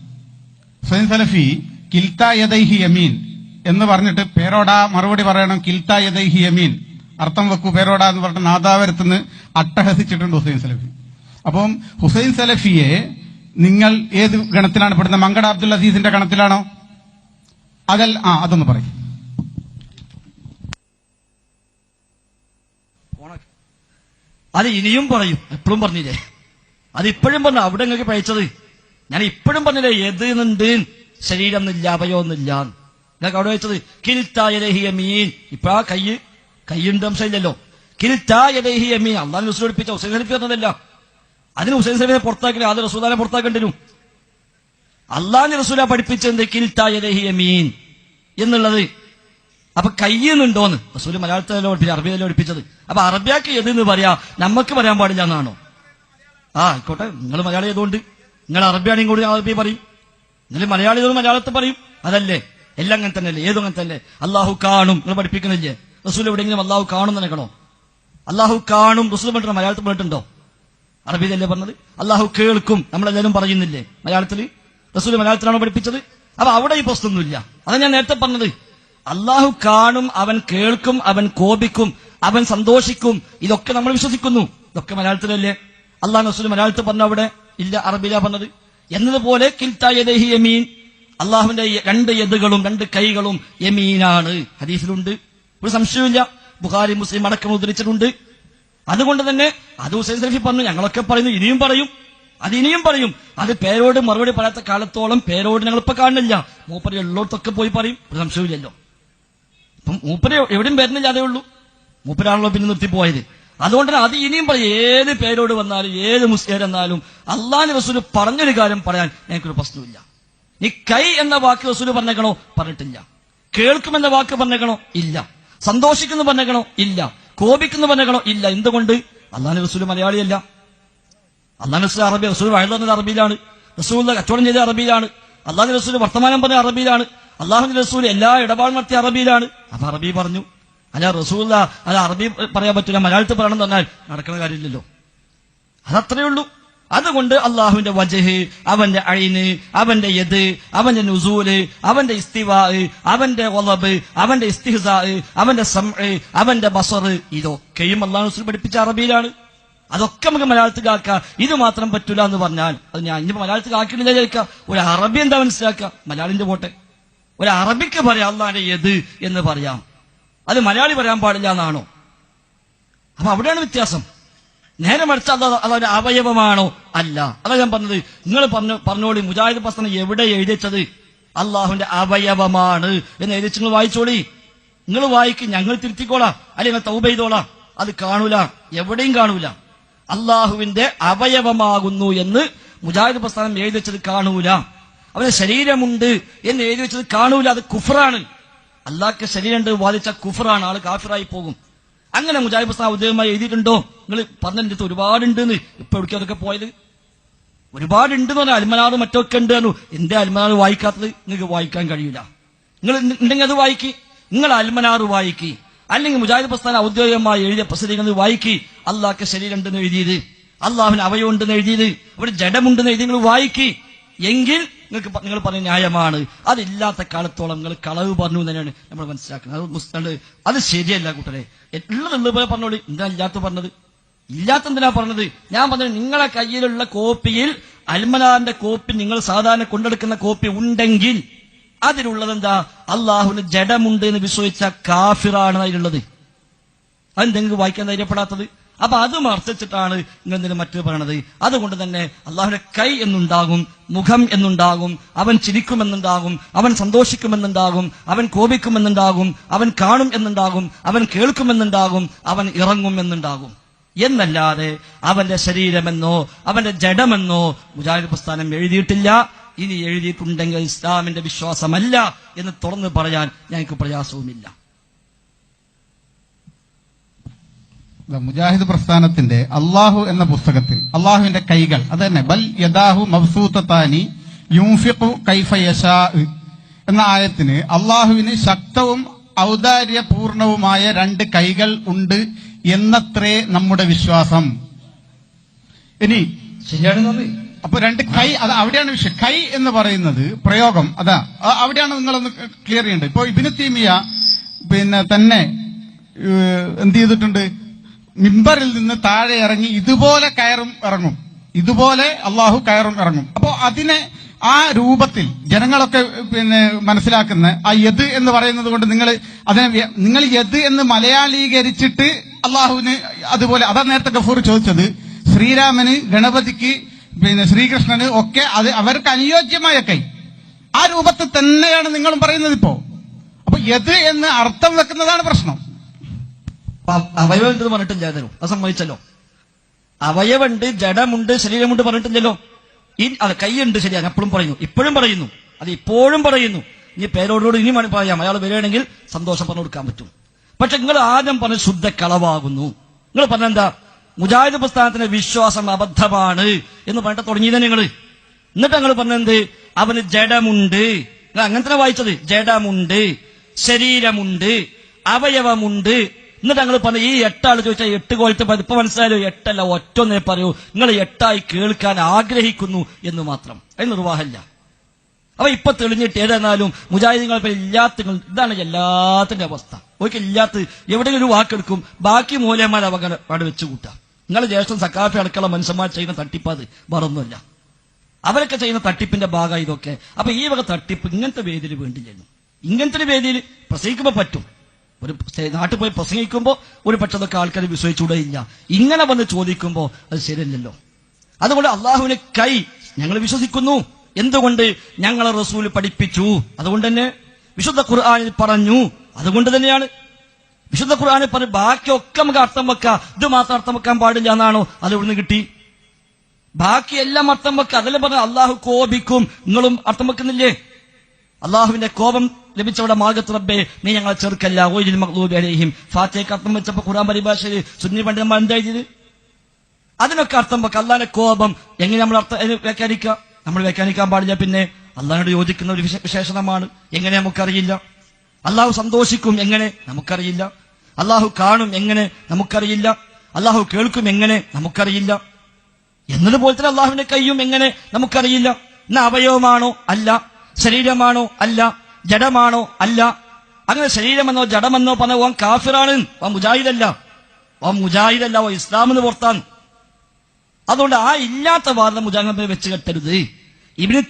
[SPEAKER 4] ഹുസൈൻ സലഫി കിൽത്ത യദൈഹി യമീൻ എന്ന് പറഞ്ഞിട്ട് പേരോടാ മറുപടി പറയണം. കിൽത്ത യദൈഹി യമീൻ അർത്ഥം വെക്കൂ പേരോടാ എന്ന് പറഞ്ഞിട്ട് നാദാവരത്തുനിന്ന് അട്ടഹസിച്ചിട്ടുണ്ട് ഹുസൈൻ സലഫി. അപ്പം ഹുസൈൻ സലഫിയെ നിങ്ങൾ ഏത് ഗണത്തിലാണ് പെടുന്നത്? മങ്കട അബ്ദുൽ അസീസിന്റെ ഗണത്തിലാണോ? അതൊന്ന് പറയും.
[SPEAKER 1] അത് ഇനിയും പറയും, എപ്പോഴും പറഞ്ഞില്ലേ, അത് ഇപ്പോഴും പറഞ്ഞു. അവിടെ നിങ്ങൾക്ക് പഴിച്ചത് ഞാൻ ഇപ്പോഴും പറഞ്ഞില്ലേ, എതുന്നുണ്ട് ശരീരം എന്നില്ല അവയൊന്നില്ല. നിങ്ങൾക്ക് അവിടെ വെച്ചത് കിൽത്തായലഹിയമീൻ. ഇപ്പൊ ആ കൈയുണ്ട് അംശമില്ലല്ലോ. കിൽത്തായലഹിയമീൻ അള്ളാഹു റസൂൽ പഠിപ്പിച്ച ഹുസൈൻ സലഫി പറഞ്ഞതല്ല. അതിന് ഹുസൈൻ സലഫിനെ പുറത്താക്കില്ല, അത് റസൂലിനെ പുറത്താക്കേണ്ടിരും. അള്ളാഹു റസൂല പഠിപ്പിച്ചത് കിൽത്തായലഹിയമീൻ എന്നുള്ളത്. അപ്പൊ കയ്യുന്നുണ്ടോന്ന് റസൂല് മലയാളത്തിലല്ലോ പഠിപ്പിച്ചത്, അറബിയിലല്ലോ പഠിപ്പിച്ചത്. അപ്പൊ അറബിയാക്ക് എതെന്ന് പറയാ, നമുക്ക് പറയാൻ പാടില്ല എന്നാണോ? ആയിക്കോട്ടെ, നിങ്ങൾ മലയാളി ആയതുകൊണ്ട് നിങ്ങൾ അറബിയാണെങ്കിൽ കൂടി അറബി പറയും, നിങ്ങൾ മലയാളി ആയതുകൊണ്ട് മലയാളത്തിൽ പറയും. അതല്ലേ എല്ലാം അങ്ങനെ തന്നെയല്ലേ, ഏതും അങ്ങനെ തന്നെ. അള്ളാഹു കാണും നിങ്ങൾ പഠിപ്പിക്കുന്നില്ലേ? റസൂൽ എവിടെയെങ്കിലും അള്ളാഹു കാണും നിനക്കണോ? അള്ളാഹു കാണും റസൂൽ പറഞ്ഞിട്ടോ? മലയാളത്തിൽ പറഞ്ഞിട്ടുണ്ടോ? അറബിയിലല്ലേ പറഞ്ഞത്. അള്ളാഹു കേൾക്കും നമ്മളെല്ലാവരും പറയുന്നില്ലേ മലയാളത്തിൽ? റസൂൽ മലയാളത്തിലാണോ പഠിപ്പിച്ചത്? അപ്പൊ അവിടെ ഈ പ്രശ്നമൊന്നുമില്ല. അതാ ഞാൻ നേരത്തെ പറഞ്ഞത്. അള്ളാഹു കാണും, അവൻ കേൾക്കും, അവൻ കോപിക്കും, അവൻ സന്തോഷിക്കും. ഇതൊക്കെ നമ്മൾ വിശ്വസിക്കുന്നു. ഇതൊക്കെ മലയാളത്തിലല്ലേ? അള്ളാഹു റസൂൽ മലയാളത്തിൽ പറഞ്ഞ അവിടെ ഇല്ല, അറബിയിലാ പറഞ്ഞത്. എന്നതുപോലെ കിൽത്തായദൈഹി യമീൻ, അള്ളാഹുവിന്റെ രണ്ട് യദുകളും രണ്ട് കൈകളും യമീനാണ്. ഹദീസിലുണ്ട്, ഒരു സംശയമില്ല. ബുഖാരി മുസ്ലിം അടക്കം ഉദ്ധരിച്ചിട്ടുണ്ട്. അതുകൊണ്ട് തന്നെ അത് ഹുസൈൻ സലഫി പറഞ്ഞു, ഞങ്ങളൊക്കെ പറയുന്നു, ഇനിയും പറയും, അത് ഇനിയും പറയും. അത് പേരോട് മറുപടി പറയാത്ത കാലത്തോളം പേരോട് ഞങ്ങളിപ്പോ കാണുന്നില്ല. മൂപ്പര് ഉള്ളോടത്തൊക്കെ പോയി പറയും, ഒരു സംശയമില്ലല്ലോ. അപ്പം മൂപ്പര് എവിടെയും വരുന്നില്ല, അതേ ഉള്ളൂ. മൂപ്പരാണല്ലോ പിന്നെ നിർത്തിപ്പോയത്. അതുകൊണ്ട് തന്നെ അത് ഇനിയും പറയും. ഏത് പേരോട് വന്നാലും ഏത് മുസ്ലിം എന്നാലും അള്ളാഹു റസൂൽ പറഞ്ഞൊരു കാര്യം പറയാൻ എനിക്കൊരു പ്രശ്നമില്ല. നീ കൈ എന്ന വാക്ക് റസൂൽ പറഞ്ഞേക്കണോ? പറഞ്ഞിട്ടില്ല. കേൾക്കുമെന്ന വാക്ക് പറഞ്ഞേക്കണോ? ഇല്ല. സന്തോഷിക്കുന്നു പറഞ്ഞേക്കണോ? ഇല്ല. കോപിക്കുന്നു പറഞ്ഞേക്കണോ? ഇല്ല. എന്തുകൊണ്ട്? അള്ളാഹു റസൂൽ മലയാളിയല്ല. അള്ളാഹു റസൂൽ അറബി, റസൂൽ വഴുതുന്നത് അറബിയിലാണ്, റസൂൽ കച്ചവടം ചെയ്ത അറബിയിലാണ്, അള്ളാഹു റസൂൽ വർത്തമാനം പറഞ്ഞ അറബിയിലാണ്, അള്ളാഹു റസൂൽ എല്ലാ ഇടപാടും നടത്തിയ അറബിയിലാണ്. അപ്പൊ അറബി പറഞ്ഞു. അല്ല റസൂൽ അത് അറബി പറയാൻ പറ്റില്ല, മലയാളത്തിൽ പറയണം എന്ന് പറഞ്ഞാൽ നടക്കുന്ന കാര്യമില്ലല്ലോ. അതത്രയേ ഉള്ളൂ. അതുകൊണ്ട് അള്ളാഹുവിന്റെ വജഹ്, അവന്റെ ഐന്, അവന്റെ യദ്, അവന്റെ നുസൂല്, അവന്റെ ഇസ്തിവാ, അവന്റെ ഖളബ്, അവന്റെ ഇസ്തിഹ്സാ, അവന്റെ സമഅ്, അവന്റെ ബസർ, ഇതൊക്കെയും അള്ളാഹു റസൂൽ പഠിപ്പിച്ച അറബിയിലാണ്. അതൊക്കെ നമുക്ക് മലയാളത്തിൽ ആക്കാം. ഇത് മാത്രം പറ്റൂല എന്ന് പറഞ്ഞാൽ അത് ഞാൻ ഇനി മലയാളത്തിൽ ആക്കിയിട്ടില്ല ചോദിക്കാം. ഒരു അറബി എന്താ മനസ്സിലാക്കുക? മലയാളിന്റെ പോട്ടെ. ഒരു അറബിക്ക് പറയാം അള്ളാഹിന്റെ യദ് എന്ന് പറയാം, അത് മലയാളി പറയാൻ പാടില്ല എന്നാണോ? അപ്പൊ അവിടെയാണ് വ്യത്യാസം. നേരെ മറിച്ച് അതൊരു അവയവമാണോ? അല്ല. അതാ ഞാൻ പറഞ്ഞത്. നിങ്ങൾ പറഞ്ഞോളി, മുജാഹിദ് പ്രസ്ഥാനം എവിടെ എഴുതിച്ചത്? അള്ളാഹുവിന്റെ അവയവമാണ് എന്ന് എഴുതി നിങ്ങൾ വായിച്ചോളി. നിങ്ങൾ വായിക്കും, ഞങ്ങൾ തിരുത്തിക്കോളാം, അല്ലെങ്കിൽ തൗബ ചെയ്തോളാം. അത് കാണൂല, എവിടെയും കാണൂല. അള്ളാഹുവിന്റെ അവയവമാകുന്നു എന്ന് മുജാഹിദ് പ്രസ്ഥാനം എഴുതി വെച്ചത് കാണൂല. അവന് ശരീരമുണ്ട് എന്ന് എഴുതി വെച്ചത് കാണൂല. അത് കുഫറാണ്. അള്ളാഹ്ക്ക് ശരീരമുണ്ട് വാദിച്ച കുഫറാണ്, ആള് കാഫിറായി പോകും. അങ്ങനെ മുജാഹിദ് പ്രസ്ഥാനം ഔദ്യോഗികമായി എഴുതിയിട്ടുണ്ടോ? നിങ്ങൾ പറഞ്ഞിട്ട് ഒരുപാടുണ്ടെന്ന്. ഇപ്പൊ എവിടേക്കും അതൊക്കെ പോയത്? ഒരുപാടുണ്ടെന്ന് പറഞ്ഞാൽ അൽമനാറ് മറ്റൊക്കെ ഉണ്ട്. എന്റെ അൽമനാറ് വായിക്കാത്തത് നിങ്ങൾക്ക് വായിക്കാൻ കഴിയില്ല. നിങ്ങൾ ഉണ്ടെങ്കിൽ അത് വായിക്കി. നിങ്ങൾ അൽമനാറ് വായിക്കി, അല്ലെങ്കിൽ മുജാഹിദ് പ്രസ്ഥാനം ഔദ്യോഗികമായി എഴുതിയ പ്രസിദ്ധീകരണം വായിക്കി. അള്ളാഹ്ക്ക് ശരീരം ഉണ്ടെന്ന് എഴുതിയത്, അള്ളാഹുവിന് അവയവം ഉണ്ടെന്ന് എഴുതിയത്, അവിടെ ജഡമുണ്ടെന്ന് എഴുതി നിങ്ങൾ വായിക്കി. എങ്കിൽ നിങ്ങൾ പറഞ്ഞ ന്യായമാണ്. അതില്ലാത്ത കാലത്തോളം നിങ്ങൾ കളവ് പറഞ്ഞു തന്നെയാണ് നമ്മൾ മനസ്സിലാക്കുന്നത്. അത് ശരിയല്ല കൂട്ടരെ. ഉള്ളത് പോലെ പറഞ്ഞോളി. എന്താ ഇല്ലാത്ത പറഞ്ഞത്? ഇല്ലാത്ത എന്തിനാ പറഞ്ഞത്? ഞാൻ പറഞ്ഞത് നിങ്ങളെ കയ്യിലുള്ള കോപ്പിയിൽ അൽമനാറിന്റെ കോപ്പി, നിങ്ങൾ സാധാരണ കൊണ്ടെടുക്കുന്ന കോപ്പി ഉണ്ടെങ്കിൽ അതിലുള്ളത് എന്താ? അള്ളാഹുവിന് ജഡമുണ്ട് എന്ന് വിശ്വസിച്ച കാഫിറാണ് അതിലുള്ളത്. അതെന്തെങ്കിലും വായിക്കാൻ ധൈര്യപ്പെടാത്തത്? അപ്പൊ അത് മർദ്ദിച്ചിട്ടാണ് നിങ്ങൾ എന്തിനും മറ്റു പറയണത്. അതുകൊണ്ട് തന്നെ അള്ളാഹുവിന്റെ കൈ എന്നുണ്ടാകും, മുഖം എന്നുണ്ടാകും, അവൻ ചിരിക്കുമെന്നുണ്ടാകും, അവൻ സന്തോഷിക്കുമെന്നുണ്ടാകും, അവൻ കോപിക്കുമെന്നുണ്ടാകും, അവൻ കാണും എന്നുണ്ടാകും, അവൻ കേൾക്കുമെന്നുണ്ടാകും, അവൻ ഇറങ്ങും എന്നുണ്ടാകും. എന്നല്ലാതെ അവന്റെ ശരീരമെന്നോ അവന്റെ ജഡമെന്നോ മുജാഹിദ് പ്രസ്ഥാനം എഴുതിയിട്ടില്ല. ഇനി എഴുതിയിട്ടുണ്ടെങ്കിൽ ഇസ്ലാമിന്റെ വിശ്വാസമല്ല എന്ന് തുറന്നു പറയാൻ ഞങ്ങൾക്ക് പ്രയാസവുമില്ല.
[SPEAKER 4] മുജാഹിദ് പ്രസ്ഥാനത്തിന്റെ അള്ളാഹു എന്ന പുസ്തകത്തിൽ അള്ളാഹുവിന്റെ കൈകൾ, അത് തന്നെ ബൽ യദാഹു മബ്സൂതതാനി യുൻഫിഖു കൈഫ യശാ എന്ന ആയത്തിന് അള്ളാഹുവിന് ശക്തവും ഔദാര്യപൂർണവുമായ 2 കൈകൾ ഉണ്ട് എന്നത്രേ നമ്മുടെ വിശ്വാസം. ഇനി
[SPEAKER 1] ശരിയാണ്.
[SPEAKER 4] അപ്പൊ 2 കൈ, അത് അവിടെയാണ് വിഷയം. കൈ എന്ന് പറയുന്നത് പ്രയോഗം, അതാ അവിടെയാണ് നിങ്ങളൊന്ന് ക്ലിയർ ചെയ്യേണ്ടത്. ഇപ്പൊ ഇബ്നു തൈമിയ തന്നെ എന്ത് ചെയ്തിട്ടുണ്ട്? മിമ്പറിൽ നിന്ന് താഴെ ഇറങ്ങി ഇതുപോലെ കയറും ഇറങ്ങും, ഇതുപോലെ അള്ളാഹു കയറും ഇറങ്ങും. അപ്പോ അതിനെ ആ രൂപത്തിൽ ജനങ്ങളൊക്കെ മനസ്സിലാക്കുന്ന ആ യദ് എന്ന് പറയുന്നത് കൊണ്ട് നിങ്ങൾ യദ് എന്ന് മലയാളീകരിച്ചിട്ട് അള്ളാഹുവിന് അതുപോലെ, അതാ നേരത്തെ ഗഫൂർ ചോദിച്ചത്. ശ്രീരാമന്, ഗണപതിക്ക്, ശ്രീകൃഷ്ണന് ഒക്കെ അത് അവർക്ക് അനുയോജ്യമായ കൈ, ആ രൂപത്തിൽ തന്നെയാണ് നിങ്ങളും പറയുന്നത് ഇപ്പോ. അപ്പൊ യദ് എന്ന് അർത്ഥം വെക്കുന്നതാണ് പ്രശ്നം.
[SPEAKER 1] അവയവം ഉണ്ടെന്ന് പറഞ്ഞിട്ടില്ല, അത് സമ്മതിച്ചല്ലോ. അവയവുണ്ട്, ജഡമുണ്ട്, ശരീരമുണ്ട് പറഞ്ഞിട്ടില്ലല്ലോ. അത് കൈയുണ്ട്, ശരിയാണ്, എപ്പോഴും പറയുന്നു, ഇപ്പോഴും പറയുന്നു, അത് ഇപ്പോഴും പറയുന്നു. ഇനി പേരോടോട് ഇനി പറയാം, അയാൾ വരികയാണെങ്കിൽ സന്തോഷം പറഞ്ഞു കൊടുക്കാൻ പറ്റും. പക്ഷെ നിങ്ങൾ ആദ്യം പറഞ്ഞ ശുദ്ധ കളവാകുന്നു. നിങ്ങൾ പറഞ്ഞെന്താ? മുജാഹിദ് പ്രസ്ഥാനത്തിന്റെ വിശ്വാസം അബദ്ധമാണ് എന്ന് പറഞ്ഞിട്ട് തുടങ്ങിയത് നിങ്ങൾ. എന്നിട്ട് നിങ്ങൾ പറഞ്ഞെന്ത്? അവന് ജഡമുണ്ട്. നിങ്ങൾ അങ്ങനെ തന്നെ വായിച്ചത്. ജഡമുണ്ട്, ശരീരമുണ്ട്, അവയവമുണ്ട്. എന്നിട്ട് ഞങ്ങൾ പറഞ്ഞു ഈ 8 ആള് ചോദിച്ചാൽ 8 കോലത്തെ ഇപ്പൊ മനസ്സിലായാലോ? 8 അല്ല, ഒറ്റൊന്നേ പറയൂ. നിങ്ങൾ 8 ആയി കേൾക്കാൻ ആഗ്രഹിക്കുന്നു എന്ന് മാത്രം, അതിന് നിർവാഹമില്ല. അപ്പൊ ഇപ്പൊ തെളിഞ്ഞിട്ട് ഏതെന്നാലും മുജാഹിദീങ്ങൾ ഇല്ലാത്ത, ഇതാണ് എല്ലാത്തിന്റെ അവസ്ഥ. ഒരിക്കൽ ഇല്ലാത്ത എവിടെയെങ്കിലും ഒരു വാക്കെടുക്കും, ബാക്കി മൂല്യന്മാർ അവിടെ വെച്ച് കൂട്ടാം. നിങ്ങൾ ജ്യേഷ്ഠൻ സക്കാഫി അടക്കമുള്ള മനുഷ്യന്മാർ ചെയ്യുന്ന തട്ടിപ്പാത് വേറൊന്നുമല്ല. അവരൊക്കെ ചെയ്യുന്ന തട്ടിപ്പിന്റെ ഭാഗം ഇതൊക്കെ. അപ്പൊ ഈ വക തട്ടിപ്പ് ഇങ്ങനത്തെ വേദിയിൽ വേണ്ടിയിരുന്നു. ഇങ്ങനത്തെ വേദിയിൽ പ്രസംഗിക്കുമ്പോൾ പറ്റും. ഒരു നാട്ടിൽ പോയി പ്രസംഗിക്കുമ്പോൾ ഒരു പക്ഷതൊക്കെ ആൾക്കാർ വിശ്വസിച്ചുകൂടെയില്ല. ഇങ്ങനെ വന്ന് ചോദിക്കുമ്പോൾ അത് ശരിയല്ലല്ലോ. അതുകൊണ്ട് അള്ളാഹുവിനെ കൈ ഞങ്ങൾ വിശ്വസിക്കുന്നു. എന്തുകൊണ്ട്? ഞങ്ങളെ റസൂൽ പഠിപ്പിച്ചു. അതുകൊണ്ട് തന്നെ വിശുദ്ധ ഖുർആനിൽ പറഞ്ഞു. അതുകൊണ്ട് തന്നെയാണ് വിശുദ്ധ ഖുർആനിൽ പറഞ്ഞു. ബാക്കിയൊക്കെ നമുക്ക് അർത്ഥം വെക്കാം, ഇത് മാത്രം അർത്ഥം വെക്കാൻ പാടില്ല എന്നാണോ? അത് ഇവിടുന്ന് കിട്ടി. ബാക്കി എല്ലാം അർത്ഥം വെക്കുക. അതല്ലേ പറഞ്ഞ അള്ളാഹു കോപിക്കും, നിങ്ങളും അർത്ഥം വെക്കുന്നില്ലേ? അള്ളാഹുവിന്റെ കോപം ലഭിച്ചവരുടെ മാർഗത്ത് റബ്ബേ നീ ഞങ്ങളെ ചെറുക്കല്ല, ഓയിൽ മഖ്ലൂബി അലൈഹിം. ഫാത്തിഹയ്ക്ക് അർത്ഥം വെച്ചപ്പോ ഖുർആൻ പരിഭാഷയിൽ സുന്നി പണ്ഡിതന്മാർ എന്താ എഴുതിയത്? അതിനൊക്കെ അർത്ഥം വെക്കുക. അള്ളാഹിന്റെ കോപം എങ്ങനെ നമ്മൾ വ്യാഖ്യാനിക്കുക? നമ്മൾ വ്യാഖ്യാനിക്കാൻ പാടില്ല. പിന്നെ അള്ളാഹിനോട് യോജിക്കുന്ന ഒരു വിശേഷണമാണ്, എങ്ങനെ നമുക്കറിയില്ല. അള്ളാഹു സന്തോഷിക്കും, എങ്ങനെ നമുക്കറിയില്ല. അള്ളാഹു കാണും, എങ്ങനെ നമുക്കറിയില്ല. അള്ളാഹു കേൾക്കും, എങ്ങനെ നമുക്കറിയില്ല. എന്നതുപോലെ തന്നെ അള്ളാഹുവിന്റെ കൈയും എങ്ങനെ നമുക്കറിയില്ല. എന്നാ അവയവമാണോ? അല്ല. ശരീരമാണോ? അല്ല. ജഡമാണോ? അല്ല. അങ്ങനെ ശരീരമെന്നോ ജഡമെന്നോ പറഞ്ഞ ഓൻ കാഫിറാണ്, ഓൻ മുജാഹിദല്ല, ഓൻ മുജാഹിദല്ല, ഓ ഇസ്ലാമിന് പുറത്താണ്. അതുകൊണ്ട് ആ ഇല്ലാത്ത വാദം മുജാഹിദിനെ വെച്ച് കെട്ടരുത്.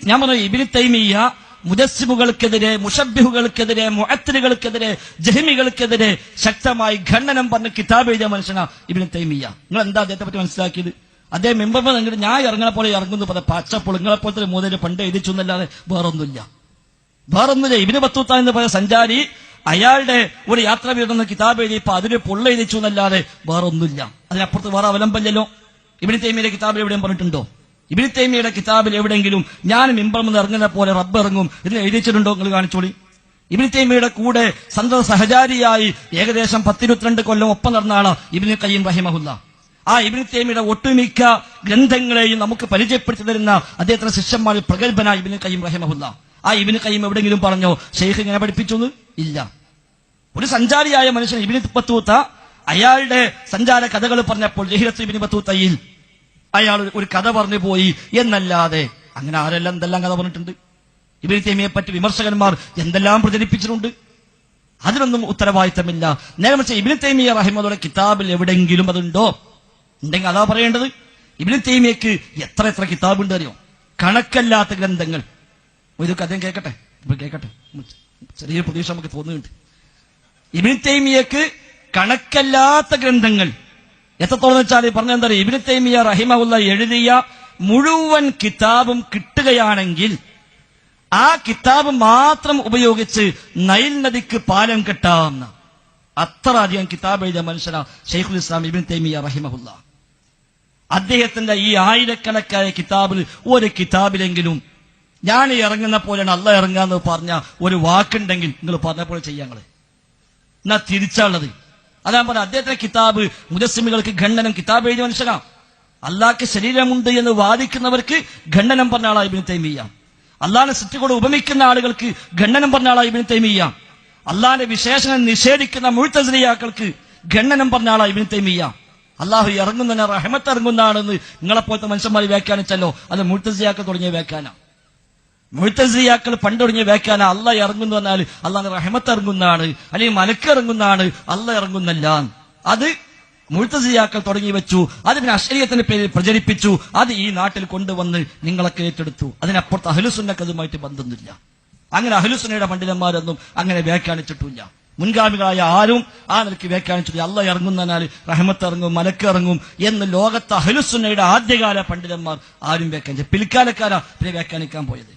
[SPEAKER 1] ഞാൻ പറഞ്ഞു, ഇബ്നു തൈമിയ്യ മുജസ്സിമുകൾക്കെതിരെ, മുഷബ്ബിഹുകൾക്കെതിരെ, മുഅത്തിലുകൾക്കെതിരെ, ജഹ്മികൾക്കെതിരെ ശക്തമായി ഖണ്ഡനം പറഞ്ഞ് കിതാബ് എഴുതിയ മനുഷ്യനാ ഇബ്നു തൈമിയ്യ. നിങ്ങൾ എന്താ അദ്ദേഹത്തെ പറ്റി മനസ്സിലാക്കിയത്? അദ്ദേഹം മെമ്പർ ഞാൻ ഇറങ്ങണ പോലെ ഇറങ്ങുന്നു പറഞ്ഞ പച്ചപ്പോൾ നിങ്ങളെപ്പോലത്തെ മൂന്നിന് പണ്ട് എഴുതിച്ചു എന്നല്ലാതെ വേറൊന്നുമില്ല. വേറൊന്നുമില്ല. ഇബ്നു ബത്തൂത്ത എന്ന് പറയുന്ന സഞ്ചാരി അയാളുടെ ഒരു യാത്ര വീടുന്ന കിതാബ് എഴുതിയപ്പോ അതിന് പൊള്ള എഴുതിച്ചു എന്നല്ലാതെ വേറൊന്നുമില്ല. അതിനപ്പുറത്ത് വേറെ അവലംബമല്ലല്ലോ. ഇബ്നു തൈമിയുടെ കിതാബിൽ എവിടെയും പറഞ്ഞിട്ടുണ്ടോ? ഇബ്നു തൈമിയുടെ കിതാബിൽ എവിടെയെങ്കിലും ഞാൻ മിമ്പറിൽ നിന്ന് ഇറങ്ങുന്ന പോലെ റബ്ബ് ഇറങ്ങും ഇതിൽ എഴുതിച്ചിട്ടുണ്ടോ? നിങ്ങൾ കാണിച്ചോളി. ഇബ്നു തൈമിയുടെ കൂടെ സന്തത സഹചാരിയായി ഏകദേശം 10-22 കൊല്ലം ഒപ്പം നടന്ന ആളാ ഇബ്നു ഖയ്യിം റഹിമഹുല്ല. ആ ഇബ്നു തൈമിയുടെ ഒട്ടുമിക്ക ഗ്രന്ഥങ്ങളെയും നമുക്ക് പരിചയപ്പെടുത്തി തരുന്ന അദ്ദേഹത്തിന്റെ ശിഷ്യന്മാരിൽ പ്രഗത്ഭനായ ഇബ്നു ഖയ്യിം റഹിമഹുല്ല. ആ ഇബ്നു ഖയ്യിം എവിടെയെങ്കിലും പറഞ്ഞോ ഷെയ്ഖ് ഇങ്ങനെ പഠിപ്പിച്ചു? ഇല്ല. ഒരു സഞ്ചാരിയായ മനുഷ്യൻ ഇബ്നു ബത്തൂത്ത അയാളുടെ സഞ്ചാര കഥകൾ പറഞ്ഞപ്പോൾ ജഹിറത്ത് ഇബ്നു ബത്തൂത്തയിൽ അയാൾ ഒരു കഥ പറഞ്ഞു പോയി എന്നല്ലാതെ അങ്ങനെ ആരെല്ലാം എന്തെല്ലാം കഥ പറഞ്ഞിട്ടുണ്ട്. ഇബ്നു തൈമിയെ പറ്റി വിമർശകന്മാർ എന്തെല്ലാം പ്രചരിപ്പിച്ചിട്ടുണ്ട്. അതിനൊന്നും ഉത്തരവാദിത്തമില്ല. നേരെ മറിച്ച് ഇബ്നു തൈമിയ റഹിമഹുള്ള കിതാബിൽ എവിടെയെങ്കിലും അതുണ്ടോ? ഉണ്ടെങ്കിൽ അതാ പറയേണ്ടത്. ഇബ്നു തൈമിയക്ക് എത്ര കിതാബുണ്ട് അറിയോ? കണക്കല്ലാത്ത ഗ്രന്ഥങ്ങൾ. ഇതൊക്കെ അദ്ദേഹം കേൾക്കട്ടെ, ചെറിയൊരു പ്രതീക്ഷ നമുക്ക് തോന്നുന്നുണ്ട്. ഇബ്നു തൈമിയക്ക് കണക്കല്ലാത്ത ഗ്രന്ഥങ്ങൾ എത്രത്തോളം വെച്ചാൽ പറഞ്ഞെന്താ പറയുക, ഇബ്നു തൈമിയ റഹിമഹുല്ല എഴുതിയ മുഴുവൻ കിതാബും കിട്ടുകയാണെങ്കിൽ ആ കിതാബ് മാത്രം ഉപയോഗിച്ച് നൈൽ നദിക്ക് പാലം കെട്ടാവുന്ന അത്ര അധികം കിതാബ് എഴുതിയ മനുഷ്യനാ ഷെയ്ഖുൽ ഇസ്ലാം ഇബ്നു തൈമിയ റഹിമഹുല്ല. അദ്ദേഹത്തിന്റെ ഈ ആയിരക്കണക്കായ കിതാബിൽ ഒരു കിതാബിലെങ്കിലും ഞാൻ ഇറങ്ങുന്ന പോലെയാണ് അല്ല ഇറങ്ങാന്ന് പറഞ്ഞ ഒരു വാക്കുണ്ടെങ്കിൽ നിങ്ങൾ പറഞ്ഞ പോലെ ചെയ്യാങ്ങള് എന്നാ തിരിച്ചുള്ളത്. അതാ പറഞ്ഞ അദ്ദേഹത്തിന്റെ കിതാബ് മുജസ്സിമുകൾക്ക് ഖണ്ഡനം കിതാബ് എഴുതിയ മനുഷ്യനാ. അള്ളാഹ്ക്ക് ശരീരമുണ്ട് എന്ന് വാദിക്കുന്നവർക്ക് ഖണ്ഡനം പറഞ്ഞ ആളാ ഇബ്നു തൈമിയ്യ. അള്ളാഹിനെ സൃഷ്ടിയോട് ഉപമിക്കുന്ന ആളുകൾക്ക് ഖണ്ഡനം പറഞ്ഞ ആളാ ഇബ്നു തൈമിയ്യ. അള്ളാഹിന്റെ വിശേഷണം നിഷേധിക്കുന്ന മുഅ്തസിലിയാക്കൾക്ക് ഖണ്ഡനം പറഞ്ഞ ആളാ ഇബ്നു തൈമിയ്യ. അള്ളാഹു ഇറങ്ങുന്ന റഹ്മത്ത് ഇറങ്ങുന്നതാണെന്ന് നിങ്ങളെപ്പോലത്തെ മനുഷ്യന്മാർ വ്യാഖ്യാനിച്ചല്ലോ. അത് മുഅ്തസിലിയാക്കൾ തുടങ്ങിയ വ്യാഖ്യാനം. മുഅ്തസിലിയാക്കൾ പണ്ടൊടിഞ്ഞ വ്യാഖ്യാനം അള്ളാഹ് ഇറങ്ങുന്നു പറഞ്ഞാൽ അള്ളാഹിന്റെ റഹ്മത്ത് ഇറങ്ങുന്നതാണ്, അല്ലെങ്കിൽ മലക്ക് ഇറങ്ങുന്നതാണ്, അള്ളാഹ് ഇറങ്ങുന്നല്ല. അത് മുഅ്തസിലിയാക്കൾ തുടങ്ങി വെച്ചു. അത് പിന്നെ അശ്ശരിയത്തിന്റെ പേരിൽ പ്രചരിപ്പിച്ചു. അത് ഈ നാട്ടിൽ കൊണ്ടുവന്ന് നിങ്ങളൊക്കെ ഏറ്റെടുത്തു. അതിനപ്പുറത്ത് അഹ്ലുസുന്നക്ക് അതുമായിട്ട് ബന്ധമൊന്നുമില്ല. അങ്ങനെ അഹ്ലുസുന്നയുടെ പണ്ഡിതന്മാരൊന്നും അങ്ങനെ വ്യാഖ്യാനിച്ചിട്ടില്ല. മുൻഗാമികളായ ആരും ആ നിലയ്ക്ക് വ്യാഖ്യാനിച്ചിട്ടില്ല. അള്ളാഹ് ഇറങ്ങുന്നതിനാൽ റഹ്മത്ത് ഇറങ്ങും, മലക്ക് ഇറങ്ങും എന്ന് ലോകത്ത് അഹ്ലുസുന്നയുടെ ആദ്യകാല പണ്ഡിതന്മാർ ആരും വ്യാഖ്യാനിച്ചു. പിൽക്കാലക്കാരാ പിന്നെ വ്യാഖ്യാനിക്കാൻ പോയത്.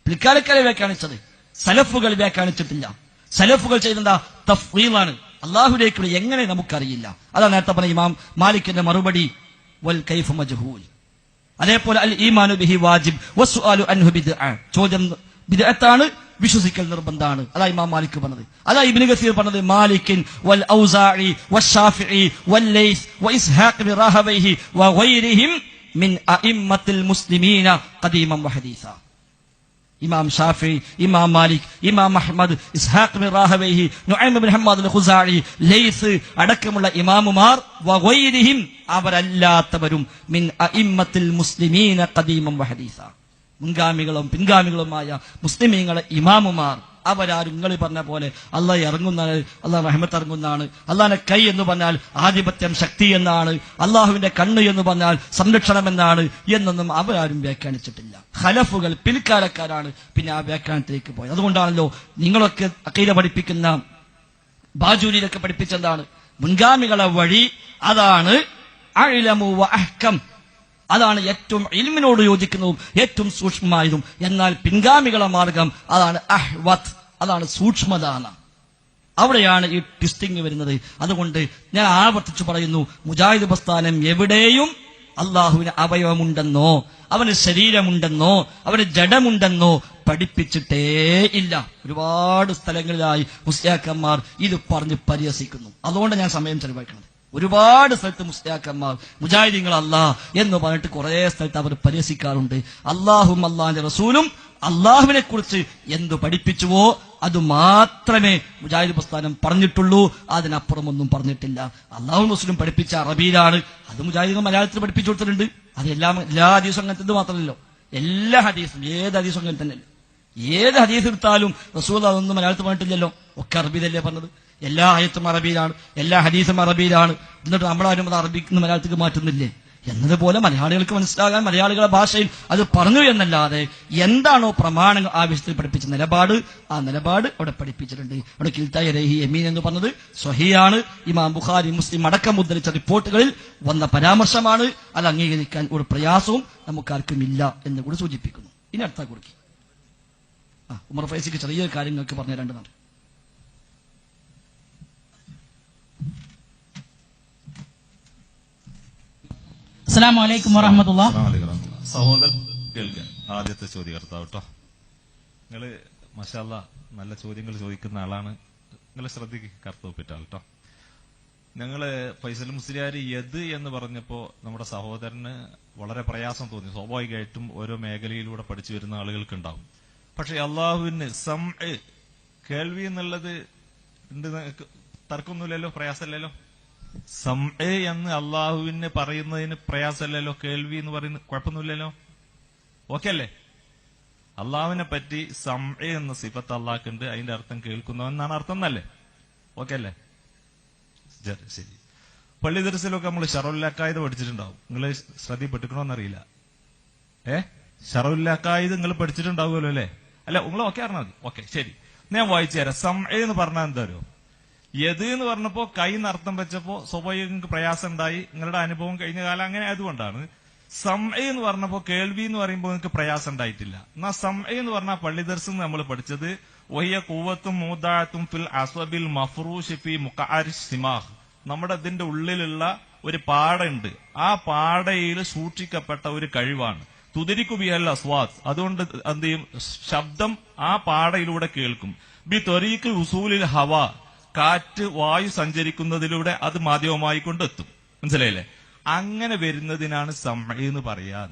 [SPEAKER 1] പിൽക്കാലക്കാരെ വ്യാഖ്യാനിച്ചത് സലഫുകൾ വ്യാഖ്യാനിച്ചിട്ടില്ല. സലഫുകൾ ചെയ്തെന്താ? തഫ്വീലാണ്. അള്ളാഹുലേക്കുള്ള എങ്ങനെ നമുക്കറിയില്ല. അതാണ് നേരത്തെ പറഞ്ഞ ഇമാം മാലിക്കിന്റെ മറുപടി വൽ കൈഫു മജ്ഹൂൽ. അതേപോലെ അൽ ഈമാനു ബിഹി വാജിബ് വസ്സുആലു അൻഹു ബിദ്അ. ചോദ്യം ബിദ്അത്താണ്, വിശ്വസിക്കൽ നിർബന്ധമാണ്. അതാ ഇമാം മാലിക് പറഞ്ഞത്. അതാ ഇബ്നു കസീർ പറഞ്ഞത് മാലിക്കിൻ വൽ ഔസാഇ വശാഫിഇ വല്ലൈസ് വഇസ്ഹാഖ് ബിൻ റഹവൈഹി വഗൈരിഹിം മിൻ അഇമ്മത്തിൽ മുസ്ലിമീന ഖദീമൻ വഹദീസ. ഇമാം ഷാഫി, ഇമാം മാലിക്, ഇമാം Ahmad, Ishaq bin Rahwayh, നുഐം bin Hammad അൽ-ഖുസാഇ, lies അടക്കമുള്ള ഇമാമുമാർ വഗൈരിഹിം അവരല്ലാത്തവരും മിൻ അഇമ്മത്തിൽ മുസ്ലിമീന ഖദീമൻ വഹദീസ. മുൻഗാമികളും പിൻഗാമികളുമായ മുസ്ലിമീങ്ങളെ ഇമാമുമാർ അവരാരും നിങ്ങൾ പറഞ്ഞ പോലെ അള്ളാഹ് ഇറങ്ങുന്നതാണ്, അള്ളാഹ് റഹ്മത്ത് ഇറങ്ങുന്നതാണ്. അള്ളാഹിന്റെ കൈ എന്ന് പറഞ്ഞാൽ ആധിപത്യം, ശക്തി എന്നാണ്. അള്ളാഹുവിന്റെ കണ്ണ് എന്ന് പറഞ്ഞാൽ സംരക്ഷണം എന്നാണ് എന്നൊന്നും അവരാരും വ്യാഖ്യാനിച്ചിട്ടില്ല. ഖലഫുകൾ പിൽക്കാലക്കാരാണ് പിന്നെ ആ വ്യാഖ്യാനത്തിലേക്ക് പോയത്. അതുകൊണ്ടാണല്ലോ നിങ്ങളൊക്കെ അഖീദ പഠിപ്പിക്കുന്ന ബാജൂരിയിലൊക്കെ പഠിപ്പിച്ചെന്താണ്? മുൻഗാമികളെ വഴി അതാണ് അഅ്ലമു വ അഹ്കം, അതാണ് ഏറ്റവും ഇൽമിനോട് യോജിക്കുന്നതും ഏറ്റവും സൂക്ഷ്മമായതും. എന്നാൽ പിൻഗാമികളെ മാർഗം അതാണ് അഹ്വത്ത്, അതാണ് സൂക്ഷ്മത. അവിടെയാണ് ഈ ട്വിസ്റ്റിംഗ് വരുന്നത്. അതുകൊണ്ട് ഞാൻ ആവർത്തിച്ചു പറയുന്നു, മുജാഹിദ് പ്രസ്ഥാനം എവിടെയും അള്ളാഹുവിന് അവയവമുണ്ടെന്നോ അവന് ശരീരമുണ്ടെന്നോ അവന് ജഡമുണ്ടെന്നോ പഠിപ്പിച്ചിട്ടേ ഇല്ല. ഒരുപാട് സ്ഥലങ്ങളിലായി മുസ്ലിയാക്കന്മാർ ഇത് പറഞ്ഞ് പരിഹസിക്കുന്നു. അതുകൊണ്ട് ഞാൻ സമയം ചെലവഴിക്കുന്നത്. ഒരുപാട് സ്ഥലത്ത് മുസ്ലിയാക്കന്മാർ മുജാഹിദീങ്ങൾ അല്ലാഹ് എന്ന് പറഞ്ഞിട്ട് കുറെ സ്ഥലത്ത് അവർ പരിഹസിക്കാറുണ്ട്. അള്ളാഹും അള്ളാഹിന്റെ റസൂലും അള്ളാഹുവിനെ കുറിച്ച് എന്തു പഠിപ്പിച്ചുവോ അത് മാത്രമേ മുജാഹിദ് പ്രസ്ഥാനം പറഞ്ഞിട്ടുള്ളൂ. അതിനപ്പുറമൊന്നും പറഞ്ഞിട്ടില്ല. അള്ളാഹും റസൂലും പഠിപ്പിച്ച അറബിയിലാണ്. അത് മുജാഹിദുകൾ മലയാളത്തിൽ പഠിപ്പിച്ചു കൊടുത്തിട്ടുണ്ട്. അത് എല്ലാ ഹദീസും അങ്ങനത്തെ മാത്രമല്ലോ, എല്ലാ ഹദീസും ഏത് ഹദീസും അങ്ങനെ തന്നെയല്ലോ. ഏത് ഹദീസ് എടുത്താലും റസൂൽ അതൊന്നും മലയാളത്തിൽ പറഞ്ഞിട്ടില്ലല്ലോ. ഒക്കെ അറബിയിലല്ലേ പറഞ്ഞത്. എല്ലാ ആയത്തും അറബിയിലാണ്, എല്ലാ ഹദീസും അറബിയിലാണ്. എന്നിട്ട് നമ്മളാരും അത് അറബിക്ക് മലയാളത്തേക്ക് മാറ്റുന്നില്ലേ? എന്നതുപോലെ മലയാളികൾക്ക് മനസ്സിലാകാൻ മലയാളികളുടെ ഭാഷയിൽ അത് പറഞ്ഞു എന്നല്ലാതെ എന്താണോ പ്രമാണങ്ങൾ ആ വിഷയത്തിൽ പഠിപ്പിച്ച നിലപാട്, ആ നിലപാട് അവിടെ പഠിപ്പിച്ചിട്ടുണ്ട്. അവിടെ കിൽത്തായ രഹി യമീൻ എന്ന് പറഞ്ഞത് സ്വഹിയാണ്. ഇമാം ബുഖാരി മുസ്ലിം അടക്കം ഉദ്ധരിച്ച റിപ്പോർട്ടുകളിൽ വന്ന പരാമർശമാണ്. അത് അംഗീകരിക്കാൻ ഒരു പ്രയാസവും നമുക്കാർക്കും ഇല്ല എന്ന് കൂടി സൂചിപ്പിക്കുന്നു. ഇനി അടുത്ത കുറിക്ക് ഉമർ ഫൈസിക്ക് ചെറിയൊരു കാര്യങ്ങൾക്ക് പറഞ്ഞു തരേണ്ടതാണ്.
[SPEAKER 5] അസ്സലാമു അലൈക്കും വറഹ്മത്തുള്ളാഹി.
[SPEAKER 6] സഹോദരൻ കേൾക്കാൻ ആദ്യത്തെ ചോദ്യകർത്താവ് കേട്ടോ. നിങ്ങള് മാഷാ അല്ലാ നല്ല ചോദ്യങ്ങൾ ചോദിക്കുന്ന ആളാണ്. നിങ്ങൾ ശ്രദ്ധിക്കുക, കർത്തവ്യപ്പെട്ടാൽ കേട്ടോ. ഞങ്ങള് ഫൈസൽ മുസ്ലിയാർ യദ് എന്ന് പറഞ്ഞപ്പോ നമ്മുടെ സഹോദരന് വളരെ പ്രയാസം തോന്നി. സ്വാഭാവികമായിട്ടും ഓരോ മേഖലയിലൂടെ പഠിച്ചു വരുന്ന ആളുകൾക്ക് ഉണ്ടാവും. പക്ഷെ അള്ളാഹുവിന് കേൾവി എന്നുള്ളത് ഉണ്ട്, തർക്കമൊന്നുമില്ലല്ലോ, പ്രയാസമല്ലല്ലോ. എന്ന് അള്ളാഹുവിന് പറയുന്നതിന് പ്രയാസമല്ലല്ലോ. കേൾവി എന്ന് പറയുന്നത് കുഴപ്പമൊന്നുമില്ലല്ലോ. ഓക്കെ അല്ലേ? അള്ളാഹുവിനെ പറ്റി എന്ന സിഫത്ത് അള്ളാഹ്ക്കുണ്ട്, അതിന്റെ അർത്ഥം കേൾക്കുന്നവെന്നാണ് അർത്ഥം എന്നല്ലേ? ഓക്കെ അല്ലേ? ശരി. പള്ളി ദർസിലൊക്കെ നമ്മൾ ഷറുല്ലക്കായത് പഠിച്ചിട്ടുണ്ടാവും. നിങ്ങൾ ശ്രദ്ധപ്പെട്ടിക്കണോന്നറിയില്ല. ഷറുല്ലക്കായത് നിങ്ങൾ പഠിച്ചിട്ടുണ്ടാവുമല്ലോ അല്ലേ? അല്ല, നിങ്ങൾ ഓക്കെ അറിഞ്ഞാൽ മതി. ഓക്കെ, ശരി. ഞാൻ വായിച്ചു തരാം. എന്ന് പറഞ്ഞാൽ എന്താ അറിയോ? യദ് എന്ന് പറഞ്ഞപ്പോ കൈ എന്നർത്ഥം വെച്ചപ്പോ സ്വാഭാവിക പ്രയാസം ഉണ്ടായി. നിങ്ങളുടെ അനുഭവം കഴിഞ്ഞ കാലം അങ്ങനെ ആയതുകൊണ്ടാണ്. എന്ന് പറഞ്ഞപ്പോ കേൾവി എന്ന് പറയുമ്പോൾ നിങ്ങൾക്ക് പ്രയാസം ഉണ്ടായിട്ടില്ല. എന്നാ എന്ന് പറഞ്ഞാൽ പള്ളി ദർസ് നമ്മൾ പഠിച്ചത് വഹിയ കൂവത്തും മൂദാഴത്തും ഫിൽ അസ്വബിൽ മഫ്റൂഷ് ഫി മുഖഅരി സിമാഹ്. നമ്മുടെ ഇതിന്റെ ഉള്ളിലുള്ള ഒരു പാടയുണ്ട്, ആ പാടയിൽ സൂക്ഷിക്കപ്പെട്ട ഒരു കഴിവാണ്. തുതിരിക്കു ബിഹൽ അസ്വാദ്. അതുകൊണ്ട് എന്ത് ചെയ്യും? ശബ്ദം ആ പാടയിലൂടെ കേൾക്കും. ബി ത്വരീഖ് ഉസൂലിൽ ഹവ. കാറ്റ് വായു സഞ്ചരിക്കുന്നതിലൂടെ അത് മാധ്യമമായി കൊണ്ടെത്തും. മനസ്സിലായില്ലേ? അങ്ങനെ വരുന്നതിനാണ് എന്ന് പറയാൻ.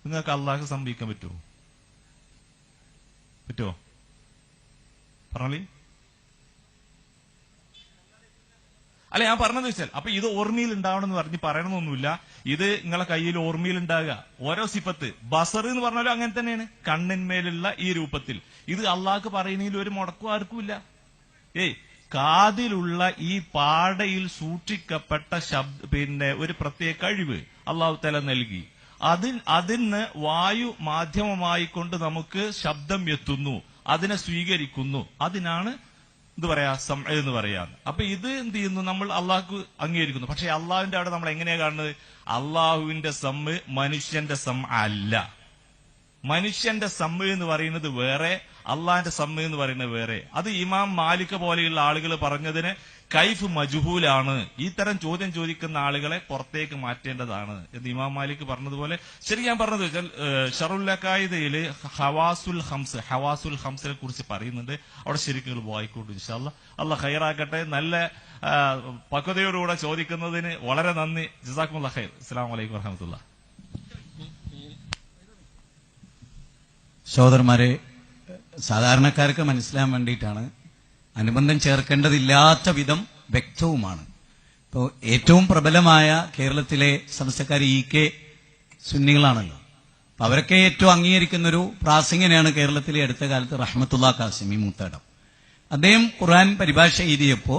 [SPEAKER 6] നിങ്ങൾക്ക് അള്ളാഹ് സംഭവിക്കാൻ പറ്റുമോ? പറഞ്ഞോളി. അല്ല, ഞാൻ പറഞ്ഞത് വെച്ചാൽ അപ്പൊ ഇത് ഓർമ്മയിൽ ഉണ്ടാവണമെന്ന് പറഞ്ഞ് പറയണമെന്നൊന്നുമില്ല. ഇത് നിങ്ങളെ കയ്യിൽ ഓർമ്മയിൽ ഉണ്ടാകുക. ഓരോ സിഫത്ത് ബസർ എന്ന് പറഞ്ഞാലും അങ്ങനെ തന്നെയാണ്, കണ്ണിന്മേലുള്ള ഈ രൂപത്തിൽ. ഇത് അള്ളാഹ്ക്ക് പറയുന്നതിൽ ഒരു മുടക്കും ആർക്കുമില്ല. കാതിലുള്ള ഈ പാടയിൽ സൂക്ഷിക്കപ്പെട്ട ഒരു പ്രത്യേക കഴിവ് അള്ളാഹു തആല നൽകി. അതിന് വായു മാധ്യമമായി കൊണ്ട് നമുക്ക് ശബ്ദം എത്തുന്നു, അതിനെ സ്വീകരിക്കുന്നു. അതിനാണ് എന്ന് പറയാ. അപ്പൊ ഇത് എന്ത് ചെയ്യുന്നു? നമ്മൾ അള്ളാഹ്ക്ക് അംഗീകരിക്കുന്നു. പക്ഷെ അള്ളാഹുവിന്റെ അവിടെ നമ്മൾ എങ്ങനെയാ കാണുന്നത്? അള്ളാഹുവിന്റെ മനുഷ്യന്റെ അല്ല. മനുഷ്യന്റെ എന്ന് പറയുന്നത് വേറെ, അള്ളാഹിന്റെ എന്ന് പറയുന്നത് വേറെ. അത് ഇമാം മാലിക് പോലെയുള്ള ആളുകൾ പറഞ്ഞതിന് കൈഫ് മജ്ഹൂലാണ്. ഇത്തരം ചോദ്യം ചോദിക്കുന്ന ആളുകളെ പുറത്തേക്ക് മാറ്റേണ്ടതാണ് എന്ന് ഇമാം മാലിക് പറഞ്ഞതുപോലെ. ശരി, ഞാൻ പറഞ്ഞത് വെച്ചാൽ ഷറുല്ലക്കായിദയില് ഹവാസുൽ ഹംസിനെ കുറിച്ച് പറയുന്നുണ്ട്. അവിടെ ശരിക്കും വായിക്കോട്ടു ഇൻഷാ അല്ലാഹ്. അല്ലാഹ് ഖൈറാക്കട്ടെ. നല്ല പക്വതയോടുകൂടെ ചോദിക്കുന്നതിന് വളരെ നന്ദി. ജസാക്കുമുല്ലാഹ് ഖൈർ. അസ്സലാമു അലൈക്കും വറഹ്മത്തുള്ളാഹി.
[SPEAKER 3] സഹോദരന്മാരെ, സാധാരണക്കാർക്ക് മനസ്സിലാൻ വേണ്ടിയിട്ടാണ്. അനുബന്ധം ചേർക്കേണ്ടതില്ലാത്ത വിധം വ്യക്തവുമാണ്. ഇപ്പോൾ ഏറ്റവും പ്രബലമായ കേരളത്തിലെ സമസ്തക്കാർ EK സുന്നികളാണല്ലോ. അപ്പൊ അവരൊക്കെ ഏറ്റവും അംഗീകരിക്കുന്നൊരു പ്രാസംഗികനാണ് കേരളത്തിലെ അടുത്ത കാലത്ത് റഹ്മത്തുള്ള കാസിമി മൂത്തേടം. അദ്ദേഹം ഖുർആൻ പരിഭാഷ എഴുതിയപ്പോ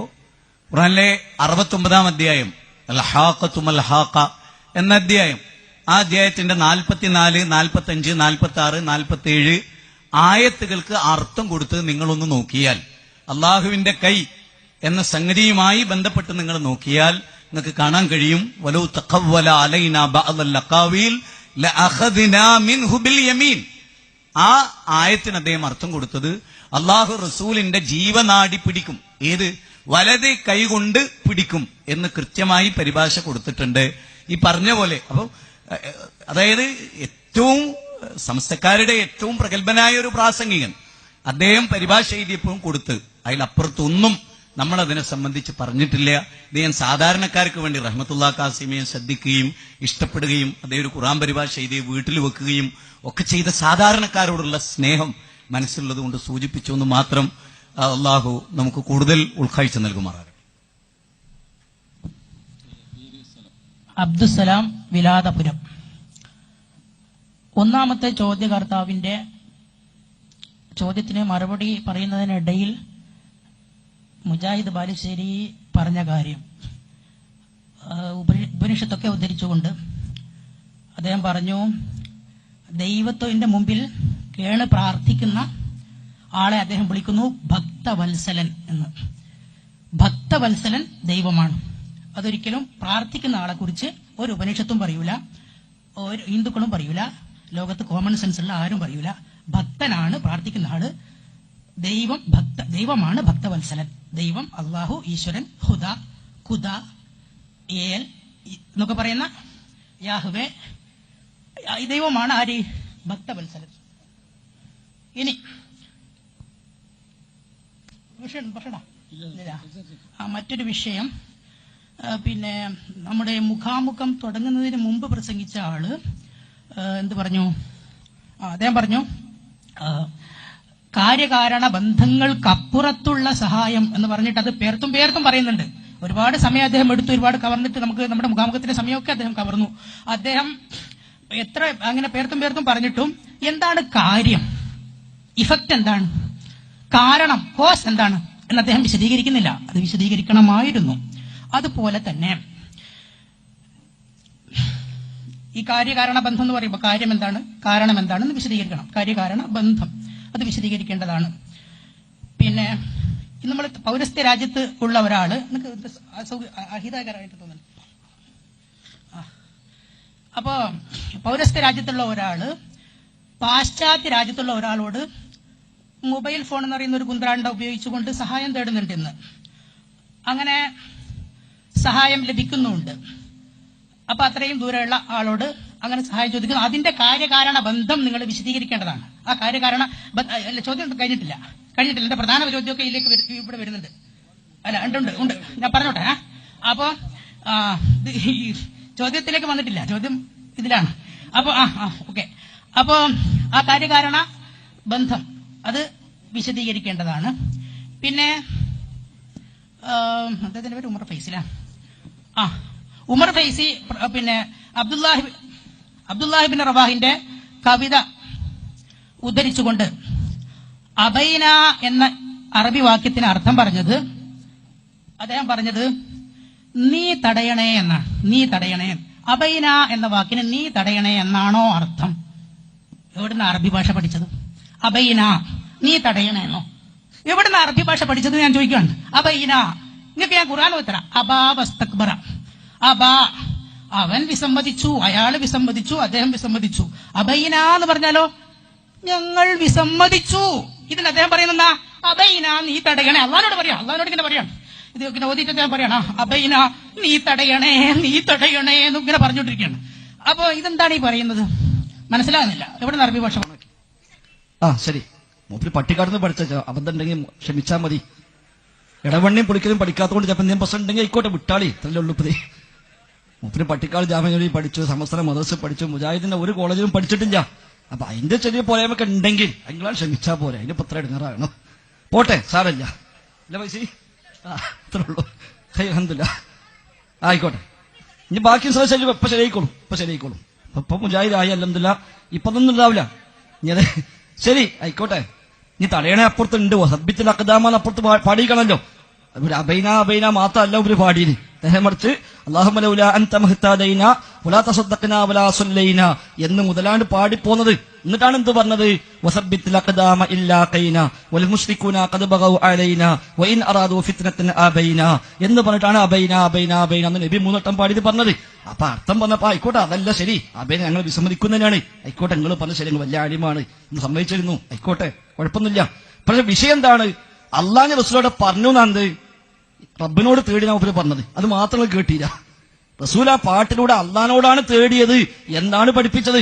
[SPEAKER 3] ഖുർആനിലെ 69-ാം അധ്യായം അൽ ഹാഖ എന്ന അധ്യായം, ആ അധ്യായത്തിന്റെ 44, 45, 46, 47 ആയത്തുകൾക്ക് അർത്ഥം കൊടുത്ത് നിങ്ങളൊന്ന് നോക്കിയാൽ, അള്ളാഹുവിന്റെ കൈ എന്ന സംഗതിയുമായി ബന്ധപ്പെട്ട് നിങ്ങൾ നോക്കിയാൽ നിങ്ങൾക്ക് കാണാൻ കഴിയും. വലൗ തഖവ്വല അലൈനാ ബഅദൽ അഖാവീൽ ലഅഖദ്നാ മിൻഹു ബിൽ യമീൻ. ആ ആയത്തിന് അദ്ദേഹം അർത്ഥം കൊടുത്തത് അള്ളാഹു റസൂലിന്റെ ജീവനാടി പിടിക്കും. ഏത്? വലത് കൈകൊണ്ട് പിടിക്കും എന്ന് കൃത്യമായി പരിഭാഷ കൊടുത്തിട്ടുണ്ട്. ഈ പറഞ്ഞ പോലെ. അപ്പൊ അതായത് ഏറ്റവും സമസ്തക്കാരുടെ ഏറ്റവും പ്രഗത്ഭനായ ഒരു പ്രാസംഗികൻ അദ്ദേഹം പരിഭാഷ എഴുതിയപ്പോഴും കൊടുത്ത് അതിലപ്പുറത്തൊന്നും നമ്മൾ അതിനെ സംബന്ധിച്ച് പറഞ്ഞിട്ടില്ല. ഇത് ഞാൻ സാധാരണക്കാർക്ക് വേണ്ടി റഹ്മത്തുള്ള കാസിമിയെ ശ്രദ്ധിക്കുകയും ഇഷ്ടപ്പെടുകയും അദ്ദേഹം ഒരു ഖുർആൻ പരിഭാഷ എഴുതി വീട്ടിൽ വെക്കുകയും ഒക്കെ ചെയ്ത സാധാരണക്കാരോടുള്ള സ്നേഹം മനസ്സിലുള്ളത് കൊണ്ട് സൂചിപ്പിച്ചു എന്ന് മാത്രം. അള്ളാഹു നമുക്ക് കൂടുതൽ ഉൾക്കാഴ്ച നൽകുമാറാകട്ടെ.
[SPEAKER 5] അബ്ദുസലാം വിലാദപുരം. ഒന്നാമത്തെ ചോദ്യകർത്താവിന്റെ ചോദ്യത്തിന് മറുപടി പറയുന്നതിനിടയിൽ മുജാഹിദ് ബാലുശ്ശേരി പറഞ്ഞ കാര്യം ഉപനിഷത്തൊക്കെ ഉദ്ധരിച്ചുകൊണ്ട് അദ്ദേഹം പറഞ്ഞു, ദൈവത്വത്തിന്റെ മുമ്പിൽ കേണ് പ്രാർത്ഥിക്കുന്ന ആളെ അദ്ദേഹം വിളിക്കുന്നു ഭക്തവത്സലൻ എന്ന്. ഭക്തവത്സലൻ ദൈവമാണ്. അതൊരിക്കലും പ്രാർത്ഥിക്കുന്ന ആളെ കുറിച്ച് ഒരു ഉപനിഷത്തും പറയൂല, ഒരു ഹിന്ദുക്കളും പറയൂല, ലോകത്ത് കോമൺ സെൻസ് ഉള്ള ആരും പറയൂല. ഭക്തനാണ്, പ്രാർത്ഥിക്കുന്ന ആള്. ദൈവമാണ് ഭക്തവത്സലൻ. ദൈവം, അള്ളാഹു, ഈശ്വരൻ, ഹുദ, ഖുദ, ഏൽ എന്നൊക്കെ പറയുന്ന യാഹ്വേ, ദൈവമാണ് ആര്? ഭക്തവത്സലൻ. ഇനി മറ്റൊരു വിഷയം, പിന്നെ നമ്മുടെ മുഖാമുഖം തുടങ്ങുന്നതിന് മുമ്പ് പ്രസംഗിച്ച ആള് എന്ത് പറഞ്ഞു? അദ്ദേഹം പറഞ്ഞു കാര്യകാരണ ബന്ധങ്ങൾക്കപ്പുറത്തുള്ള സഹായം എന്ന് പറഞ്ഞിട്ട് അത് പേർത്തും പറയുന്നുണ്ട്. ഒരുപാട് സമയം അദ്ദേഹം എടുത്തു, ഒരുപാട് കവർന്നിട്ട് നമുക്ക് നമ്മുടെ മുഖാമുഖത്തിന്റെ സമയമൊക്കെ അദ്ദേഹം കവർന്നു. അദ്ദേഹം എത്ര അങ്ങനെ പേർത്തും പറഞ്ഞിട്ടും എന്താണ് കാര്യം, ഇഫക്റ്റ് എന്താണ്, കാരണം, കോസ് എന്താണ് എന്ന് അദ്ദേഹം വിശദീകരിക്കുന്നില്ല. അത് വിശദീകരിക്കണമായിരുന്നു. അതുപോലെ തന്നെ ഈ കാര്യകാരണ ബന്ധം എന്ന് പറയുമ്പോൾ കാര്യം എന്താണ്, കാരണം എന്താണെന്ന് വിശദീകരിക്കണം. കാര്യകാരണ ബന്ധം അത് വിശദീകരിക്കേണ്ടതാണ്. പിന്നെ നമ്മൾ പൗരസ്ത്യ രാജ്യത്ത് ഉള്ള ഒരാള്, അഹിതകരമായിട്ട് തോന്നുന്നു, അപ്പോ പൗരസ്ത്യ രാജ്യത്തുള്ള ഒരാള് പാശ്ചാത്യ രാജ്യത്തുള്ള ഒരാളോട് മൊബൈൽ ഫോൺ എന്ന് പറയുന്ന ഒരു കുന്ത്രാണ്ട ഉപയോഗിച്ചുകൊണ്ട് സഹായം തേടുന്നുണ്ട് ഇന്ന്. അങ്ങനെ സഹായം ലഭിക്കുന്നുണ്ട്. അപ്പൊ അത്രയും ദൂരെയുള്ള ആളോട് അങ്ങനെ സഹായം ചോദിക്കുന്നു. അതിന്റെ കാര്യകാരണ ബന്ധം നിങ്ങൾ വിശദീകരിക്കേണ്ടതാണ്. ആ കാര്യകാരണ ചോദ്യം കഴിഞ്ഞിട്ടില്ല. എന്റെ പ്രധാന ചോദ്യമൊക്കെ ഇതിലേക്ക് ഇവിടെ വരുന്നുണ്ട്. അല്ല, ഉണ്ട്, ഞാൻ പറഞ്ഞോട്ടെ. അപ്പൊ ചോദ്യത്തിലേക്ക് വന്നിട്ടില്ല, ചോദ്യം ഇതിലാണ്. അപ്പൊ ഓക്കെ. അപ്പോ ആ കാര്യകാരണ ബന്ധം അത് വിശദീകരിക്കേണ്ടതാണ്. പിന്നെ അദ്ദേഹത്തിന്റെ പേര് ഉമർ ഫൈസിലാ. ഉമർ ഫൈസി പിന്നെ അബ്ദുല്ലാഹിബിൻ റവാഹിന്റെ കവിത ഉദ്ധരിച്ചുകൊണ്ട് അബൈന എന്ന അറബി വാക്യത്തിന് അർത്ഥം പറഞ്ഞത്, അദ്ദേഹം പറഞ്ഞത് നീ തടയണേ എന്നാണ്. നീ തടയണേ, അബൈന എന്ന വാക്കിന് നീ തടയണേ എന്നാണോ അർത്ഥം? എവിടുന്ന അറബി ഭാഷ പഠിച്ചത്? അബൈന, നീ തടയണേന്നോ? എവിടുന്ന അറബി ഭാഷ പഠിച്ചത് ഞാൻ ചോദിക്കുകയാണ്. അബൈന, നിങ്ങൾക്ക് ഞാൻ ഖുർആൻ ഉത്തരം. അബാ വസ്തക്ബറ, അബാ, അവൻ വിസമ്മതിച്ചു, അയാൾ വിസമ്മതിച്ചു, അദ്ദേഹം വിസമ്മതിച്ചു. അബൈന എന്ന് പറഞ്ഞാലോ ഞങ്ങൾ വിസമ്മതിച്ചു. ഇതിന് അദ്ദേഹം പറയുന്ന അബൈന, നീ തടയണേ. അള്ളാഹിനോട് പറയാം, അള്ളാഹിനോട് ഇങ്ങനെ പറയാം. ഇത് ഇങ്ങനെ ഓതിയിട്ട് അദ്ദേഹം പറയണ അബൈന, നീ തടയണേ എന്നിങ്ങനെ പറഞ്ഞുകൊണ്ടിരിക്കുകയാണ്. അപ്പൊ ഇതെന്താണ് ഈ പറയുന്നത്? മനസ്സിലാകുന്നില്ല. എവിടെ അറബി ഭാഷ?
[SPEAKER 1] ശരി, മൂപ്പര് പട്ടിക്കാടുന്ന് പഠിച്ച അബദ്ധം ഉണ്ടെങ്കിൽ ക്ഷമിച്ചാൽ മതി. ഇടവണ്ണിയും പൊളിക്കലും പഠിക്കാത്തതുകൊണ്ട് ചിലപ്പോൾ എന്തെങ്കിലും പ്രശ്നം ഉണ്ടെങ്കിൽ ആയിക്കോട്ടെ, വിട്ടാളി, ഇത്രയല്ലേ ഉള്ളൂ. ഇപ്പതേ മൂപ്പര് പട്ടിക്കാട് ജാമ്യങ്ങളിൽ പഠിച്ചു, സമസ്ത മദ്രസ പഠിച്ചു, മുജാഹിദിന്റെ ഒരു കോളേജിലും പഠിച്ചിട്ടില്ല. അപ്പൊ അതിന്റെ ചെറിയ പോരായ്മൊക്കെ ഉണ്ടെങ്കിൽ നിങ്ങളാൽ ക്ഷമിച്ചാൽ പോരെ, അതിന്റെ പത്ര എടുങ്ങാറാകണോ? പോട്ടെ, സാരല്ല, അല്ല പൈസ, അത്രേ ഉള്ളൂ. അൽഹംദുലില്ലാ, ആയിക്കോട്ടെ. ഇനി ബാക്കി ശ്രമിച്ചാൽ ഇപ്പൊ ശരിയായിക്കോളും. ഇപ്പൊ മുജാഹിദായി അൽഹംദുലില്ലാ. ഇപ്പൊ അതൊന്നും ഉണ്ടാവില്ല. ഇനി അതെ, ശരി, ആയിക്കോട്ടെ. ഇനി തടയണ അപ്പുറത്തുണ്ട്, സബ്ബിത്തിൽ അഖദാമാൻ അപ്പുറത്ത് പാടിക്കണല്ലോ. ഒരു അബൈന മാത്രമല്ല ഒരു പാടിയിന്. മറിച്ച് അല്ലാഹുമ്മ ലൗലാ അൻത മഹ്തദൈന വലാ തസദ്ദഖ്നാ വലാ സല്ലൈന എന്ന് മുതലാണ് പാടിപ്പോന്നത്. എന്നിട്ടാണ് എന്ത് പറഞ്ഞത്? വസബ്ബിത്തിൽ അഖദാമ ഇല്ലാ ഖൈന വൽ മുശ്രികൂന ഖദ് ബഗൗ അലൈന വഇൻ അറാദു ഫിത്നതൻ അബൈന എന്ന് പറഞ്ഞിട്ടാണ് അബൈന എന്ന് നബി 3 വട്ടം പാടിയത് പറഞ്ഞത്. അപ്പൊ അർത്ഥം പറഞ്ഞപ്പോ ആയിക്കോട്ടെ, അതല്ല ശരി, അബൈന ഞങ്ങൾ വിസമ്മതിക്കുന്നതിനാണ്. ആയിക്കോട്ടെ, നിങ്ങൾ പറഞ്ഞ ശരി, വലിയ ആലിമാണ് എന്ന് സമ്മതിച്ചിരുന്നു, ആയിക്കോട്ടെ, കുഴപ്പമൊന്നുമില്ല. പക്ഷെ വിഷയം എന്താണ്? അള്ളാഹുവിന്റെ റസൂലോടെ പറഞ്ഞു എന്നാണ് റബ്ബിനോട് തേടിനാ ഉപരി പറഞ്ഞത്. അത് മാത്രം കേട്ടില്ല. റസൂൽ ആ പാട്ടിലൂടെ അള്ളാഹിനോടാണ് തേടിയത് എന്നാണ് പഠിപ്പിച്ചത്.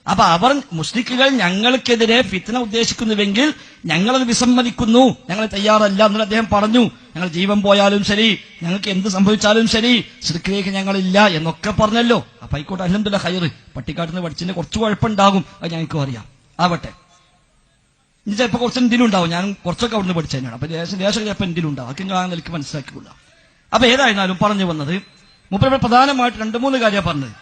[SPEAKER 1] അപ്പൊ അവർ മുസ്ലിക്കുകൾ ഞങ്ങൾക്കെതിരെ ഫിത്ന ഉദ്ദേശിക്കുന്നുവെങ്കിൽ ഞങ്ങളത് വിസമ്മതിക്കുന്നു, ഞങ്ങൾ തയ്യാറല്ല എന്ന് അദ്ദേഹം പറഞ്ഞു. ഞങ്ങൾ ജീവൻ പോയാലും ശരി, ഞങ്ങൾക്ക് എന്ത് സംഭവിച്ചാലും ശരി, ശിർക്കിലേക്ക് ഞങ്ങളില്ല എന്നൊക്കെ പറഞ്ഞല്ലോ. അപ്പൊ ആയിക്കോട്ടെ, അൽഹംദുലില്ലാ, ഖൈർ. പട്ടിക്കാട്ടിന് പഠിച്ചതിന്റെ കുറച്ച് കുഴപ്പമുണ്ടാകും, അത് ഞങ്ങൾക്കും അറിയാം. ആവട്ടെ, ഇനി ചിലപ്പോൾ കുറച്ച് എന്തെങ്കിലും ഉണ്ടാവും. ഞാൻ കുറച്ചൊക്കെ അവിടുന്ന് പഠിച്ചു തന്നെയാണ്. അപ്പൊ ദേശം ചിലപ്പോൾ എന്തെങ്കിലും ഉണ്ടാവും. അതൊക്കെ ഞാൻ നിലയ്ക്ക് മനസ്സിലാക്കിക്കൊള്ള. അപ്പൊ ഏതായിരുന്നാലും പറഞ്ഞു വന്നത് മൂപ്പര് പ്രധാനമായിട്ട് 2-3 കാര്യമാണ് പറഞ്ഞത്.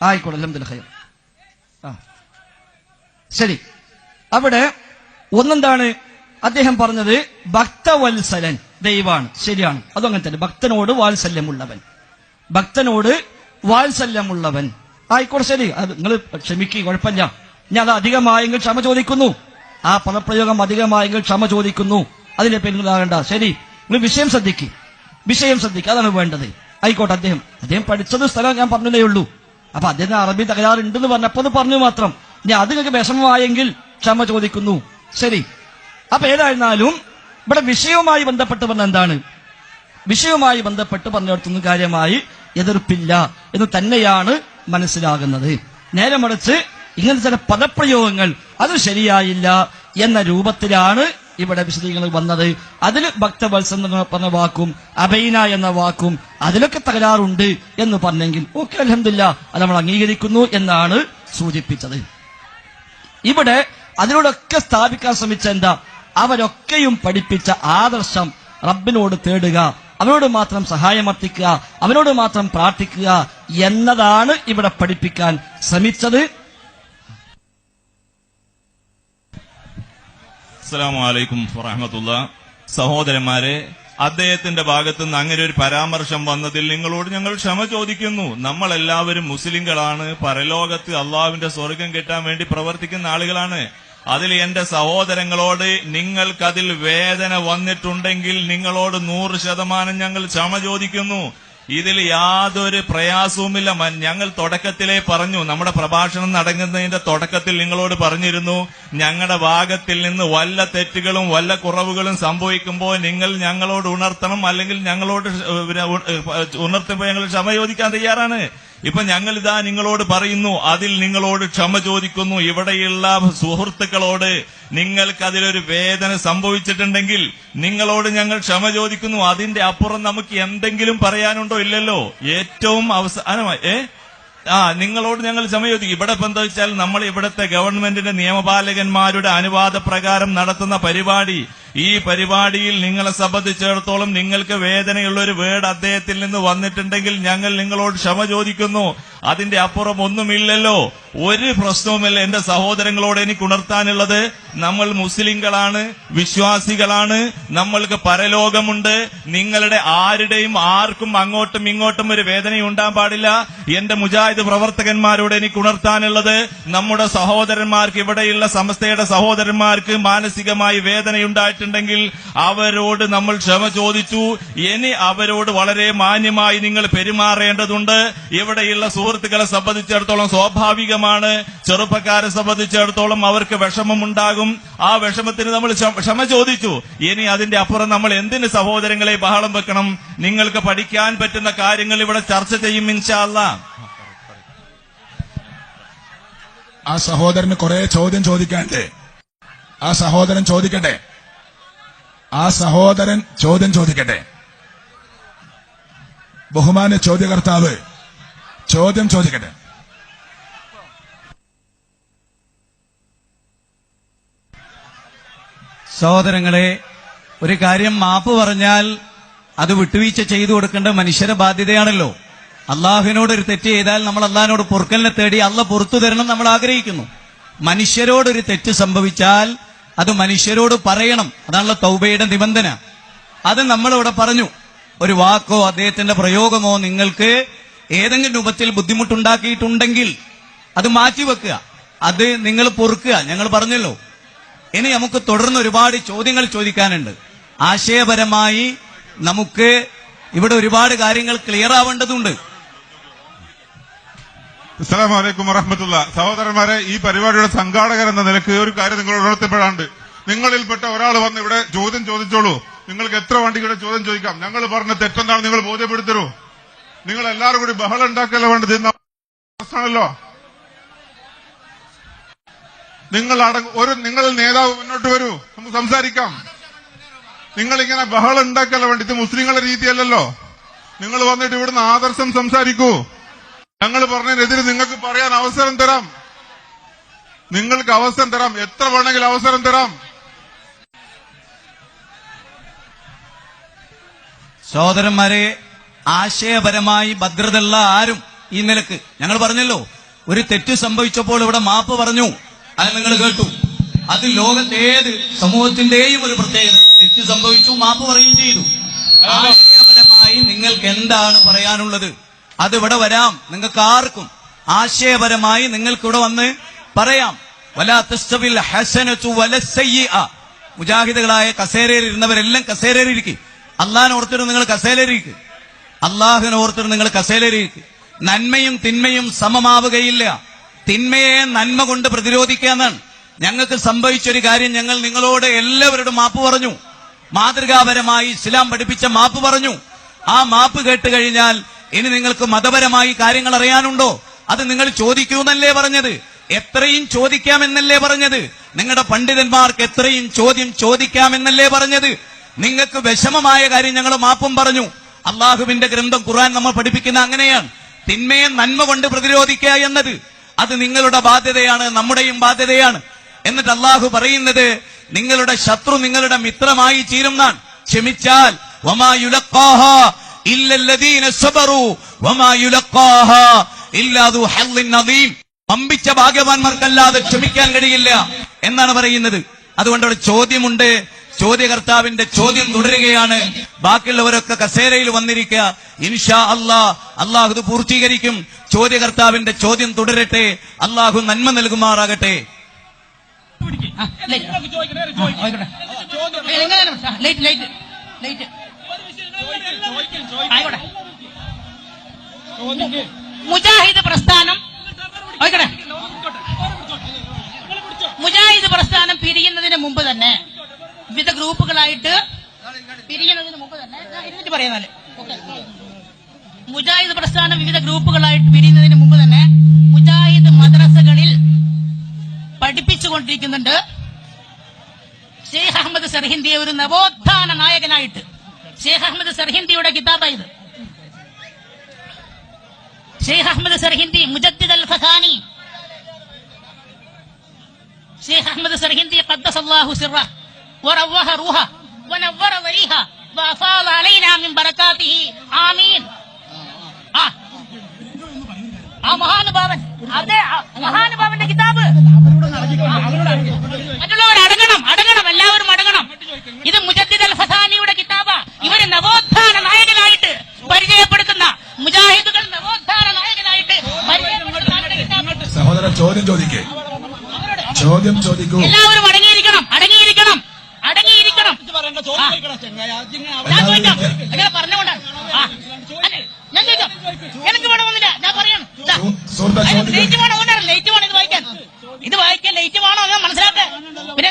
[SPEAKER 1] ആയിക്കോട്ടെ, അൽഹംദുലില്ലാ, ഖൈർ. ശരി, അവിടെ ഒന്നെന്താണ് അദ്ദേഹം പറഞ്ഞത്? ഭക്തവത്സലൻ ദൈവാണ്. ശരിയാണ്, അതും അങ്ങനെ തന്നെ. ഭക്തനോട് വാത്സല്യമുള്ളവൻ ആയിക്കോട്ടെ, ശരി. അത് നിങ്ങൾ ക്ഷമിക്കുക, കുഴപ്പമില്ല. ഞാൻ അത് അധികമായെങ്കിൽ ക്ഷമ ചോദിക്കുന്നു. ആ പദപ്രയോഗം അധികമായെങ്കിൽ ക്ഷമ ചോദിക്കുന്നു. അതിന്റെ പേരിലാകണ്ട. ശരി, നിങ്ങൾ വിഷയം ശ്രദ്ധിക്കുക, അതാണ് വേണ്ടത്. ആയിക്കോട്ടെ, അദ്ദേഹം പഠിച്ചത് സ്ഥലം ഞാൻ പറഞ്ഞതേ ഉള്ളൂ. അപ്പൊ അദ്ദേഹം അറബി തകരാറുണ്ടെന്ന് പറഞ്ഞപ്പോ അത് പറഞ്ഞു മാത്രം. ഇനി അത് നിങ്ങൾക്ക് വിഷമമായെങ്കിൽ ക്ഷമ ചോദിക്കുന്നു. ശരി. അപ്പൊ ഏതായിരുന്നാലും ഇവിടെ വിഷയവുമായി ബന്ധപ്പെട്ട് പറഞ്ഞ എന്താണ്? വിഷയവുമായി ബന്ധപ്പെട്ട് പറഞ്ഞിടത്തൊന്നും കാര്യമായി എതിർപ്പില്ല എന്ന് തന്നെയാണ് മനസ്സിലാകുന്നത്. നേരെ മറിച്ച് ഇങ്ങനത്തെ ചില പദപ്രയോഗങ്ങൾ അത് ശരിയായില്ല എന്ന രൂപത്തിലാണ് ഇവിടെ വിശദീകരണം വന്നത്. അതിൽ ഭക്തവത്സം എന്ന് പറഞ്ഞ വാക്കും അബൈന എന്ന വാക്കും അതിലൊക്കെ തകരാറുണ്ട് എന്ന് പറഞ്ഞെങ്കിൽ ഓക്കെ, അൽഹംദുലില്ലാ, അത് നമ്മൾ അംഗീകരിക്കുന്നു എന്നാണ് സൂചിപ്പിച്ചത്. ഇവിടെ അതിനോടൊക്കെ സ്ഥാപിക്കാൻ ശ്രമിച്ച എന്താ? അവരൊക്കെയും പഠിപ്പിച്ച ആദർശം റബ്ബിനോട് തേടുക, അവനോട് മാത്രം സഹായമർത്ഥിക്കുക, അവനോട് മാത്രം പ്രാർത്ഥിക്കുക എന്നതാണ് ഇവിടെ പഠിപ്പിക്കാൻ ശ്രമിച്ചത്.
[SPEAKER 6] അസ്സലാമു അലൈക്കും വറഹ്മത്തുള്ളാഹി. സഹോദരന്മാരെ, അദ്ദേഹത്തിന്റെ ഭാഗത്തു നിന്ന് അങ്ങനെ ഒരു പരാമർശം വന്നതിൽ നിങ്ങളോട് ഞങ്ങൾ ക്ഷമ ചോദിക്കുന്നു. നമ്മളെല്ലാവരും മുസ്ലിങ്ങളാണ്, പരലോകത്ത് അള്ളാഹുവിന്റെ സ്വർഗം കിട്ടാൻ വേണ്ടി പ്രവർത്തിക്കുന്ന ആളുകളാണ്. അതിൽ എന്റെ സഹോദരങ്ങളോട് നിങ്ങൾക്കതിൽ വേദന വന്നിട്ടുണ്ടെങ്കിൽ നിങ്ങളോട് 100% ഞങ്ങൾ ക്ഷമ ചോദിക്കുന്നു. ഇതിൽ യാതൊരു പ്രയാസവുമില്ല. ഞങ്ങൾ തുടക്കത്തിലേ പറഞ്ഞു, നമ്മുടെ പ്രഭാഷണം നടക്കുന്നതിന്റെ തുടക്കത്തിൽ നിങ്ങളോട് പറഞ്ഞിരുന്നു, ഞങ്ങളുടെ ഭാഗത്തിൽ നിന്ന് വല്ല തെറ്റുകളും വല്ല കുറവുകളും സംഭവിക്കുമ്പോൾ നിങ്ങൾ ഞങ്ങളോട് ഉണർത്തണം, അല്ലെങ്കിൽ ഞങ്ങളോട് ഉണർത്തുമ്പോൾ ഞങ്ങൾ ക്ഷമ ചോദിക്കാൻ തയ്യാറാണ്. ഇപ്പൊ ഞങ്ങൾ ഇതാ നിങ്ങളോട് പറയുന്നു, അതിൽ നിങ്ങളോട് ക്ഷമ ചോദിക്കുന്നു. ഇവിടെയുള്ള സുഹൃത്തുക്കളോട് നിങ്ങൾക്ക് അതിലൊരു വേദന സംഭവിച്ചിട്ടുണ്ടെങ്കിൽ നിങ്ങളോട് ഞങ്ങൾ ക്ഷമ ചോദിക്കുന്നു. അതിന്റെ അപ്പുറം നമുക്ക് എന്തെങ്കിലും പറയാനുണ്ടോ? ഇല്ലല്ലോ. ഏറ്റവും അവസാനമായി നിങ്ങളോട് ഞങ്ങൾ ക്ഷമ ചോദിക്കും. ഇവിടെ ഇപ്പൊ എന്താ വെച്ചാൽ നമ്മൾ ഇവിടുത്തെ ഗവൺമെന്റിന്റെ നിയമപാലകന്മാരുടെ അനുവാദപ്രകാരം നടത്തുന്ന പരിപാടി, ഈ പരിപാടിയിൽ നിങ്ങളെ സംബന്ധിച്ചിടത്തോളം നിങ്ങൾക്ക് വേദനയുള്ള ഒരു വേർഡ് അദ്ദേഹത്തിൽ നിന്ന് വന്നിട്ടുണ്ടെങ്കിൽ ഞങ്ങൾ നിങ്ങളോട് ക്ഷമ ചോദിക്കുന്നു. അതിന്റെ അപ്പുറം ഒന്നുമില്ലല്ലോ. ഒരു പ്രശ്നവുമില്ല. എന്റെ സഹോദരങ്ങളോട് എനിക്ക് ഉണർത്താനുള്ളത്, നമ്മൾ മുസ്ലിങ്ങളാണ്, വിശ്വാസികളാണ്, നമ്മൾക്ക് പരലോകമുണ്ട്. നിങ്ങളുടെ ആരുടെയും ആർക്കും അങ്ങോട്ടും ഇങ്ങോട്ടും ഒരു വേദനയുണ്ടാകാൻ പാടില്ല. എന്റെ മുജാഹിദ് പ്രവർത്തകന്മാരോട് എനിക്ക് ഉണർത്താനുള്ളത്, നമ്മുടെ സഹോദരന്മാർക്ക്, ഇവിടെയുള്ള സമസ്തയുടെ സഹോദരന്മാർക്ക് മാനസികമായി വേദനയുണ്ടായിട്ടുണ്ടെങ്കിൽ അവരോട് നമ്മൾ ക്ഷമ ചോദിച്ചു. ഇനി അവരോട് വളരെ മാന്യമായി നിങ്ങൾ പെരുമാറേണ്ടതുണ്ട്. ഇവിടെയുള്ള സുഹൃത്തുക്കളെ സംബന്ധിച്ചിടത്തോളം സ്വാഭാവികമാണ്, ചെറുപ്പക്കാരെ സംബന്ധിച്ചിടത്തോളം അവർക്ക് വിഷമമുണ്ടാകും. ആ വിഷമത്തിന് നമ്മൾ ക്ഷമ ചോദിച്ചു. ഇനി അതിന്റെ അപ്പുറം നമ്മൾ എന്തിന് സഹോദരങ്ങളെ ബഹളം വെക്കണം? നിങ്ങൾക്ക് പഠിക്കാൻ പറ്റുന്ന കാര്യങ്ങൾ ഇവിടെ ചർച്ച ചെയ്യും ഇൻഷാ അല്ലാഹ്.
[SPEAKER 7] ആ സഹോദരന് കുറെ ചോദ്യം ചോദിക്കാണ്ട്, ആ സഹോദരൻ ചോദിക്കട്ടെ, ആ സഹോദരൻ ചോദ്യം ചോദിക്കട്ടെ. ബഹുമാന്യ ചോദ്യകർത്താവ് ചോദ്യം ചോദിക്കട്ടെ.
[SPEAKER 3] സഹോദരങ്ങളെ, ഒരു കാര്യം മാപ്പ് പറഞ്ഞാൽ അത് വിട്ടുവീഴ്ച ചെയ്തു കൊടുക്കേണ്ട മനുഷ്യരുടെ ബാധ്യതയാണല്ലോ. അള്ളാഹുവിനോട് ഒരു തെറ്റ് ചെയ്താൽ നമ്മൾ അള്ളാഹിനോട് പൊറുക്കലിനെ തേടി അള്ള പുറത്തു തരണം നമ്മൾ ആഗ്രഹിക്കുന്നു. മനുഷ്യരോടൊരു തെറ്റ് സംഭവിച്ചാൽ അത് മനുഷ്യരോട് പറയണം. അതാണല്ലോ തൗബയുടെ നിബന്ധന. അത് നമ്മളിവിടെ പറഞ്ഞു. ഒരു വാക്കോ അദ്ദേഹത്തിന്റെ പ്രയോഗമോ നിങ്ങൾക്ക് ഏതെങ്കിലും രൂപത്തിൽ ബുദ്ധിമുട്ടുണ്ടാക്കിയിട്ടുണ്ടെങ്കിൽ അത് മാറ്റിവെക്കുക, അത് നിങ്ങൾ പൊറുക്കുക. ഞങ്ങൾ പറഞ്ഞല്ലോ. ഇനി നമുക്ക് തുടർന്ന് ഒരുപാട് ചോദ്യങ്ങൾ ചോദിക്കാനുണ്ട്. ആശയപരമായി നമുക്ക് ഇവിടെ ഒരുപാട് കാര്യങ്ങൾ ക്ലിയർ ആവേണ്ടതുണ്ട്.
[SPEAKER 8] അസ്സലാമു അലൈക്കും വറഹ്മത്തുള്ളാഹി. സഹോദരന്മാരെ, ഈ പരിപാടിയുടെ സംഘാടകർ എന്ന നിലയ്ക്ക് ഒരു കാര്യം നിങ്ങളോട് ഉണർത്തപ്പെടാണ്ട്. നിങ്ങളിൽപ്പെട്ട ഒരാൾ വന്ന് ഇവിടെ ചോദ്യം ചോദിച്ചോളൂ. നിങ്ങൾക്ക് എത്ര വണ്ടികളുടെ ചോദ്യം ചോദിക്കാം. ഞങ്ങൾ പറഞ്ഞ തെറ്റെന്താണ് നിങ്ങൾ ബോധ്യപ്പെടുത്തരൂ. നിങ്ങൾ എല്ലാവരും കൂടി ബഹളം ഉണ്ടാക്കല്ല വേണ്ടത്. പ്രശ്നമാണല്ലോ. നിങ്ങൾ നേതാവ് മുന്നോട്ട് വരൂ, നമുക്ക് സംസാരിക്കാം. നിങ്ങൾ ഇങ്ങനെ ബഹളം ഉണ്ടാക്കല്ല വേണ്ട. ഇത് മുസ്ലിങ്ങളുടെ രീതിയല്ലല്ലോ. നിങ്ങൾ വന്നിട്ട് ഇവിടുന്ന് ആദർശം സംസാരിക്കൂ. ഞങ്ങൾ പറഞ്ഞതിനെതിരെ നിങ്ങൾക്ക് പറയാൻ അവസരം തരാം. നിങ്ങൾക്ക് അവസരം തരാം, എത്ര വേണമെങ്കിലും അവസരം തരാം.
[SPEAKER 3] സഹോദരന്മാരെ, ആശയപരമായി ഭദ്രതയുള്ള ആരും ഈ നിലക്ക് ഞങ്ങൾ പറഞ്ഞല്ലോ. ഒരു തെറ്റ് സംഭവിച്ചപ്പോൾ ഇവിടെ മാപ്പ് പറഞ്ഞു, അത് നിങ്ങൾ കേട്ടു. അത് ലോകത്തേത് സമൂഹത്തിന്റെയും ഒരു പ്രത്യേകത. തെറ്റ് സംഭവിച്ചു, മാപ്പ് പറയുകയും ചെയ്തു. ആശയപരമായി നിങ്ങൾക്ക് എന്താണ് പറയാനുള്ളത് അത് ഇവിടെ വരാം. നിങ്ങൾക്ക് ആർക്കും ആശയപരമായി നിങ്ങൾക്ക് ഇവിടെ വന്ന് പറയാം. വലാ തസ്തവിൽ ഹസനതു വലസ്സയ്യിഅ. മുജാഹിദുകളായ കസേരയിൽ ഇരുന്നവരെല്ലാം കസേരയിൽ ഇരിക്കും. അള്ളാഹിനെ ഓർത്തിട്ട് നിങ്ങൾ കസേരയിലേക്ക്, അള്ളാഹിനെ ഓർത്തിട്ട് നിങ്ങൾ കസേരയിലേക്ക്. നന്മയും തിന്മയും സമമാവുകയില്ല. തിന്മയെ നന്മ കൊണ്ട് പ്രതിരോധിക്കുക എന്നാണ്. ഞങ്ങൾക്ക് സംഭവിച്ചൊരു കാര്യം ഞങ്ങൾ നിങ്ങളോട് എല്ലാവരോടും മാപ്പ് പറഞ്ഞു. മാതൃകാപരമായി ഇസ്ലാം പഠിപ്പിച്ച മാപ്പ് പറഞ്ഞു. ആ മാപ്പ് കേട്ട് കഴിഞ്ഞാൽ ഇനി നിങ്ങൾക്ക് മതപരമായി കാര്യങ്ങൾ അറിയാനുണ്ടോ? അത് നിങ്ങൾ ചോദിക്കൂ എന്നല്ലേ പറഞ്ഞത്? എത്രയും ചോദിക്കാമെന്നല്ലേ പറഞ്ഞത്? നിങ്ങളുടെ പണ്ഡിതന്മാർക്ക് എത്രയും ചോദ്യം ചോദിക്കാമെന്നല്ലേ പറഞ്ഞത്? നിങ്ങൾക്ക് വിഷമമായ കാര്യം ഞങ്ങൾ മാപ്പും പറഞ്ഞു. അള്ളാഹുവിന്റെ ഗ്രന്ഥം ഖുർആൻ നമ്മൾ പഠിപ്പിക്കുന്ന അങ്ങനെയാണ്. തിന്മയെ നന്മ കൊണ്ട് പ്രതിരോധിക്കുക എന്നത് അത് നിങ്ങളുടെ ബാധ്യതയാണ്, നമ്മുടെയും ബാധ്യതയാണ്. എന്നിട്ട് അള്ളാഹു പറയുന്നത് നിങ്ങളുടെ ശത്രു നിങ്ങളുടെ മിത്രമായി തീരുന്നാണ്. ക്ഷമിച്ചാൽ വമാ യുലഖാഹാ ഇല്ലല്ലദീന സബറു വമാ യുലഖാഹാ ഇല്ലാ ദു ഹള്ളിൻ അദീം. പമ്പിച്ച ഭാഗ്യവാന്മാർക്കല്ലാതെ ക്ഷമിക്കാൻ കഴിയില്ല എന്നാണ് പറയുന്നത്. അതുകൊണ്ട് അവിടെ ചോദ്യമുണ്ട്. ചോദ്യകർത്താവിന്റെ ചോദ്യം തുടരുകയാണ്. ബാക്കിയുള്ളവരൊക്കെ കസേരയിൽ വന്നിരിക്കുക. ഇൻഷാ അള്ളാഹു ഇത് പൂർത്തീകരിക്കും. ചോദ്യകർത്താവിന്റെ ചോദ്യം തുടരട്ടെ. അള്ളാഹു നന്മ നൽകുമാറാകട്ടെ.
[SPEAKER 5] മുജാഹിദ് പ്രസ്ഥാനം പിരിയുന്നതിന് മുമ്പ് തന്നെ വിവിധ ഗ്രൂപ്പുകളായിട്ട് മുജാഹിദ് പ്രസ്ഥാനം വിവിധ ഗ്രൂപ്പുകളായിട്ട് പിരിയുന്നതിന് മുമ്പ് തന്നെ മുജാഹിദ് മദ്രസകളിൽ പഠിപ്പിച്ചുകൊണ്ടിരിക്കുന്നുണ്ട് ഷെയ്ഖ് അഹമ്മദ് സർഹിന്ദിയെ ഒരു നവോത്ഥാന നായകനായിട്ട്. ഷെയ്ഖ് അഹമ്മദ് സർഹിന്ദിയുടെ കിതാബായത്. ഷെയ്ഖ് അഹമ്മദ് സർഹിന്ദി മുജദ്ദിദ് അൽ ഫസാനി. ഷെയ്ഖ് അഹമ്മദ് സർഹിന്ദി ഖദ്ദസല്ലാഹു സിറഹു വറവഹ റൂഹ വനവ്വറ വരീഹ വഅഫാദ അലൈനാ മിൻ ബറകാതിഹി ആമീൻ. ആ മഹാനുഭാവൻ, അതെ മഹാനുഭാവന്റെ കിതാബ്. മറ്റുള്ളവർ അടങ്ങണം, എല്ലാവരും അടങ്ങണം. ഇത് മുജദ്ദിദ് അൽ ഫസാനിയുടെ കിതാബ. ഇവര് നവോത്ഥാന നായകനായിട്ട് പരിചയപ്പെടുത്തുന്ന മുജാഹിദുകൾ നവോത്ഥാന നായകനായിട്ട് പരിചയപ്പെടുത്തുന്ന
[SPEAKER 7] സഹോദരൻ ചോദ്യം ചോദിക്കേ. ചോദ്യം ചോദിക്കൂ.
[SPEAKER 5] എല്ലാവരും അടങ്ങിയിരിക്കണം. ഞാൻ ചോദിക്കാം, അങ്ങനെ പറഞ്ഞുകൊണ്ടാണ്. ഞാൻ ചോദിക്കാം, എനിക്ക് വേണമെന്നില്ല, ഞാൻ പറയണം. ലൈറ്റ് വേണോ? ലൈറ്റ് വേണം. ഇത് വായിക്കാൻ ലൈറ്റ് വേണോ എന്ന് മനസ്സിലാക്ക. പിന്നെ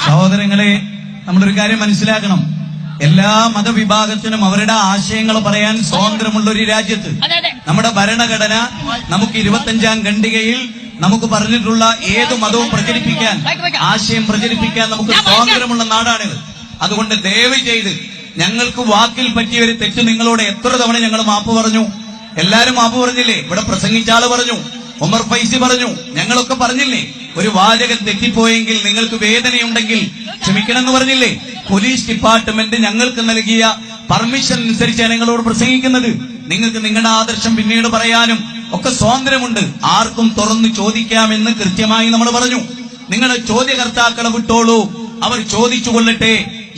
[SPEAKER 3] സഹോദരങ്ങളെ, നമ്മളൊരു കാര്യം മനസ്സിലാക്കണം. എല്ലാ മതവിഭാഗത്തിനും അവരുടെ ആശയങ്ങൾ പറയാൻ സ്വാതന്ത്ര്യമുള്ള ഒരു രാജ്യത്ത് നമ്മുടെ ഭരണഘടന നമുക്ക് 25-ാം ഖണ്ഡികയിൽ നമുക്ക് പറഞ്ഞിട്ടുള്ള ഏത് മതവും പ്രചരിപ്പിക്കാൻ, ആശയം പ്രചരിപ്പിക്കാൻ നമുക്ക് സ്വാതന്ത്ര്യമുള്ള നാടാണിത്. അതുകൊണ്ട് ദയവ് ചെയ്ത് ഞങ്ങൾക്ക് വാക്കിൽ പറ്റിയ ഒരു തെറ്റ് നിങ്ങളോട് എത്ര തവണ ഞങ്ങൾ മാപ്പ് പറഞ്ഞു? എല്ലാരും മാപ്പ് പറഞ്ഞില്ലേ? ഇവിടെ പ്രസംഗിച്ച ആള് പറഞ്ഞു, ഉമർ ഫൈസി പറഞ്ഞു, ഞങ്ങളൊക്കെ പറഞ്ഞില്ലേ? ഒരു വാചകം തെറ്റിപ്പോയെങ്കിൽ നിങ്ങൾക്ക് വേദനയുണ്ടെങ്കിൽ ക്ഷമിക്കണമെന്ന് പറഞ്ഞില്ലേ? പോലീസ് ഡിപ്പാർട്ട്മെന്റ് ഞങ്ങൾക്ക് നൽകിയ പെർമിഷൻ അനുസരിച്ചാണ് ഞങ്ങളോട് പ്രസംഗിക്കുന്നത്. നിങ്ങൾക്ക് നിങ്ങളുടെ ആദർശം പിന്നീട് പറയാനും ഒക്കെ സ്വാതന്ത്ര്യമുണ്ട്. ആർക്കും തുറന്നു ചോദിക്കാമെന്ന് കൃത്യമായി നമ്മൾ പറഞ്ഞു. നിങ്ങളുടെ ചോദ്യകർത്താക്കളെ വിട്ടോളൂ, അവർ ചോദിച്ചു കൊള്ളട്ടെ.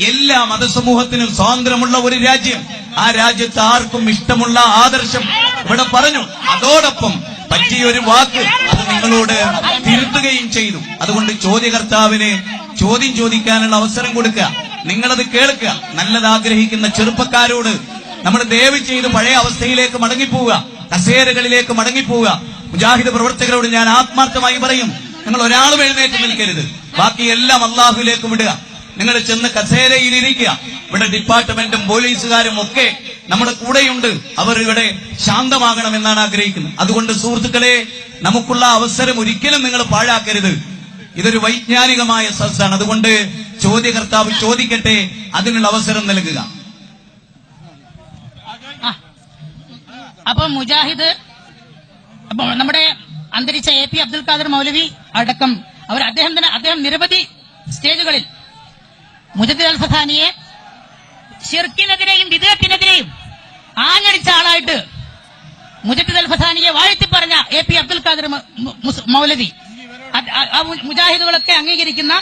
[SPEAKER 3] എല്ലാ മതസമൂഹത്തിനും സ്വാതന്ത്ര്യമുള്ള ഒരു രാജ്യം. ആ രാജ്യത്ത് ആർക്കും ഇഷ്ടമുള്ള ആദർശം ഇവിടെ പറഞ്ഞു. അതോടൊപ്പം പറ്റിയൊരു വാക്ക് അത് നിങ്ങളോട് തിരുത്തുകയും ചെയ്തു. അതുകൊണ്ട് ചോദ്യകർത്താവിന് ചോദ്യം ചോദിക്കാനുള്ള അവസരം കൊടുക്കുക. നിങ്ങളത് കേൾക്കുക. നല്ലത് ആഗ്രഹിക്കുന്ന ചെറുപ്പക്കാരോട് നമ്മൾ ദയവ് ചെയ്ത് പഴയ അവസ്ഥയിലേക്ക് മടങ്ങിപ്പോവുക, കസേരകളിലേക്ക് മടങ്ങിപ്പോവുക. മുജാഹിദ് പ്രവർത്തകരോട് ഞാൻ ആത്മാർത്ഥമായി പറയും, നിങ്ങൾ ഒരാളും എഴുന്നേറ്റ് നിൽക്കരുത്. ബാക്കിയെല്ലാം അള്ളാഹുലേക്ക് വിടുക. നിങ്ങൾ ചെന്ന് കസേരയിലിരിക്കുക. ഇവിടെ ഡിപ്പാർട്ട്മെന്റും പോലീസുകാരും ഒക്കെ നമ്മുടെ കൂടെയുണ്ട്. അവർ ഇവിടെ ശാന്തമാകണമെന്നാണ് ആഗ്രഹിക്കുന്നത്. അതുകൊണ്ട് സുഹൃത്തുക്കളെ, നമുക്കുള്ള അവസരം ഒരിക്കലും നിങ്ങൾ പാഴാക്കരുത്. ഇതൊരു വൈജ്ഞാനികമായ സദസ്സാണ്. അതുകൊണ്ട് ചോദ്യകർത്താവ് ചോദിക്കട്ടെ, അതിനുള്ള അവസരം നൽകുക.
[SPEAKER 5] അപ്പൊ മുജാഹിദ്, അപ്പൊ നമ്മുടെ അന്തരിച്ച AP അബ്ദുൽ ഖാദർ മൗലവി അടക്കം അദ്ദേഹം നിരവധി സ്റ്റേജുകളിൽ മുജദ്ദിദ് അൽ ഫസാനിയെ ശിർക്കിനെതിരെയും വിദഅത്തിനെതിരെയും ആഞ്ഞടിച്ച ആളായിട്ട് മുജദ്ദിദ് അൽ ഫസാനിയെ വാഴ്ത്തി പറഞ്ഞ AP അബ്ദുൽ ഖാദർ മൗലവി, മുജാഹിദുകളൊക്കെ അംഗീകരിക്കുന്ന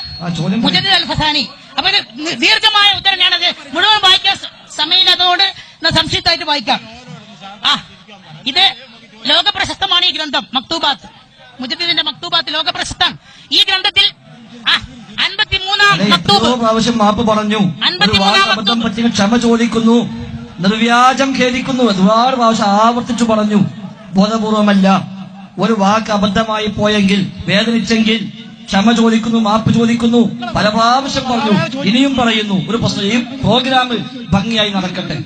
[SPEAKER 5] മുജദ്ദിദ് അൽ ഫസാനി. അപ്പൊ ഇത് ദീർഘമായ ഉത്തരം, ഞാനത് മുഴുവൻ വായിക്കാൻ സമയമില്ലാത്തതോട് സംക്ഷിപ്തമായിട്ട് വായിക്കാം. ഇത് ലോകപ്രശസ്തമാണ് ഈ ഗ്രന്ഥം, മക്തൂബാത്ത്. മുജദ്ദിദിന്റെ മക്തൂബാത്ത് ലോകപ്രശസ്തം. ഈ ഗ്രന്ഥത്തിൽ 53-ാം മക്തൂബ്
[SPEAKER 1] പ്രാവശ്യം മാപ്പ് പറഞ്ഞു,
[SPEAKER 5] 53-ാം
[SPEAKER 1] ക്ഷമ ചോദിക്കുന്നു, നിർവ്യാജം ഖേദിക്കുന്നു, ഒരുപാട് പ്രാവശ്യം ആവർത്തിച്ചു പറഞ്ഞു. ബോധപൂർവമല്ല. ഒരു വാക്ക് അബദ്ധമായി പോയെങ്കിൽ, വേദനിച്ചെങ്കിൽ ക്ഷമ ചോദിക്കുന്നു, മാപ്പ് ചോദിക്കുന്നു. പല പ്രാവശ്യം പറഞ്ഞു, ഇനിയും പറയുന്നു. ഒരു പ്രശ്നം, ഈ പ്രോഗ്രാം ഭംഗിയായി നടക്കട്ടെ,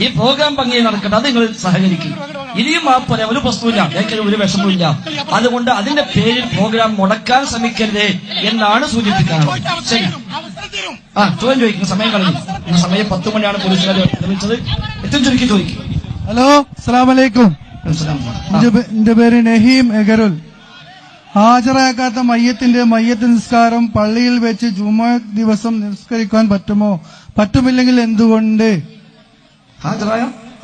[SPEAKER 1] ഈ പ്രോഗ്രാം ഭംഗിയായി നടക്കട്ടെ, അത് നിങ്ങൾ സഹകരിക്കും. ഇനിയും മാപ്പ് പറയാം, ഒരു പ്രശ്നമില്ല, എനിക്ക് ഒരു വിഷമമില്ല. അതുകൊണ്ട് അതിന്റെ പേരിൽ പ്രോഗ്രാം മുടക്കാൻ ശ്രമിക്കരുതേ എന്നാണ് സൂചിപ്പിക്കാനുള്ളത്. ശരി, ചോദ്യം ചോദിക്കും, സമയം കളഞ്ഞു. സമയം 10 മണിയാണ് പോലീസുകാർ നിർമ്മിച്ചത്. ഏറ്റവും ചുരുക്കി ചോദിക്കും.
[SPEAKER 9] ഹലോ, അസ്സലാമു അലൈക്കും. എന്റെ പേര് നഹീം എഗരുൽ. ഹാജരാക്കാത്ത മയ്യത്ത് നിസ്കാരം പള്ളിയിൽ വെച്ച് ജുമാ ദിവസം നിസ്കരിക്കാൻ പറ്റുമോ? പറ്റുമില്ലെങ്കിൽ എന്തുകൊണ്ട്?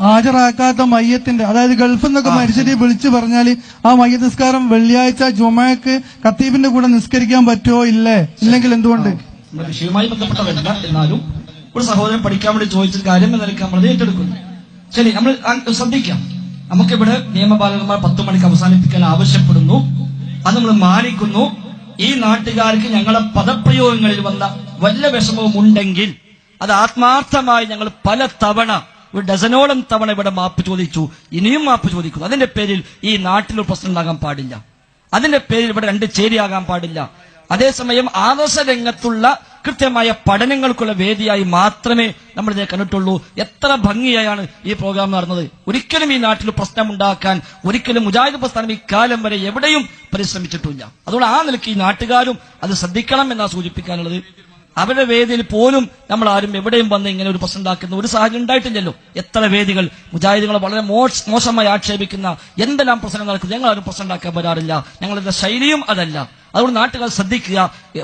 [SPEAKER 9] ഹാജരാക്കാത്ത മയ്യത്തിന്റെ, അതായത് ഗൾഫിൽ നിന്നൊക്കെ മരിച്ചിട്ട് വിളിച്ചു പറഞ്ഞാൽ ആ മയ്യത്ത് നിസ്കാരം വെള്ളിയാഴ്ച ജുമാക്ക് ഖത്തീബിന്റെ കൂടെ നിസ്കരിക്കാൻ പറ്റുമോ? ഇല്ലെങ്കിൽ എന്തുകൊണ്ട്?
[SPEAKER 1] വിഷയവുമായി ബന്ധപ്പെട്ടതല്ല, എന്നാലും ഒരു സഹോദരൻ പഠിക്കാൻ വേണ്ടി ചോദിച്ച കാര്യം എന്നൊക്കെ നമ്മൾ ഏറ്റെടുക്കുന്നു. ശരി, നമ്മൾ ശ്രദ്ധിക്കാം. നമുക്കിവിടെ നിയമപാലകന്മാർ 10 മണിക്ക് അവസാനിപ്പിക്കാൻ ആവശ്യപ്പെടുന്നു, അത് നമ്മൾ മാനിക്കുന്നു. ഈ നാട്ടുകാർക്ക് ഞങ്ങളെ പദപ്രയോഗങ്ങളിൽ വന്ന വല്ല വിഷമവും ഉണ്ടെങ്കിൽ അത് ആത്മാർത്ഥമായി ഞങ്ങൾ പല തവണ, ഒരു ഡസനോളം തവണ ഇവിടെ മാപ്പ് ചോദിച്ചു, ഇനിയും മാപ്പ് ചോദിക്കുന്നു. അതിന്റെ പേരിൽ ഈ നാട്ടിലൊരു പ്രശ്നം ഉണ്ടാകാൻ പാടില്ല. അതിന്റെ പേരിൽ ഇവിടെ 2 ചേരിയാകാൻ പാടില്ല. അതേസമയം ആദർശ രംഗത്തുള്ള കൃത്യമായ പഠനങ്ങൾക്കുള്ള വേദിയായി മാത്രമേ നമ്മൾ ഇതിനെ കണ്ടിട്ടുള്ളൂ. എത്ര ഭംഗിയായാണ് ഈ പ്രോഗ്രാം നടന്നത്. ഒരിക്കലും ഈ നാട്ടിൽ പ്രശ്നമുണ്ടാക്കാൻ ഒരിക്കലും മുജാഹിദ് പ്രസ്ഥാനം ഇക്കാലം വരെ എവിടെയും പരിശ്രമിച്ചിട്ടില്ല. അതുകൊണ്ട് ആ നിലയ്ക്ക് ഈ നാട്ടുകാരും അത് ശ്രദ്ധിക്കണം എന്നാണ് സൂചിപ്പിക്കാനുള്ളത്. അവരുടെ വേദിയിൽ പോലും നമ്മൾ ആരും എവിടെയും വന്ന് ഇങ്ങനെ ഒരു പ്രശ്നം ഉണ്ടാക്കുന്ന ഒരു സാഹചര്യം ഉണ്ടായിട്ടില്ലല്ലോ. എത്ര വേദികൾ മുജാഹിദുകളെ വളരെ മോശമായി ആക്ഷേപിക്കുന്ന എന്തെല്ലാം പ്രശ്നം നടക്കുന്നു. ഞങ്ങളാരും പ്രശ്നം ഉണ്ടാക്കാൻ വരാറില്ല, ഞങ്ങളുടെ ശൈലിയും അതല്ല. അതുകൊണ്ട് നാട്ടുകാർ ശ്രദ്ധിക്കുക.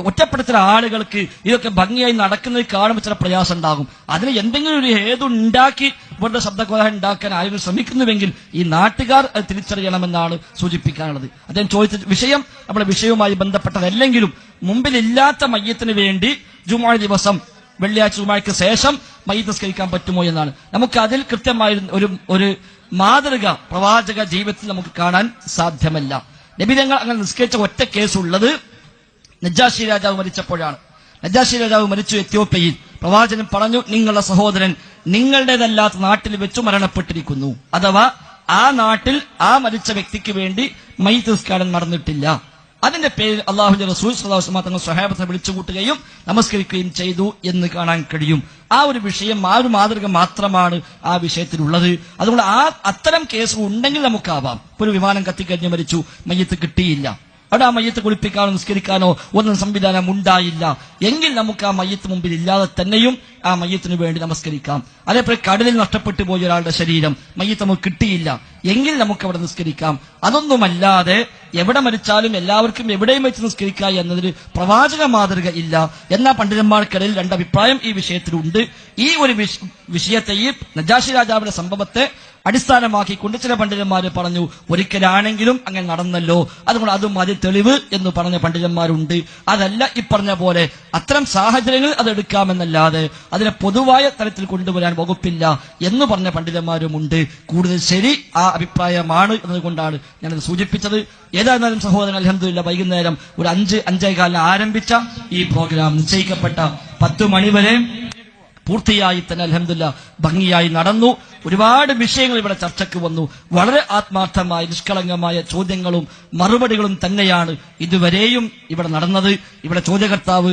[SPEAKER 1] ഒറ്റപ്പെടുത്തുന്ന ആളുകൾക്ക് ഇതൊക്കെ ഭംഗിയായി നടക്കുന്നത് കാണുമ്പോൾ ചില പ്രയാസം ഉണ്ടാകും. അതിന് എന്തെങ്കിലും ഒരു ഹേതുണ്ടാക്കി ഇവരുടെ ശബ്ദകോലാഹലം ഉണ്ടാക്കാൻ ആരെങ്കിലും ശ്രമിക്കുന്നുവെങ്കിൽ ഈ നാട്ടുകാർ അത് തിരിച്ചറിയണമെന്നാണ് സൂചിപ്പിക്കാനുള്ളത്. അദ്ദേഹം ചോദിച്ച വിഷയം നമ്മുടെ വിഷയവുമായി ബന്ധപ്പെട്ടതല്ലെങ്കിലും മുമ്പിലില്ലാത്ത മയ്യത്തിന് വേണ്ടി ജുമുഅ ദിവസം വെള്ളിയാഴ്ച ജുമുഅയ്ക്ക് ശേഷം മയ്യിത്ത് നിസ്കരിക്കാൻ പറ്റുമോ എന്നാണ്. നമുക്ക് അതിൽ കൃത്യമായ ഒരു മാതൃക പ്രവാചക ജീവിതത്തിൽ നമുക്ക് കാണാൻ സാധ്യമല്ല. നബിതങ്ങൾ അങ്ങനെ നിസ്കരിച്ച ഒറ്റ കേസുള്ളത് നജാഷി രാജാവ് മരിച്ചപ്പോഴാണ്. നജാഷി രാജാവ് മരിച്ചു എത്യോപ്യയിൽ. പ്രവാചകൻ പറഞ്ഞു, നിങ്ങളുടെ സഹോദരൻ നിങ്ങളുടേതല്ലാത്ത നാട്ടിൽ വെച്ചു മരണപ്പെട്ടിരിക്കുന്നു. അഥവാ ആ നാട്ടിൽ ആ മരിച്ച വ്യക്തിക്ക് വേണ്ടി മയ്യിത്ത് നിസ്കാരം നടന്നിട്ടില്ല. അതിന്റെ പേരിൽ അല്ലാഹുവിന്റെ റസൂൽ സ്വല്ലല്ലാഹു അലൈഹി വസല്ലം തങ്ങൾ സ്വഹാബത്തെ വിളിച്ചുകൂട്ടുകയും നമസ്കരിക്കുകയും ചെയ്തു എന്ന് കാണാൻ കഴിയും. ആ ഒരു വിഷയം, ആ ഒരു മാതൃക മാത്രമാണ് ആ വിഷയത്തിലുള്ളത്. അതുകൊണ്ട് അത്തരം കേസ് ഉണ്ടെങ്കിൽ നമുക്കാവാം. ഒരു വിമാനം കത്തിക്കഴിഞ്ഞ് മരിച്ചു, മയ്യത്ത് കിട്ടിയില്ല, അവിടെ ആ മയ്യത്ത് കുളിപ്പിക്കാനോ നിസ്കരിക്കാനോ ഒന്നും സംവിധാനം ഉണ്ടായില്ല എങ്കിൽ നമുക്ക് ആ മയ്യത്ത് മുമ്പിൽ ഇല്ലാതെ തന്നെയും ആ മയ്യത്തിന് വേണ്ടി നമസ്കരിക്കാം. അതേപോലെ കടലിൽ നഷ്ടപ്പെട്ടു പോയ ഒരാളുടെ ശരീരം, മയ്യത്ത് നമുക്ക് കിട്ടിയില്ല എങ്കിൽ നമുക്ക് അവിടെ നിസ്കരിക്കാം. അതൊന്നുമല്ലാതെ എവിടെ മരിച്ചാലും എല്ലാവർക്കും എവിടെയും വെച്ച് നിസ്കരിക്കുക എന്നതിന് പ്രവാചക മാതൃക ഇല്ല. എന്നാൽ പണ്ഡിതന്മാർക്കിടയിൽ 2 അഭിപ്രായം ഈ വിഷയത്തിലുണ്ട്. ഈ ഒരു വിഷയത്തെ, ഈ നജാഷി രാജാവിന്റെ സംഭവത്തെ അടിസ്ഥാനമാക്കിക്കൊണ്ട് ചില പണ്ഡിതന്മാര് പറഞ്ഞു, ഒരിക്കലാണെങ്കിലും അങ്ങനെ നടന്നല്ലോ, അതുകൊണ്ട് അതും മതി തെളിവ് എന്ന് പറഞ്ഞ പണ്ഡിതന്മാരുണ്ട്. അതല്ല, ഈ പറഞ്ഞ പോലെ അത്തരം സാഹചര്യങ്ങൾ അതെടുക്കാമെന്നല്ലാതെ അതിനെ പൊതുവായ തലത്തിൽ കൊണ്ടുവരാൻ വകുപ്പില്ല എന്ന് പറഞ്ഞ പണ്ഡിതന്മാരുമുണ്ട്. കൂടുതൽ ശരി ആ അഭിപ്രായമാണ് എന്നതുകൊണ്ടാണ് ഞാനത് സൂചിപ്പിച്ചത്. ഏതായിരുന്നാലും സഹോദരൻ അൽഹംദുലില്ലാഹ് വൈകുന്നേരം ഒരു 5-5:15 ആരംഭിച്ച ഈ പ്രോഗ്രാം നിശ്ചയിക്കപ്പെട്ട 10 മണി വരെ പൂർത്തിയായി തന്നെ അൽഹംദുലില്ലാഹ് ഭംഗിയായി നടന്നു. ഒരുപാട് വിഷയങ്ങൾ ഇവിടെ ചർച്ചയ്ക്ക് വന്നു. വളരെ ആത്മാർത്ഥമായ നിഷ്കളങ്കമായ ചോദ്യങ്ങളും മറുപടികളും തന്നെയാണ് ഇതുവരെയും ഇവിടെ നടന്നത്. ഇവിടെ ചോദ്യകർത്താവ്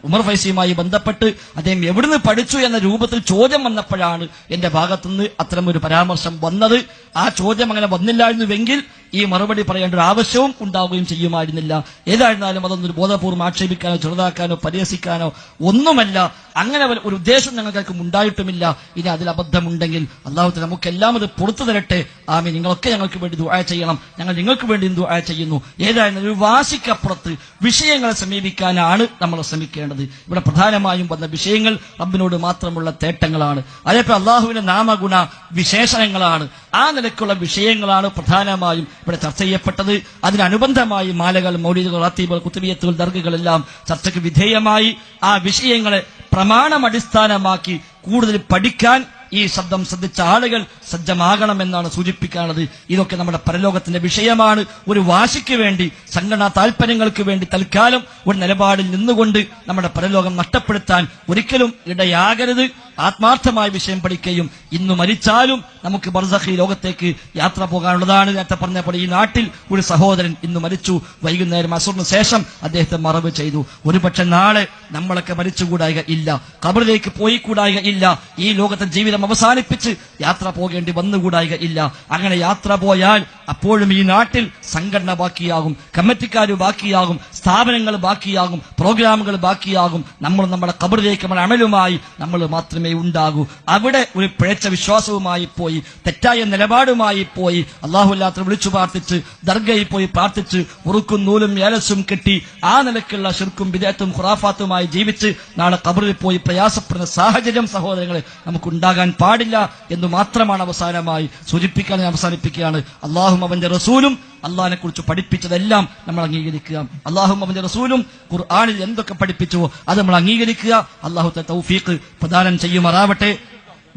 [SPEAKER 1] ഉമർ ഫൈസിയുമായി ബന്ധപ്പെട്ട് അദ്ദേഹം എവിടുന്ന് പഠിച്ചു എന്ന രൂപത്തിൽ ചോദ്യം വന്നപ്പോഴാണ് എന്റെ ഭാഗത്തുനിന്ന് അത്തരമൊരു പരാമർശം വന്നത്. ആ ചോദ്യം അങ്ങനെ വന്നില്ലായിരുന്നുവെങ്കിൽ ഈ മറുപടി പറയേണ്ട ഒരു ആവശ്യവും ഉണ്ടാവുകയും ചെയ്യുമായിരുന്നില്ല. ഏതായിരുന്നാലും അതൊന്നൊരു ബോധപൂർവ്വം ആക്ഷേപിക്കാനോ ചെറുതാക്കാനോ പരിഹസിക്കാനോ ഒന്നുമല്ല. അങ്ങനെ ഒരു ഉദ്ദേശം ഞങ്ങൾക്ക് ഉണ്ടായിട്ടുമില്ല. ഇനി അതിൽ അബദ്ധമുണ്ടെങ്കിൽ അല്ലാഹു തആല നമുക്കെല്ലാം അത് പുറത്തു തരട്ടെ. ആമീൻ. നിങ്ങളൊക്കെ ഞങ്ങൾക്ക് വേണ്ടി ദുആ ചെയ്യണം, ഞങ്ങൾ നിങ്ങൾക്ക് വേണ്ടി ദുആ ചെയ്യുന്നു. ഏതായാലും ഒരു വാശിക്കപ്പുറത്ത് വിഷയങ്ങളെ സമീപിക്കാനാണ് നമ്മൾ ശ്രമിക്കേണ്ടത്. ഇവിടെ പ്രധാനമായും വന്ന വിഷയങ്ങൾ റബ്ബിനോട് മാത്രമുള്ള തേട്ടങ്ങളാണ്. അതേപോലെ അല്ലാഹുവിന്റെ നാമഗുണ വിശേഷണങ്ങളാണ്. ആ നിലക്കുള്ള വിഷയങ്ങളാണ് പ്രധാനമായും ഇവിടെ ചർച്ച ചെയ്യപ്പെട്ടത്. അതിനനുബന്ധമായി മാലകൾ, മൗലിദുകൾ, റാത്തീബുകൾ, കുത്തുബിയത്തുകൾ, ദർഗകളെല്ലാം ചർച്ചയ്ക്ക് വിധേയമായി. ആ വിഷയങ്ങളെ പ്രമാണമടിസ്ഥാനമാക്കി കൂടുതൽ പഠിക്കാൻ ഈ ശബ്ദം ശ്രദ്ധിച്ച ആളുകൾ സജ്ജമാകണമെന്നാണ് സൂചിപ്പിക്കാനുള്ളത്. ഇതൊക്കെ നമ്മുടെ പരലോകത്തിന്റെ വിഷയമാണ്. ഒരു വാശിക്ക് വേണ്ടി, സംഘടനാ താല്പര്യങ്ങൾക്ക് വേണ്ടി തൽക്കാലം ഒരു നിലപാടിൽ നിന്നുകൊണ്ട് നമ്മുടെ പരലോകം നഷ്ടപ്പെടുത്താൻ ഒരിക്കലും ഇടയാകരുത്. ആത്മാർത്ഥമായ വിഷയം പഠിക്കുകയും ഇന്ന് മരിച്ചാലും നമുക്ക് ബർസഖി ലോകത്തേക്ക് യാത്ര പോകാനുള്ളതാണ്. നേരത്തെ പറഞ്ഞപ്പോൾ ഈ നാട്ടിൽ ഒരു സഹോദരൻ ഇന്ന് മരിച്ചു. വൈകുന്നേരം അസുറിന് ശേഷം അദ്ദേഹത്തെ മറവ് ചെയ്തു. ഒരുപക്ഷെ നാളെ നമ്മളൊക്കെ മരിച്ചുകൂടായിക ഇല്ല, ഖബറിലേക്ക് പോയിക്കൂടായിക ഇല്ല, ഈ ലോകത്തെ ജീവിതം അവസാനിപ്പിച്ച് യാത്ര പോകേണ്ടി വന്നുകൂടായിക ഇല്ല. അങ്ങനെ യാത്ര പോയാൽ അപ്പോഴും ഈ നാട്ടിൽ സംഘടന ബാക്കിയാകും, കമ്മിറ്റിക്കാർ ബാക്കിയാകും, സ്ഥാപനങ്ങൾ ബാക്കിയാകും, പ്രോഗ്രാമുകൾ ബാക്കിയാകും. നമ്മൾ നമ്മുടെ ഖബറിലേക്ക് നമ്മുടെ അമലുമായി നമ്മൾ മാത്രമേ ഉണ്ടാകൂ. അവിടെ ഒരു പിഴച്ച വിശ്വാസവുമായി പോയി, തെറ്റായ നിലപാടുമായി പോയി, അല്ലാഹുവില്ലാത്ത വിളിച്ചു പ്രാർത്ഥിച്ച് ദർഗയിൽ പോയി പ്രാർത്ഥിച്ച് ഉറുക്കും നൂലും ഏലസും കെട്ടി ആ നിലക്കുള്ള ശിർക്കും ബിദഅത്തും ഖുറാഫാത്തുമായി ജീവിച്ച് നാളെ ഖബറിൽ പോയി പ്രയാസപ്പെടുന്ന സാഹചര്യം സഹോദരങ്ങളെ നമുക്കുണ്ടാകാൻ പാടില്ല എന്ന് മാത്രമാണ് അവസാനമായി സൂചിപ്പിക്കാൻ ഞാൻ അവസാനിപ്പിക്കുകയാണ്. അള്ളാഹും അവന്റെ റസൂലും അള്ളാഹിനെ കുറിച്ച് പഠിപ്പിച്ചതെല്ലാം നമ്മൾ അംഗീകരിക്കുക. അള്ളാഹും അവന്റെ റസൂലും ഖുർആനിൽ എന്തൊക്കെ പഠിപ്പിച്ചുവോ അത് നമ്മൾ അംഗീകരിക്കുക. അള്ളാഹു തൗഫീഖ് പ്രദാനം ചെയ്യുമാറാവട്ടെ.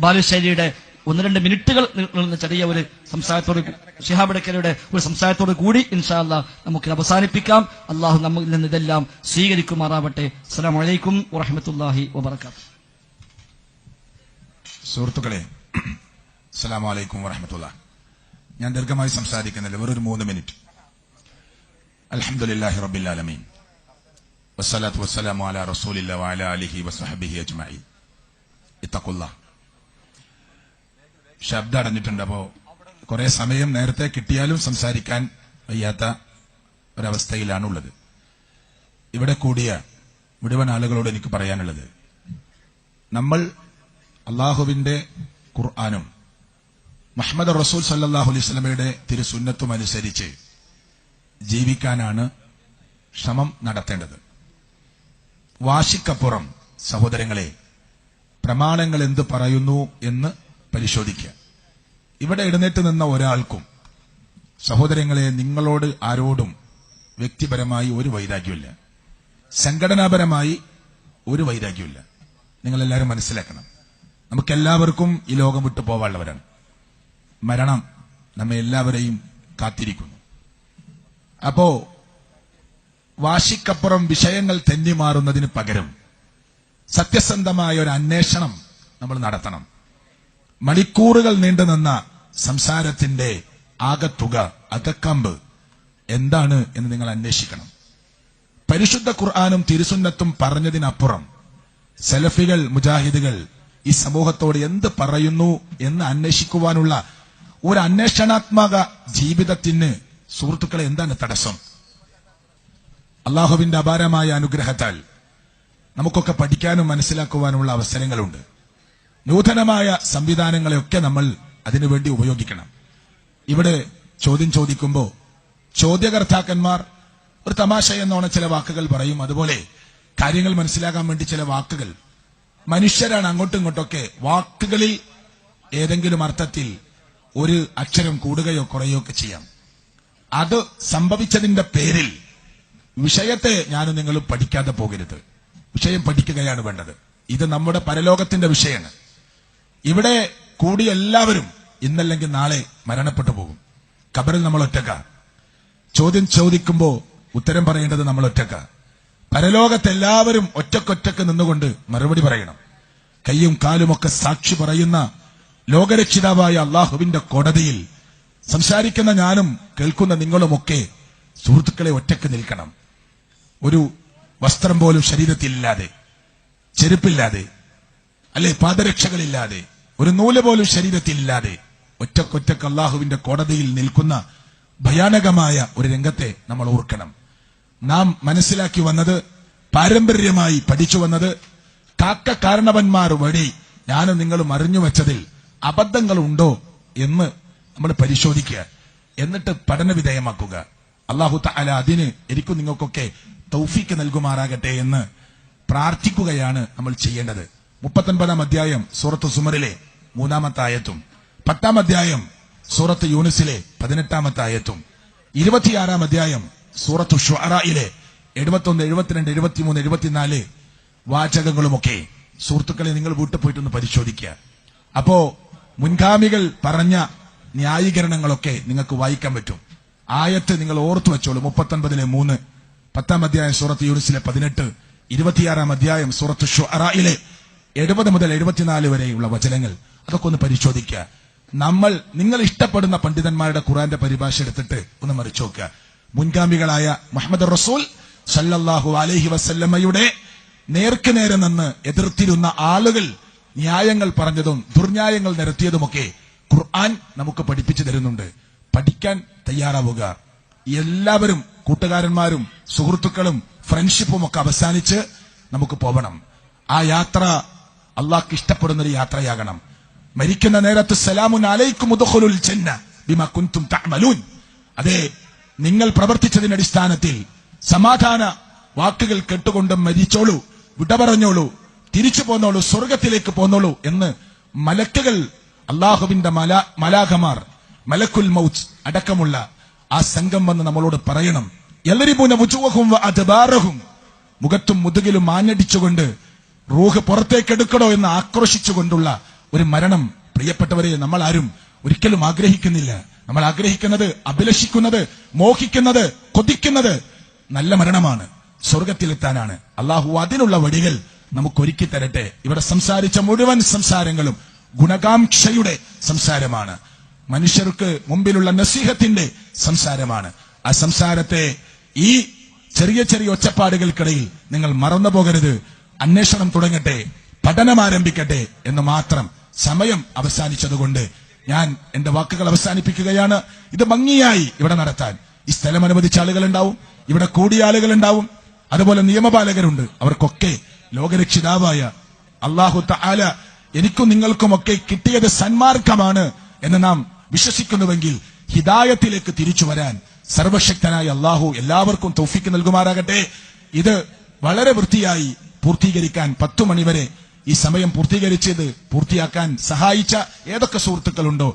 [SPEAKER 1] ബാലുശ്ശേരിയുടെ 1-2 മിനിറ്റുകൾ നീളുന്ന ചെറിയ ഒരു സംസാരത്തോട്, ശിഹാബ് ഇടക്കരയുടെ ഒരു സംസാരത്തോട് കൂടി ഇൻഷാ അല്ലാഹ് നമുക്ക് അവസാനിപ്പിക്കാം. അള്ളാഹു നമ്മിൽ നിന്ന് ഇതെല്ലാം സ്വീകരിക്കുമാറാവട്ടെ. അസ്സലാമു അലൈക്കും വറഹ്മത്തുള്ളാഹി വബറകാതുഹു.
[SPEAKER 7] സുഹൃത്തുക്കളെ, അസ്സലാമു അലൈക്കും വറഹ്മത്തുള്ളാഹി. ഞാൻ ദീർഘമായി സംസാരിക്കുന്നില്ല, വെറൊരു 3 മിനിറ്റ്. അൽഹംദുലില്ലാഹി റബ്ബിൽ ആലമീൻ വസ്സലാത്തു വസ്സലാമു അലാ റസൂലില്ലാഹി വഅലാ ആലിഹി വസ്വഹ്ബിഹി അജ്മഈൻ. ഇത്തഖുല്ലാഹ്. ശബ്ദം അടഞ്ഞിട്ടുണ്ട്. അപ്പോ കുറെ സമയം നേരത്തെ കിട്ടിയാലും സംസാരിക്കാൻ വയ്യാത്ത ഒരവസ്ഥയിലാണുള്ളത്. ഇവിടെ കൂടിയ മുഴുവൻ ആളുകളോട് എനിക്ക് പറയാനുള്ളത്, നമ്മൾ അള്ളാഹുവിന്റെ ഖുർആനും മുഹമ്മദ് റസൂൽ സല്ലല്ലാഹു അലൈഹി വസല്ലമയുടെ തിരുസുന്നത്തും അനുസരിച്ച് ജീവിക്കാനാണ് ശ്രമം നടത്തേണ്ടത്. വാശിക്കപ്പുറം സഹോദരങ്ങളെ, പ്രമാണങ്ങൾ എന്ത് പറയുന്നു എന്ന് പരിശോധിക്കുക. ഇവിടെ എഴുന്നേറ്റ് നിന്ന ഒരാൾക്കും സഹോദരങ്ങളെ നിങ്ങളോട് ആരോടും വ്യക്തിപരമായി ഒരു വൈരാഗ്യമില്ല, സംഘടനാപരമായി ഒരു വൈരാഗ്യമില്ല. നിങ്ങളെല്ലാവരും മനസ്സിലാക്കണം, നമുക്കെല്ലാവർക്കും ഈ ലോകം വിട്ടു പോവാനുള്ളവരാണ്. മരണം നമ്മെ എല്ലാവരെയും കാത്തിരിക്കുന്നു. അപ്പോ വാശിക്കപ്പുറം വിഷയങ്ങൾ തെന്നിമാറുന്നതിന് പകരം സത്യസന്ധമായ ഒരു അന്വേഷണം നമ്മൾ നടത്തണം. മണിക്കൂറുകൾ നീണ്ടുനിന്ന സംസാരത്തിന്റെ ആകത്തുക, അകക്കമ്പ് എന്താണ് എന്ന് നിങ്ങൾ അന്വേഷിക്കണം. പരിശുദ്ധ ഖുർആനും തിരുസുന്നത്തും പറഞ്ഞതിനപ്പുറം സലഫികൾ, മുജാഹിദുകൾ ഈ സമൂഹത്തോട് എന്ത് പറയുന്നു എന്ന് അന്വേഷിക്കുവാനുള്ള ഒരു അന്വേഷണാത്മക ജീവിതത്തിന് സുഹൃത്തുക്കളെ എന്താണ് തടസ്സം? അള്ളാഹുവിന്റെ അപാരമായ അനുഗ്രഹത്താൽ നമുക്കൊക്കെ പഠിക്കാനും മനസ്സിലാക്കുവാനുള്ള അവസരങ്ങളുണ്ട്. നൂതനമായ സംവിധാനങ്ങളെയൊക്കെ നമ്മൾ അതിനുവേണ്ടി ഉപയോഗിക്കണം. ഇവിടെ ചോദ്യം ചോദിക്കുമ്പോൾ ചോദ്യകർത്താക്കന്മാർ ഒരു തമാശ എന്നോണം ചില വാക്കുകൾ പറയും. അതുപോലെ കാര്യങ്ങൾ മനസ്സിലാക്കാൻ വേണ്ടി ചില വാക്കുകൾ, മനുഷ്യരാണ്, അങ്ങോട്ടും ഇങ്ങോട്ടൊക്കെ വാക്കുകളിൽ ഏതെങ്കിലും അർത്ഥത്തിൽ ഒരു അക്ഷരം കൂടുകയോ കുറയോ ഒക്കെ ചെയ്യാം. അത് സംഭവിച്ചതിന്റെ പേരിൽ വിഷയത്തെ ഞാനും നിങ്ങളും പഠിക്കാതെ പോകരുത്. വിഷയം പഠിക്കുകയാണ് വേണ്ടത്. ഇത് നമ്മുടെ പരലോകത്തിന്റെ വിഷയമാണ്. ഇവിടെ കൂടി എല്ലാവരും ഇന്നല്ലെങ്കിൽ നാളെ മരണപ്പെട്ടു പോകും. ഖബറിൽ നമ്മൾ ഒറ്റക്ക. ചോദ്യം ചോദിക്കുമ്പോൾ ഉത്തരം പറയേണ്ടത് നമ്മൾ ഒറ്റക്ക. പരലോകത്ത് എല്ലാവരും ഒറ്റക്കൊറ്റക്ക് നിന്നുകൊണ്ട് മറുപടി പറയണം. കയ്യും കാലുമൊക്കെ സാക്ഷി പറയുന്ന ലോകരക്ഷിതാവായ അള്ളാഹുവിന്റെ കോടതിയിൽ സംസാരിക്കുന്ന ഞാനും കേൾക്കുന്ന നിങ്ങളുമൊക്കെ സുഹൃത്തുക്കളെ ഒറ്റക്ക് നിൽക്കണം. ഒരു വസ്ത്രം പോലും ശരീരത്തിലില്ലാതെ, ചെരുപ്പില്ലാതെ, അല്ലെ പാദരക്ഷകളില്ലാതെ, ഒരു നൂല് പോലും ശരീരത്തിലില്ലാതെ ഒറ്റക്കൊറ്റക്ക് അള്ളാഹുവിന്റെ കോടതിയിൽ നിൽക്കുന്ന ഭയാനകമായ ഒരു രംഗത്തെ നമ്മൾ ഓർക്കണം. നാം മനസ്സിലാക്കി വന്നത്, പാരമ്പര്യമായി പഠിച്ചു വന്നത്, കാക്ക കാരണവന്മാർ വഴി ഞാനും നിങ്ങളും അറിഞ്ഞു വെച്ചതിൽ അബദ്ധങ്ങൾ ഉണ്ടോ എന്ന് നമ്മൾ പരിശോധിക്കുക. എന്നിട്ട് പഠന വിധേയമാക്കുക. അള്ളാഹു തആല അതിന് എനിക്കും നിങ്ങൾക്കൊക്കെ തൗഫീക്ക് നൽകുമാറാകട്ടെ എന്ന് പ്രാർത്ഥിക്കുകയാണ് നമ്മൾ ചെയ്യേണ്ടത്. 39-ാം അധ്യായം സൂറത്ത് സുമറിലെ 3-ാമത്തെ ആയത്തും 10-ാം അധ്യായം സൂറത്ത് യൂനിസിലെ 18-ാമത്തെ ആയത്തും 26-ാം അധ്യായം സൂറത്ത് ശുഅറയിലെ 71, 72, 73, 74 വാചകങ്ങളുമൊക്കെ സുഹൃത്തുക്കളെ നിങ്ങൾ വീട്ടിൽ പോയിട്ടൊന്ന് പരിശോധിക്കുക. അപ്പോ മുൻഗാമികൾ പറഞ്ഞ ന്യായീകരണങ്ങളൊക്കെ നിങ്ങൾക്ക് വായിക്കാൻ പറ്റും. ആയത്ത് നിങ്ങൾ ഓർത്തു വെച്ചോളൂ. 39-ലെ 3, 10-ാം അധ്യായം സൂറത്ത് യൂനിസിലെ 18, 26-ാം അധ്യായം സൂറത്ത് ശുഅറയിലെ 70 മുതൽ 74 വരെയുള്ള വചനങ്ങൾ അതൊക്കെ ഒന്ന് പരിശോധിക്കുക. നിങ്ങൾ ഇഷ്ടപ്പെടുന്ന പണ്ഡിതന്മാരുടെ ഖുർആന്റെ പരിഭാഷ എടുത്തിട്ട് ഒന്ന് മറിച്ചു നോക്കുക. മുൻഗാമികളായ മുഹമ്മദ് റസൂൽ സല്ലല്ലാഹു അലൈഹി വസല്ലമയുടെ നേർക്ക് നേരെ നിന്ന് എതിർത്തിരുന്ന ആളുകൾ ന്യായങ്ങൾ പറഞ്ഞതും ദുർന്യായങ്ങൾ നിരത്തിയതുമൊക്കെ ഖുർആൻ നമുക്ക് പഠിപ്പിച്ചു തരുന്നുണ്ട്. പഠിക്കാൻ തയ്യാറാവുക. എല്ലാവരും കൂട്ടുകാരന്മാരും സുഹൃത്തുക്കളും ഫ്രണ്ട്ഷിപ്പും ഒക്കെ അവസാനിച്ച് നമുക്ക് പോകണം. ആ യാത്ര അള്ളാഹ്ക്ക് ഇഷ്ടപ്പെടുന്ന ഒരു യാത്രയാകണം. മരിക്കുന്ന നേരത്ത് സലാമുൻ അലൈക്കും ഉദ്ഖുലുൽ ജന്ന ബിമാ കുൻതും തഅമലൂൻ. അതെ, നിങ്ങൾ പ്രവർത്തിച്ചതിന്റെ അടിസ്ഥാനത്തിൽ സമാധാന വാക്കുകൾ കേട്ടുകൊണ്ട് മരിച്ചോളൂ, വിട പറഞ്ഞോളൂ, തിരിച്ചു പോന്നോളൂ, സ്വർഗത്തിലേക്ക് പോന്നോളൂ എന്ന് മലക്കുകൾ, അള്ളാഹുവിന്റെ മലാഖമാർ, മലക്കുൽ മൗത്ത് അടക്കമുള്ള ആ സംഘം വന്ന് നമ്മളോട് പറയണം. യദ്രിബൂന വുജൂഹും വഅദ്ബാറഹും, മുഖത്തും മുതുകിലും ആഞ്ഞടിച്ചുകൊണ്ട് റൂഹ് പുറത്തേക്കെടുക്കണോ എന്ന് ആക്രോശിച്ചുകൊണ്ടുള്ള ഒരു മരണം പ്രിയപ്പെട്ടവരെ നമ്മൾ ആരും ഒരിക്കലും ആഗ്രഹിക്കുന്നില്ല. നമ്മൾ ആഗ്രഹിക്കുന്നത്, അഭിലഷിക്കുന്നത്, മോഹിക്കുന്നത്, കൊതിക്കുന്നത് നല്ല മരണമാണ്, സ്വർഗത്തിലെത്താനാണ്. അള്ളാഹു അതിനുള്ള വഴികൾ നമുക്ക് ഒരുക്കി തരട്ടെ. ഇവിടെ സംസാരിച്ച മുഴുവൻ സംസാരങ്ങളും ഗുണകാംക്ഷയുടെ സംസാരമാണ്, മനുഷ്യർക്ക് മുമ്പിലുള്ള നസീഹത്തിന്റെ സംസാരമാണ്. ആ സംസാരത്തെ ഈ ചെറിയ ചെറിയ ഒച്ചപ്പാടുകൾക്കിടയിൽ നിങ്ങൾ മറന്നു പോകരുത്. അന്വേഷണം തുടങ്ങട്ടെ, പഠനം ആരംഭിക്കട്ടെ എന്ന് മാത്രം. സമയം അവസാനിച്ചതുകൊണ്ട് ഞാൻ എന്റെ വാക്കുകൾ അവസാനിപ്പിക്കുകയാണ്. ഇത് ഭംഗിയായി ഇവിടെ നടത്താൻ ഈ സ്ഥലം അനുവദിച്ച ആളുകളുണ്ടാവും, ഇവിടെ കൂടിയ ആളുകളുണ്ടാവും, അതുപോലെ നിയമപാലകരുണ്ട്. അവർക്കൊക്കെ ലോകരക്ഷിതാവായ അല്ലാഹു തആല എനിക്കും നിങ്ങൾക്കുമൊക്കെ കിട്ടിയത് സന്മാർഗമാണ് എന്ന് നാം വിശ്വസിക്കുന്നുവെങ്കിൽ ഹിദായത്തിലേക്ക് തിരിച്ചു വരാൻ സർവശക്തനായ അല്ലാഹു എല്ലാവർക്കും തൗഫീക്ക് നൽകുമാറാകട്ടെ. ഇത് വളരെ വൃത്തിയായി പൂർത്തീകരിക്കാൻ 10 മണിവരെ ഈ സമയം പൂർത്തീകരിച്ചത് പൂർത്തിയാക്കാൻ സഹായിച്ച ഏതൊക്കെ സുഹൃത്തുക്കളുണ്ടോ